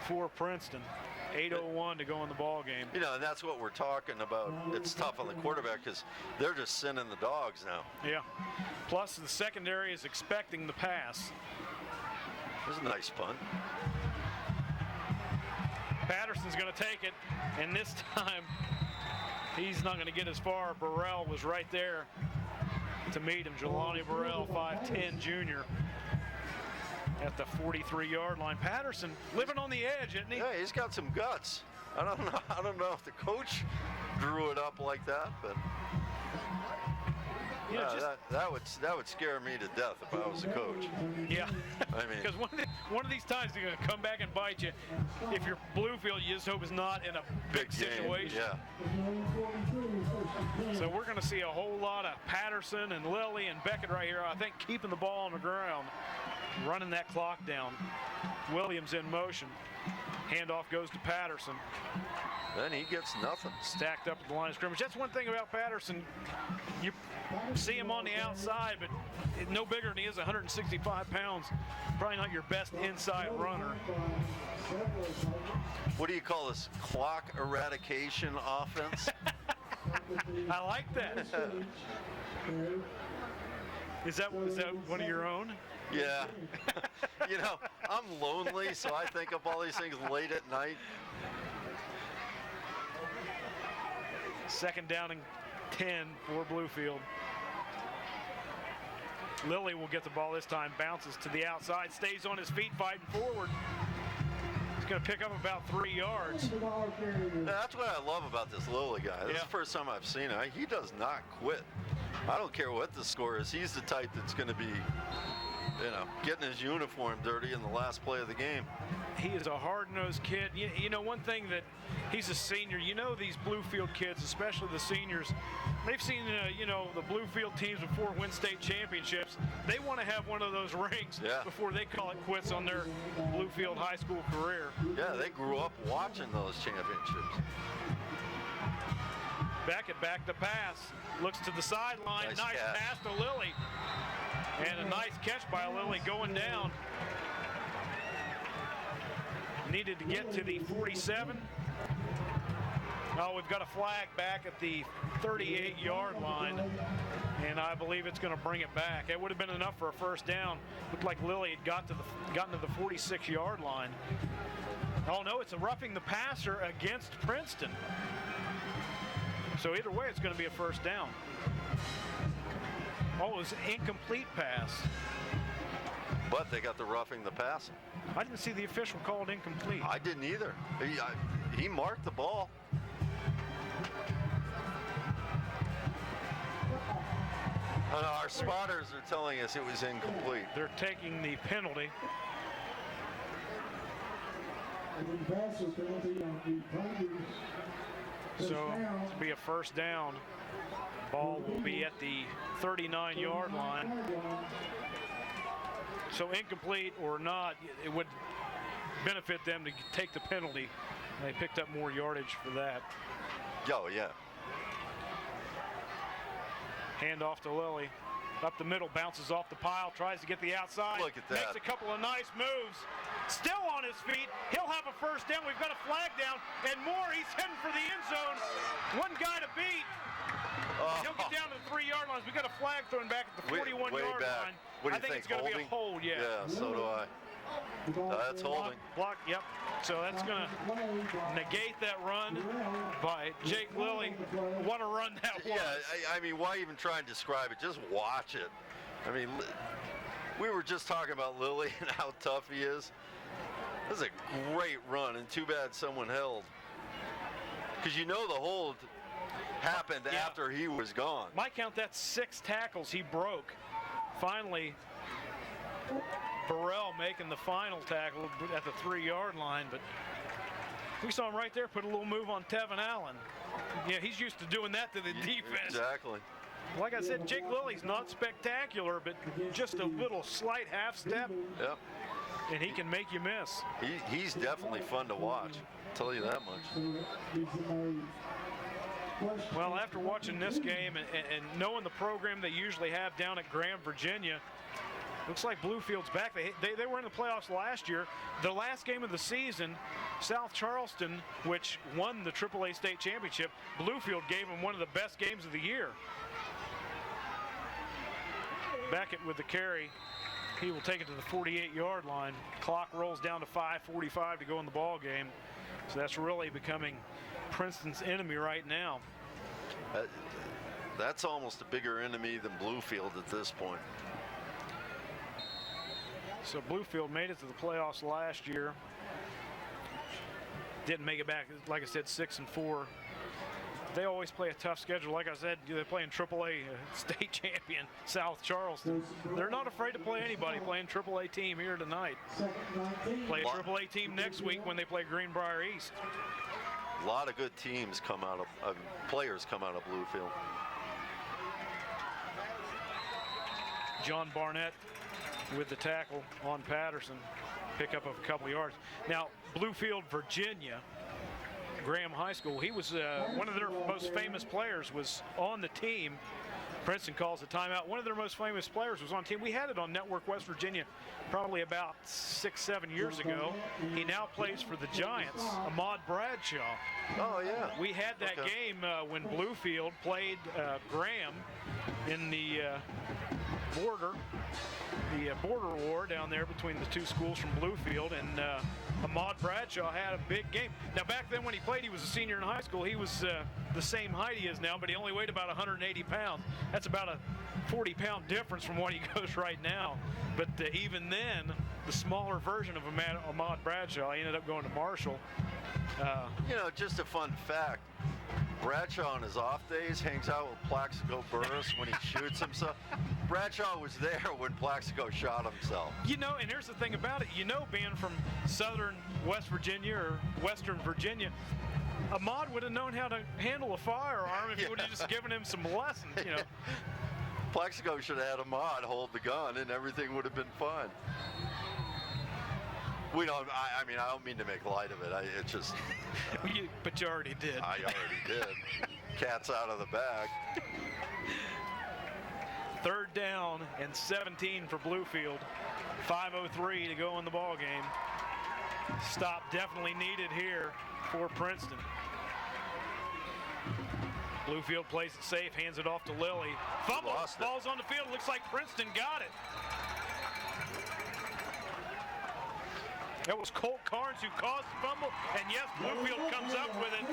for Princeton. 8:01 to go in the ball game. You know, and that's what we're talking about. It's tough on the quarterback because they're just sending the dogs now. Yeah. Plus, the secondary is expecting the pass. This is a nice punt. Patterson's going to take it, and this time he's not going to get as far. Burrell was right there to meet him. Jelani Burrell, 5'10", junior, at the 43-yard line. Patterson living on the edge, isn't he? Yeah, he's got some guts. I don't know if the coach drew it up like that, but that would scare me to death if I was a coach. Yeah, I mean, because one of these times they're going to come back and bite you. If you're Bluefield, you just hope it's not in a big situation. Yeah. So we're going to see a whole lot of Patterson and Lilly and Beckett right here. I think keeping the ball on the ground, running that clock down. Williams in motion. Handoff goes to Patterson. Then he gets nothing. Stacked up at the line of scrimmage. That's one thing about Patterson. You see him on the outside, but no bigger than he is, 165 pounds. Probably not your best inside runner. What do you call this? Clock eradication offense? I like that. Is that one of your own? Yeah. You know, I'm lonely, so I think of all these things late at night. 2nd down and 10 for Bluefield. Lilly will get the ball this time, bounces to the outside, stays on his feet, fighting forward. He's going to pick up about 3 yards. That's what I love about this Lilly guy. This is the first time I've seen him. He does not quit. I don't care what the score is. He's the type that's going to be getting his uniform dirty in the last play of the game. He is a hard-nosed kid. You know, one thing that he's a senior. You know, these Bluefield kids, especially the seniors, they've seen, the Bluefield teams before win state championships. They want to have one of those rings before they call it quits on their Bluefield high school career. Yeah, they grew up watching those championships. Back to pass. Looks to the sideline. Nice pass to Lilly. And a nice catch by Lilly going down. Needed to get to the 47. Oh, we've got a flag back at the 38-yard line, and I believe it's going to bring it back. It would have been enough for a first down. Looked like Lilly had gotten to the 46-yard line. Oh, no, it's a roughing the passer against Princeton. So either way, it's going to be a first down. Oh, it was an incomplete pass. But they got the roughing the passer. I didn't see the official called incomplete. I didn't either. He marked the ball. Our spotters are telling us it was incomplete. They're taking the penalty. So it'll be a first down. Ball will be at the 39-yard line. So incomplete or not, it would benefit them to take the penalty. They picked up more yardage for that. Oh, yeah. Hand off to Lilly. Up the middle, bounces off the pile, tries to get the outside. Look at that. Makes a couple of nice moves. Still on his feet. He'll have a first down. We've got a flag down. And more, he's heading for the end zone. One guy to beat. He'll get down to the 3-yard lines. We've got a flag thrown back at the 41-yard line. What do you I think it's going to be a hold, yeah. Yeah, so do I. That's holding. Block, yep. So that's going to negate that run by Jake Lilly. What a run that was. Yeah, I mean, why even try and describe it? Just watch it. I mean, we were just talking about Lilly and how tough he is. This is a great run, and too bad someone held. Because the hold happened after he was gone. My count, that's 6 tackles he broke. Finally, Burrell making the final tackle at the 3-yard line, but we saw him right there put a little move on Tevin Allen. Yeah, he's used to doing that to the defense. Exactly. Like I said, Jake Lilly's not spectacular, but just a little slight half step. Yep. And he can make you miss. He's definitely fun to watch. I'll tell you that much. Well, after watching this game and knowing the program they usually have down at Graham, Virginia, looks like Bluefield's back. They were in the playoffs last year. The last game of the season, South Charleston, which won the AAA state championship, Bluefield gave them one of the best games of the year. Beckett with the carry. He will take it to the 48-yard line. Clock rolls down to 5:45 to go in the ball game. So that's really becoming Princeton's enemy right now. That's almost a bigger enemy than Bluefield at this point. So Bluefield made it to the playoffs last year. Didn't make it back, like I said, 6-4. They always play a tough schedule. Like I said, they're playing AAA state champion South Charleston. They're not afraid to play anybody. Playing AAA team here tonight. Play a AAA team next week when they play Greenbrier East. A lot of good teams come out of players come out of Bluefield. John Barnett with the tackle on Patterson. Pickup of a couple of yards. Now, Bluefield, Virginia, Graham High School, he was one of their most famous players was on the team. Princeton calls a timeout. One of their most famous players was on the team. We had it on Network West Virginia probably about 6-7 years ago. He now plays for the Giants, Ahmad Bradshaw. Oh, yeah. We had that game when Bluefield played Graham in the border war down there between the two schools from Bluefield, and Ahmad Bradshaw had a big game. Now, back then when he played, he was a senior in high school. He was the same height he is now, but he only weighed about 180 pounds. That's about a 40-pound difference from what he goes right now. But even then, the smaller version of Ahmad Bradshaw, he ended up going to Marshall. Just a fun fact. Bradshaw on his off days hangs out with Plaxico Burress when he shoots himself. Bradshaw was there when Plaxico shot himself. You know, and here's the thing about it. You know, being from southern West Virginia or western Virginia, Ahmad would have known how to handle a firearm if you would have just given him some lessons, you know. Plaxico should have had Ahmad hold the gun and everything would have been fine. We don't, I mean, I don't mean to make light of it. It's just... But you already did. I already did. Cat's out of the bag. 3rd down and 17 for Bluefield. 5:03 to go in the ball game. Stop definitely needed here for Princeton. Bluefield plays it safe, hands it off to Lilly. Fumble, ball's on the field. Looks like Princeton got it. That was Colt Carnes who caused the fumble, and yes, Bluefield comes up with it.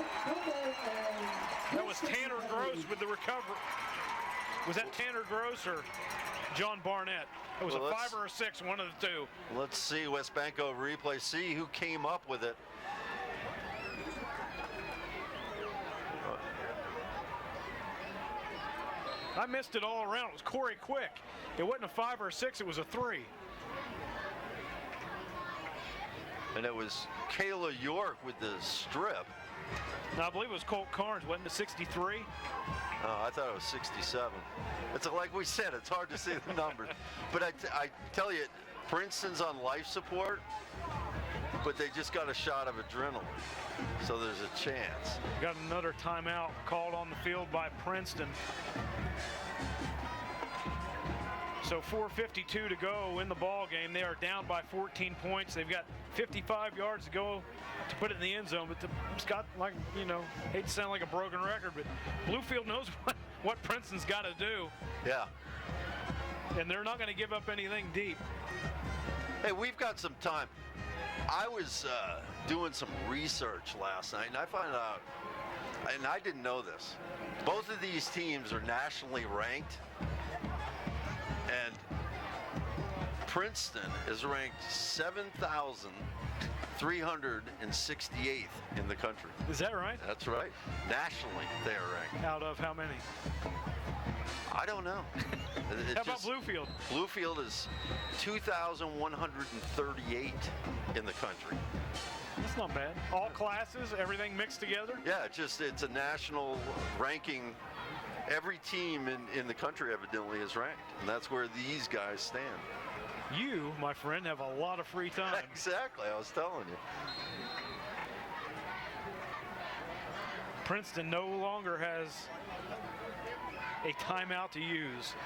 That was Tanner Gross with the recovery. Was that Tanner Gross or John Barnett? It was a 5 or a 6, one of the two. Let's see West Banco replay, see who came up with it. I missed it all around. It was Corey Quick. It wasn't a 5 or a 6, it was a 3. And it was Kayla York with the strip. No, I believe it was Colt Carnes, wasn't it 63? Oh, I thought it was 67. It's like we said, it's hard to see the numbers. But I tell you, Princeton's on life support, but they just got a shot of adrenaline. So there's a chance. Got another timeout called on the field by Princeton. So 4:52 to go in the ball game. They are down by 14 points. They've got 55 yards to go to put it in the end zone. But it's got, like, you know, hate to sound like a broken record, but Bluefield knows what Princeton's got to do. Yeah. And they're not going to give up anything deep. Hey, we've got some time. I was doing some research last night, and I found out, and I didn't know this, both of these teams are nationally ranked. And Princeton is ranked 7,368th in the country. Is that right? That's right. Nationally, they are ranked. Out of how many? I don't know. How about Bluefield? Bluefield is 2,138 in the country. That's not bad. All classes, everything mixed together? Yeah, it's a national ranking. Every team in the country evidently is ranked, and that's where these guys stand. You, my friend, have a lot of free time. Exactly, I was telling you. Princeton no longer has a timeout to use.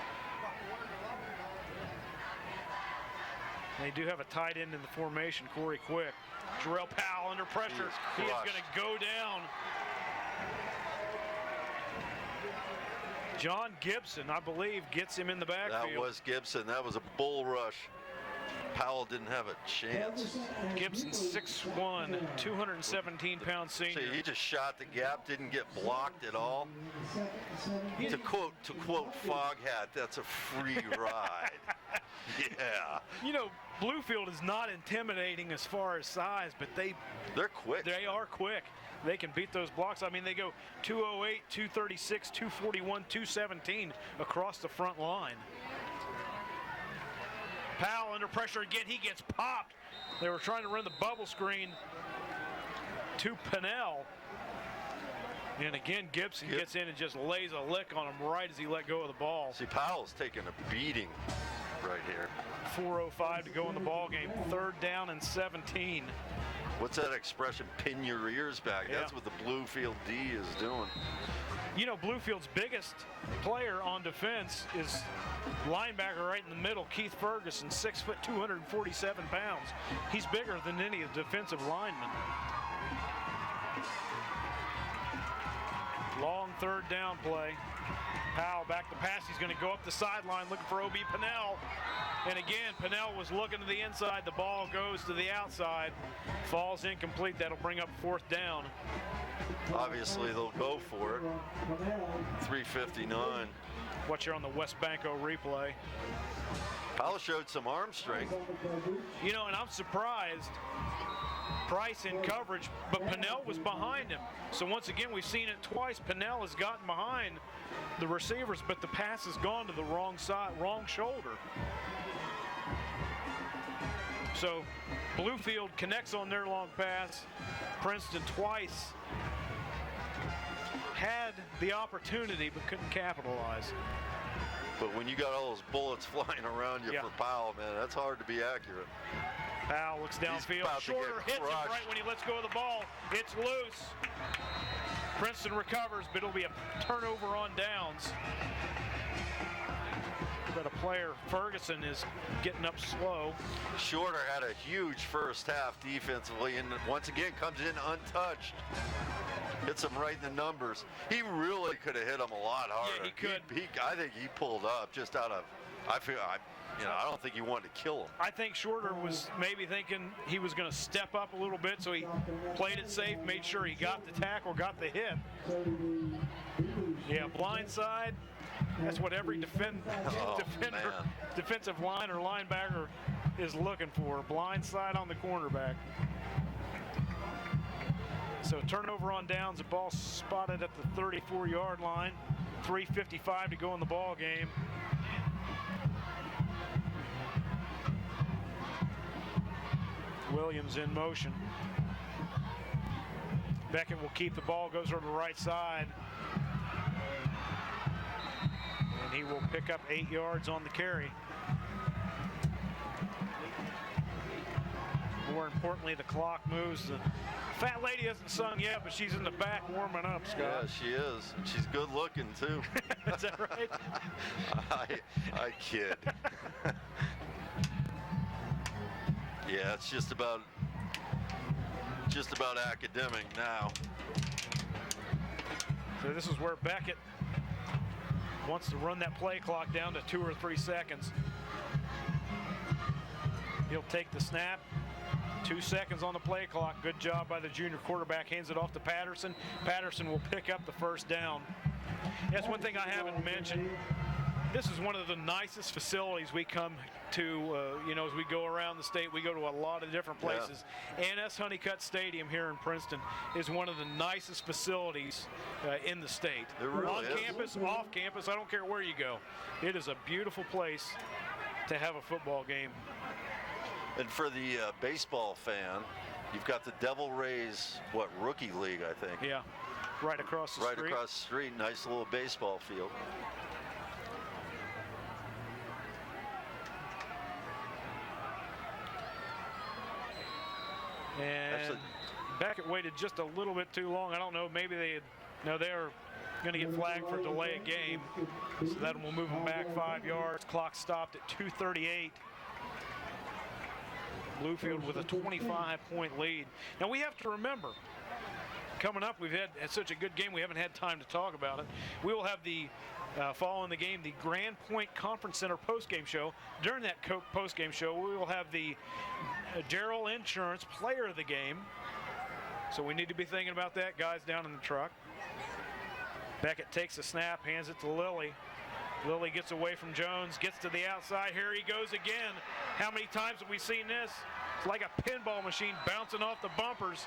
They do have a tight end in the formation, Corey Quick. Jarrell Powell under pressure. He is going to go down. John Gibson, I believe, gets him in the backfield. That was Gibson. That was a bull rush. Powell didn't have a chance. Gibson, 6'1", 217-pound senior. See, he just shot the gap, didn't get blocked at all. To quote Foghat, that's a free ride. Yeah. You know, Bluefield is not intimidating as far as size, but they're quick. They are quick. They can beat those blocks. I mean, they go 208, 236, 241, 217 across the front line. Powell under pressure again. He gets popped. They were trying to run the bubble screen to Pinnell. And again, Gibson gets in and just lays a lick on him right as he let go of the ball. See, Powell's taking a beating right here. 4:05 to go in the ball game. 3rd down and 17. What's that expression, pin your ears back? Yeah. That's what the Bluefield D is doing. You know, Bluefield's biggest player on defense is linebacker right in the middle, Keith Ferguson, 6 foot, 247 pounds. He's bigger than any of the defensive linemen. Long 3rd down play. Powell back to pass. He's going to go up the sideline looking for O.B. Pinnell. And again, Pinnell was looking to the inside. The ball goes to the outside. Falls incomplete. That'll bring up 4th down. Obviously, they'll go for it. 3:59. Watch here on the West Banco replay. Powell showed some arm strength. You know, and I'm surprised Price in coverage, but Pinnell was behind him. So once again, we've seen it twice. Pinnell has gotten behind the receivers, but the pass has gone to the wrong side, wrong shoulder. So Bluefield connects on their long pass. Princeton twice had the opportunity but couldn't capitalize. But when you got all those bullets flying around you for Powell, man, that's hard to be accurate. Powell looks downfield. Shorter hits him right when he lets go of the ball. It's loose. Princeton recovers, but it'll be a turnover on downs. But a player, Ferguson, is getting up slow. Shorter had a huge first half defensively, and once again comes in untouched. Hits him right in the numbers. He really could have hit him a lot harder. Yeah, he could. I think he pulled up just out of. I don't think he wanted to kill him. I think Shorter was maybe thinking he was going to step up a little bit, so he played it safe, made sure he got the tackle, got the hit. Yeah, blind side. That's what every defender, defensive line or linebacker is looking for. Blind side on the cornerback. So turnover on downs, a ball spotted at the 34-yard line. 3:55 to go in the ball game. Williams in motion. Beckett will keep the ball, goes over to the right side. And he will pick up 8 yards on the carry. More importantly, the clock moves. The fat lady hasn't sung yet, but she's in the back warming up, Scott. Yeah, she is. And she's good looking, too. Is that right? I kid. Yeah, it's just about academic now. So this is where Beckett wants to run that play clock down to 2 or 3 seconds. He'll take the snap. 2 seconds on the play clock. Good job by the junior quarterback. Hands it off to Patterson. Patterson will pick up the first down. That's one thing I haven't mentioned. This is one of the nicest facilities we come to, as we go around the state. We go to a lot of different places. A&S Honeycutt Stadium here in Princeton is one of the nicest facilities in the state. It really on is. campus, off campus, I don't care where you go. It is a beautiful place to have a football game. And for the baseball fan, you've got the Devil Rays, rookie league, I think. Yeah, right across the street. Right across the street, nice little baseball field. And Actually, Beckett waited just a little bit too long. I don't know, maybe they were going to get flagged for delay of game. So that will move them back 5 yards. Clock stopped at 2:38. Bluefield with a 25-point lead. Now we have to remember, coming up, we've had such a good game, we haven't had time to talk about it. We will have the, following the game, the Grand Point Conference Center postgame show. During that postgame show, we will have the Gerald Insurance Player of the Game. So we need to be thinking about that, guys down in the truck. Beckett takes the snap, hands it to Lilly. Lilly gets away from Jones, gets to the outside. Here he goes again. How many times have we seen this? It's like a pinball machine bouncing off the bumpers.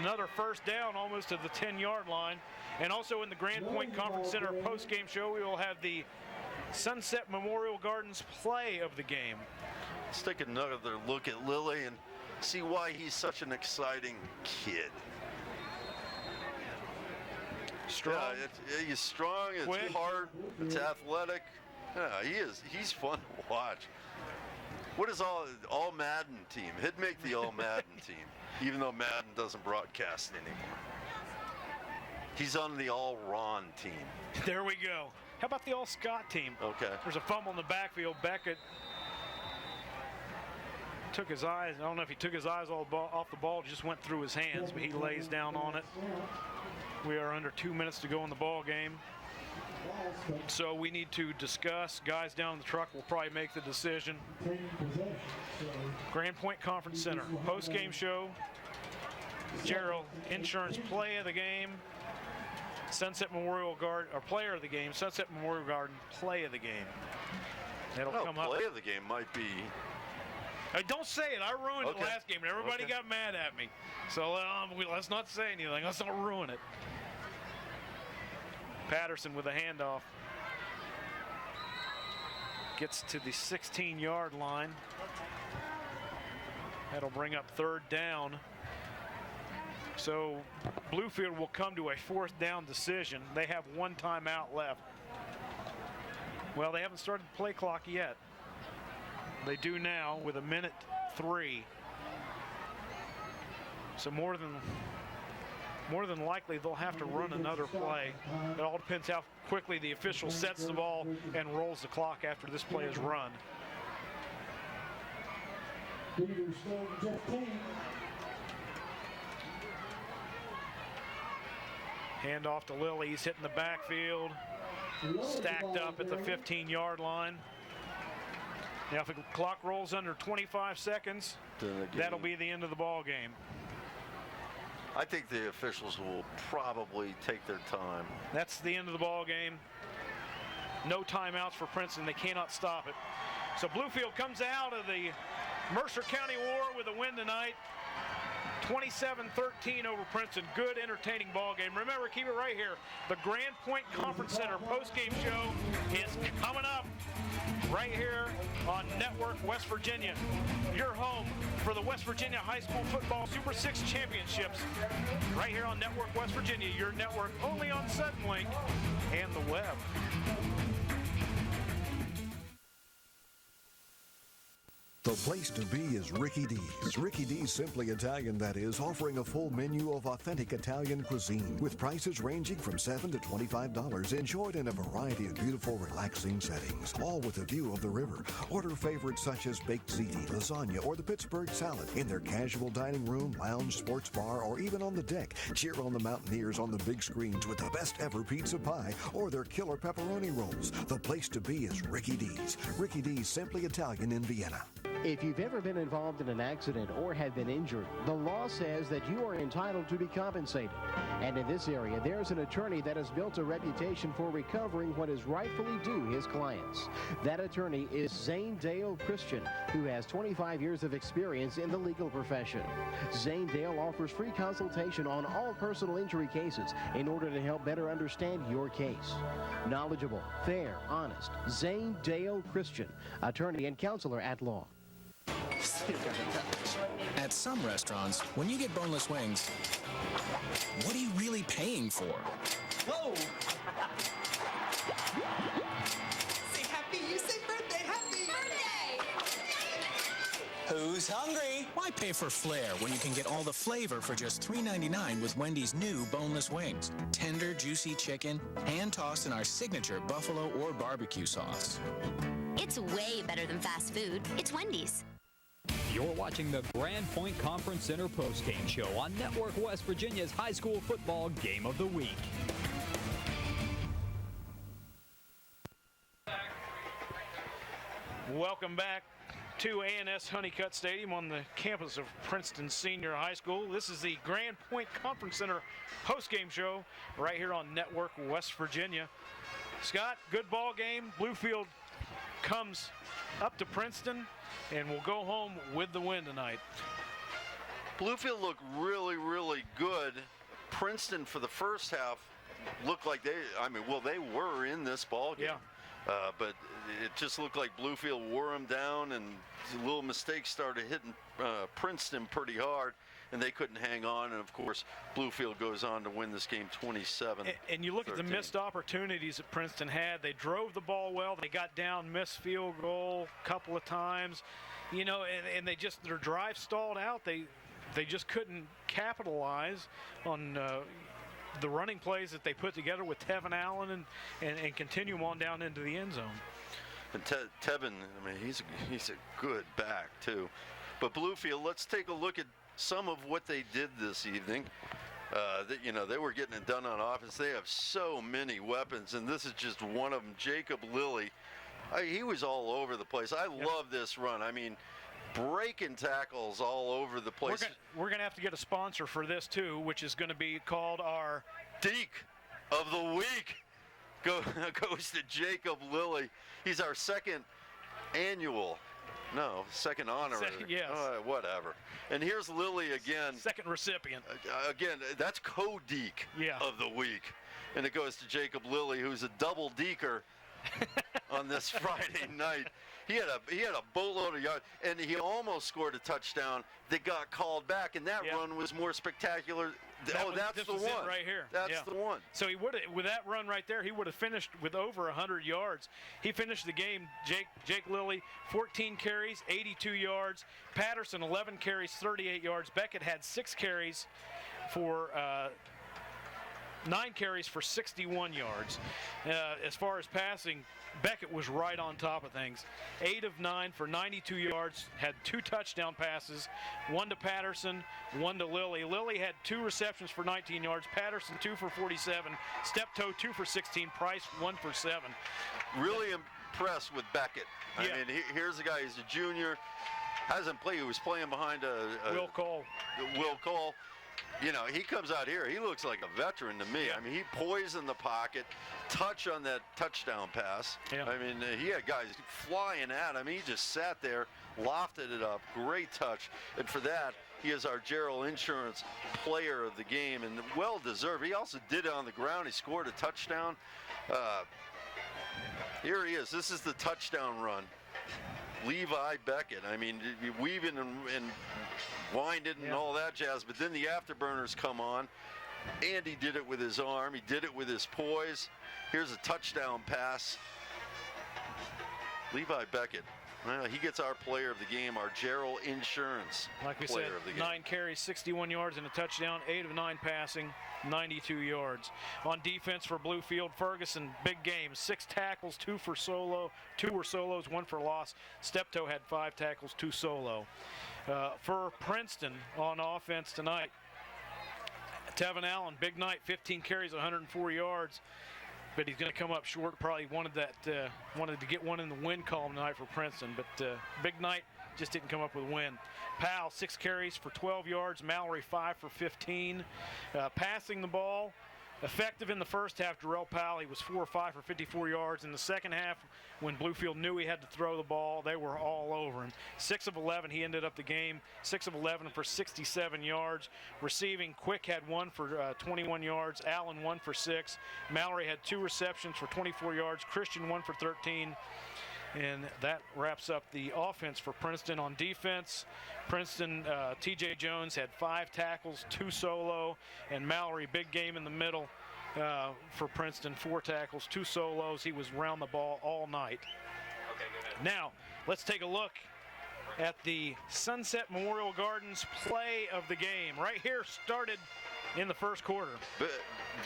Another first down almost to the 10-yard line. And also in the Grand Point Conference Center post-game show, we will have the Sunset Memorial Gardens play of the game. let's take another look at Lilly and see why he's such an exciting kid. Strong. Yeah, he's strong, it's Quick. hard, it's athletic. Yeah, he's fun to watch. What is all Madden team? He'd make the all Madden team, even though Madden doesn't broadcast anymore. He's on the all Ron team. There we go. How about the all Scott team? Okay. There's a fumble in the backfield. Beckett took his eyes. I don't know if he took his eyes off the ball, just went through his hands, but he lays down on it. We are under 2 minutes to go in the ball game. So we need to discuss. Guys down in the truck will probably make the decision. Grand Point Conference Center post-game show. Gerald Insurance play of the game. Sunset Memorial Garden, or player of the game. Sunset Memorial Garden play of the game. That'll come up. Play of the game might be Don't say it. I ruined it last game, and everybody got mad at me. So let's not say anything. Let's not ruin it. Patterson with a handoff. Gets to the 16-yard line. That'll bring up 3rd down. So Bluefield will come to a 4th down decision. They have 1 timeout left. Well, they haven't started the play clock yet. They do now with 1:03. So more than likely they'll have to run another play. It all depends how quickly the official sets the ball and rolls the clock after this play is run. Hand off to Lilly. He's hitting the backfield. Stacked up at the 15-yard line. Now, if the clock rolls under 25 seconds, that'll be the end of the ball game. I think the officials will probably take their time. That's the end of the ball game. No timeouts for Princeton. They cannot stop it. So Bluefield comes out of the Mercer County War with a win tonight. 27-13 over Princeton. Good, entertaining ball game. Remember, keep it right here. The Grand Point Conference Center postgame show is coming up right here on Network West Virginia. Your home for the West Virginia High School Football Super 6 Championships. Right here on Network West Virginia. Your network only on Suddenlink and the web. The place to be is Ricky D's. Ricky D's Simply Italian, that is, offering a full menu of authentic Italian cuisine with prices ranging from $7 to $25, enjoyed in a variety of beautiful, relaxing settings, all with a view of the river. Order favorites such as baked ziti, lasagna, or the Pittsburgh salad in their casual dining room, lounge, sports bar, or even on the deck. Cheer on the Mountaineers on the big screens with the best ever pizza pie or their killer pepperoni rolls. The place to be is Ricky D's. Ricky D's Simply Italian in Vienna. If you've ever been involved in an accident or have been injured, the law says that you are entitled to be compensated. And in this area, there's an attorney that has built a reputation for recovering what is rightfully due his clients. That attorney is Zane Dale Christian, who has 25 years of experience in the legal profession. Zane Dale offers free consultation on all personal injury cases in order to help better understand your case. Knowledgeable, fair, honest, Zane Dale Christian, attorney and counselor at law. At some restaurants, when you get boneless wings, what are you really paying for? Whoa! Say happy, you say birthday, happy birthday! Who's hungry? Why pay for flair when you can get all the flavor for just $3.99 with Wendy's new boneless wings? Tender, juicy chicken, hand-tossed in our signature buffalo or barbecue sauce. It's way better than fast food. It's Wendy's. You're watching the Grand Point Conference Center postgame show on Network West Virginia's high school football game of the week. Welcome back to A&S Honeycutt Stadium on the campus of Princeton Senior High School. This is the Grand Point Conference Center postgame show right here on Network West Virginia. Scott, good ball game. Bluefield comes up to Princeton and will go home with the win tonight. Bluefield looked really, really good. Princeton for the first half looked like they were in this ball game. Yeah. But it just looked like Bluefield wore them down, and little mistakes started hitting Princeton pretty hard, and they couldn't hang on. And of course, Bluefield goes on to win this game 27-13. And you look at the missed opportunities that Princeton had. They drove the ball well. They got down, missed field goal a couple of times, and they just, their drive stalled out. They just couldn't capitalize on the running plays that they put together with Tevin Allen and continue on down into the end zone. And Tevin, he's a good back too. But Bluefield, let's take a look at some of what they did this evening. They were getting it done on offense. They have so many weapons, and this is just one of them. Jacob Lilly, he was all over the place. I love this run. Breaking tackles all over the place. We're going to have to get a sponsor for this too, which is going to be called our Deke of the Week. Goes to Jacob Lilly. He's our second annual No, second honorary. Yes. Whatever. And here's Lily again. Second recipient. Again, that's co-deke of the week. And it goes to Jacob Lilly, who's a double deker on this Friday night. He had a boatload of yards, and he almost scored a touchdown that got called back, and that run was more spectacular. That's the one right here. That's the one. So he would have, with that run right there, he would have finished with over 100 yards. He finished the game. Jake Lilly, 14 carries, 82 yards. Patterson, 11 carries, 38 yards. Beckett had 6 carries for 9 carries for 61 yards. As far as passing, Beckett was right on top of things. 8 of 9 for 92 yards, had 2 touchdown passes, 1 to Patterson, 1 to Lilly. Lilly had 2 receptions for 19 yards, Patterson 2 for 47, Steptoe 2 for 16, Price 1 for 7. Really impressed with Beckett. I mean, here's a guy, he's a junior, hasn't played, he was playing behind Will Cole. Will Cole. You know, he comes out here, he looks like a veteran to me. I mean, he poised in the pocket, touch on that touchdown pass. I mean, he had guys flying at him. He just sat there, lofted it up. Great touch. And for that, he is our Gerald Insurance player of the game, and well-deserved. He also did it on the ground. He scored a touchdown. Here he is. This is the touchdown run. Levi Beckett. I mean, weaving and winding and all that jazz, but then the afterburners come on. Andy did it with his arm. He did it with his poise. Here's a touchdown pass. Levi Beckett. He gets our player of the game, our Gerald Insurance like we player said, of the game. 9 carries, 61 yards and a touchdown, 8 of 9 passing, 92 yards. On defense for Bluefield, Ferguson, big game, 6 tackles, 2 were solos, 1 for loss. Steptoe had 5 tackles, 2 solo. For Princeton on offense tonight, Tevin Allen, big night, 15 carries, 104 yards. But he's going to come up short. Probably wanted to get one in the win column tonight for Princeton. But big night, just didn't come up with a win. Powell, 6 carries for 12 yards. Mallory, 5 for 15. Passing the ball, effective in the first half. Jarrell Powell, he was 4 or 5 for 54 yards. In the second half, when Bluefield knew he had to throw the ball, they were all over him. 6 of 11, he ended up the game. 6 of 11 for 67 yards. Receiving, Quick had 1 for 21 yards. Allen 1 for 6. Mallory had 2 receptions for 24 yards. Christian 1 for 13. And that wraps up the offense for Princeton. On defense, Princeton, TJ Jones had 5 tackles, 2 solo, and Mallory, big game in the middle for Princeton, 4 tackles, 2 solos. He was around the ball all night. Now, let's take a look at the Sunset Memorial Gardens play of the game. Right here, started in the first quarter.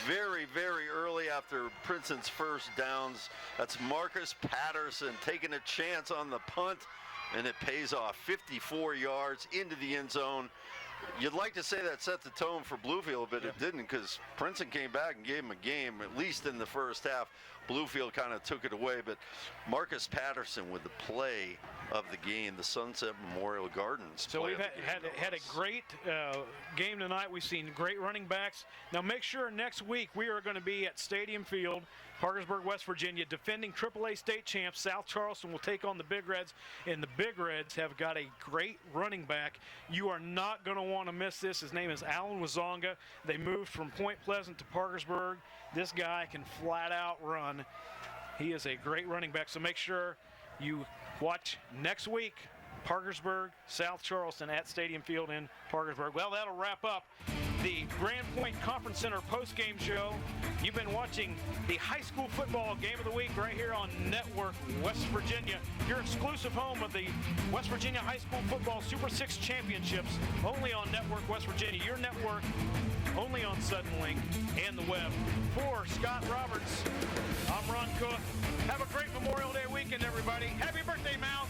Very, very early after Princeton's first downs. That's Marcus Patterson taking a chance on the punt, and it pays off. 54 yards into the end zone. You'd like to say that set the tone for Bluefield, but it didn't, because Princeton came back and gave him a game, at least in the first half. Bluefield kind of took it away, but Marcus Patterson with the play of the game, the Sunset Memorial Gardens. So we've had a great game tonight. We've seen great running backs. Now make sure next week we are going to be at Stadium Field, Parkersburg, West Virginia, defending AAA state champs. South Charleston will take on the Big Reds, and the Big Reds have got a great running back. You are not going to want to miss this. His name is Alan Wazonga. They moved from Point Pleasant to Parkersburg. This guy can flat out run. He is a great running back, so make sure you watch next week, Parkersburg, South Charleston at Stadium Field in Parkersburg. Well, that'll wrap up the Grand Point Conference Center postgame show. You've been watching the high school football game of the week right here on Network West Virginia, your exclusive home of the West Virginia High School Football Super 6 Championships, only on Network West Virginia, your network, only on Suddenlink and the web. For Scott Roberts, I'm Ron Cook. Have a great Memorial Day weekend, everybody. Happy birthday, Mouse.